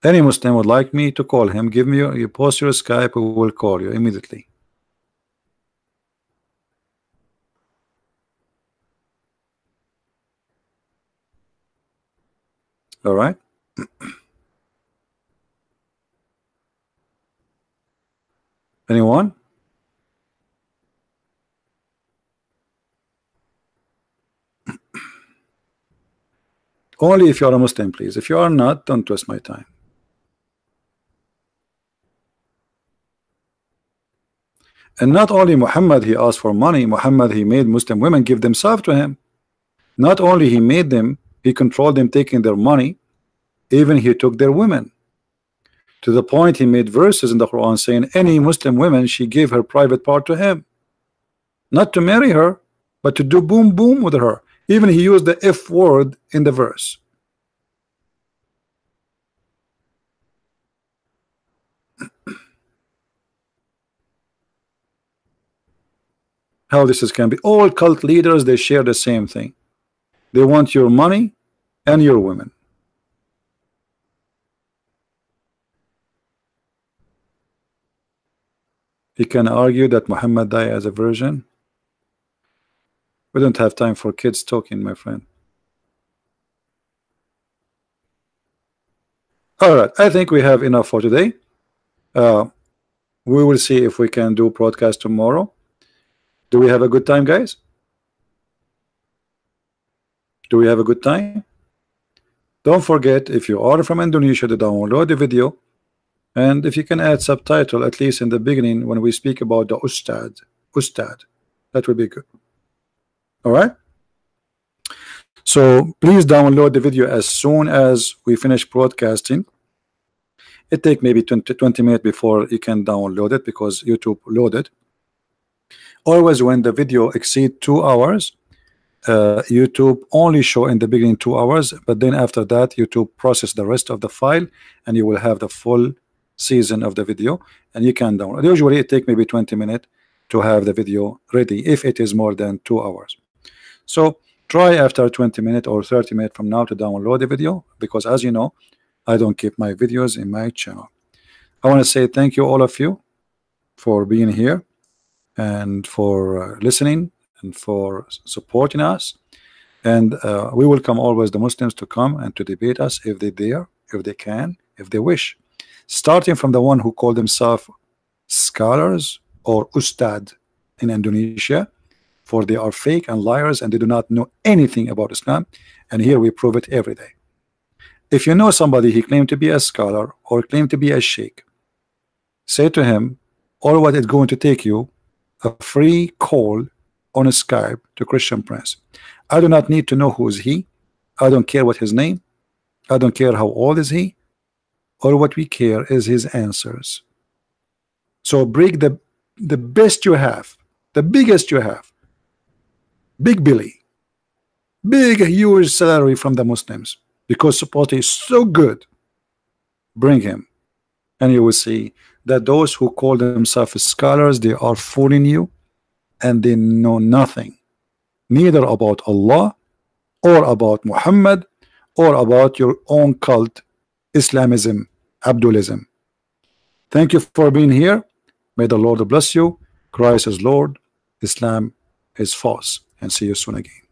Any Muslim would like me to call him, give me you post your Skype, we will call you immediately. All right. Anyone? Only if you are a Muslim, please. If you are not, don't waste my time. And not only Muhammad, he asked for money. Muhammad, he made Muslim women give themselves to him. Not only he made them, he controlled them taking their money, even he took their women. To the point he made verses in the Quran saying any Muslim woman, she gave her private part to him. Not to marry her, but to do boom boom with her. Even he used the F word in the verse. How this can be. All cult leaders, they share the same thing. They want your money and your women. He can argue that Muhammad died as a virgin. We don't have time for kids talking, my friend. All right, I think we have enough for today. We will see if we can do broadcast tomorrow. Do we have a good time, guys? Do we have a good time? Don't forget, if you are from Indonesia, to download the video, and if you can add subtitle at least in the beginning when we speak about the Ustad, that would be good. All right. So please download the video as soon as we finish broadcasting. It takes maybe 20 minutes before you can download it because YouTube loaded. Always when the video exceeds 2 hours, YouTube only show in the beginning 2 hours, but then after that YouTube process the rest of the file and you will have the full season of the video and you can download. Usually it takes maybe 20 minutes to have the video ready if it is more than 2 hours. So try after 20 minutes or 30 minutes from now to download the video, because as you know, I don't keep my videos in my channel. I want to say thank you all of you for being here and for listening and for supporting us, and we welcome always the Muslims to come and to debate us if they dare, if they can, if they wish, starting from the one who call themselves scholars or ustad in Indonesia, for they are fake and liars and they do not know anything about Islam, and here we prove it every day. If you know somebody he claimed to be a scholar or claimed to be a sheikh, say to him, all what it's going to take you a free call on a Skype to Christian Prince. I do not need to know who is he. I don't care what his name. I don't care how old is he. All what we care is his answers. So bring the best you have, the biggest you have. Big Billy, big huge salary from the Muslims, because support is so good. Bring him, and you will see that those who call themselves scholars, they are fooling you, and they know nothing, neither about Allah or about Muhammad or about your own cult, Islamism, Abdulism. Thank you for being here. May the Lord bless you. Christ is Lord, Islam is false, and see you soon again.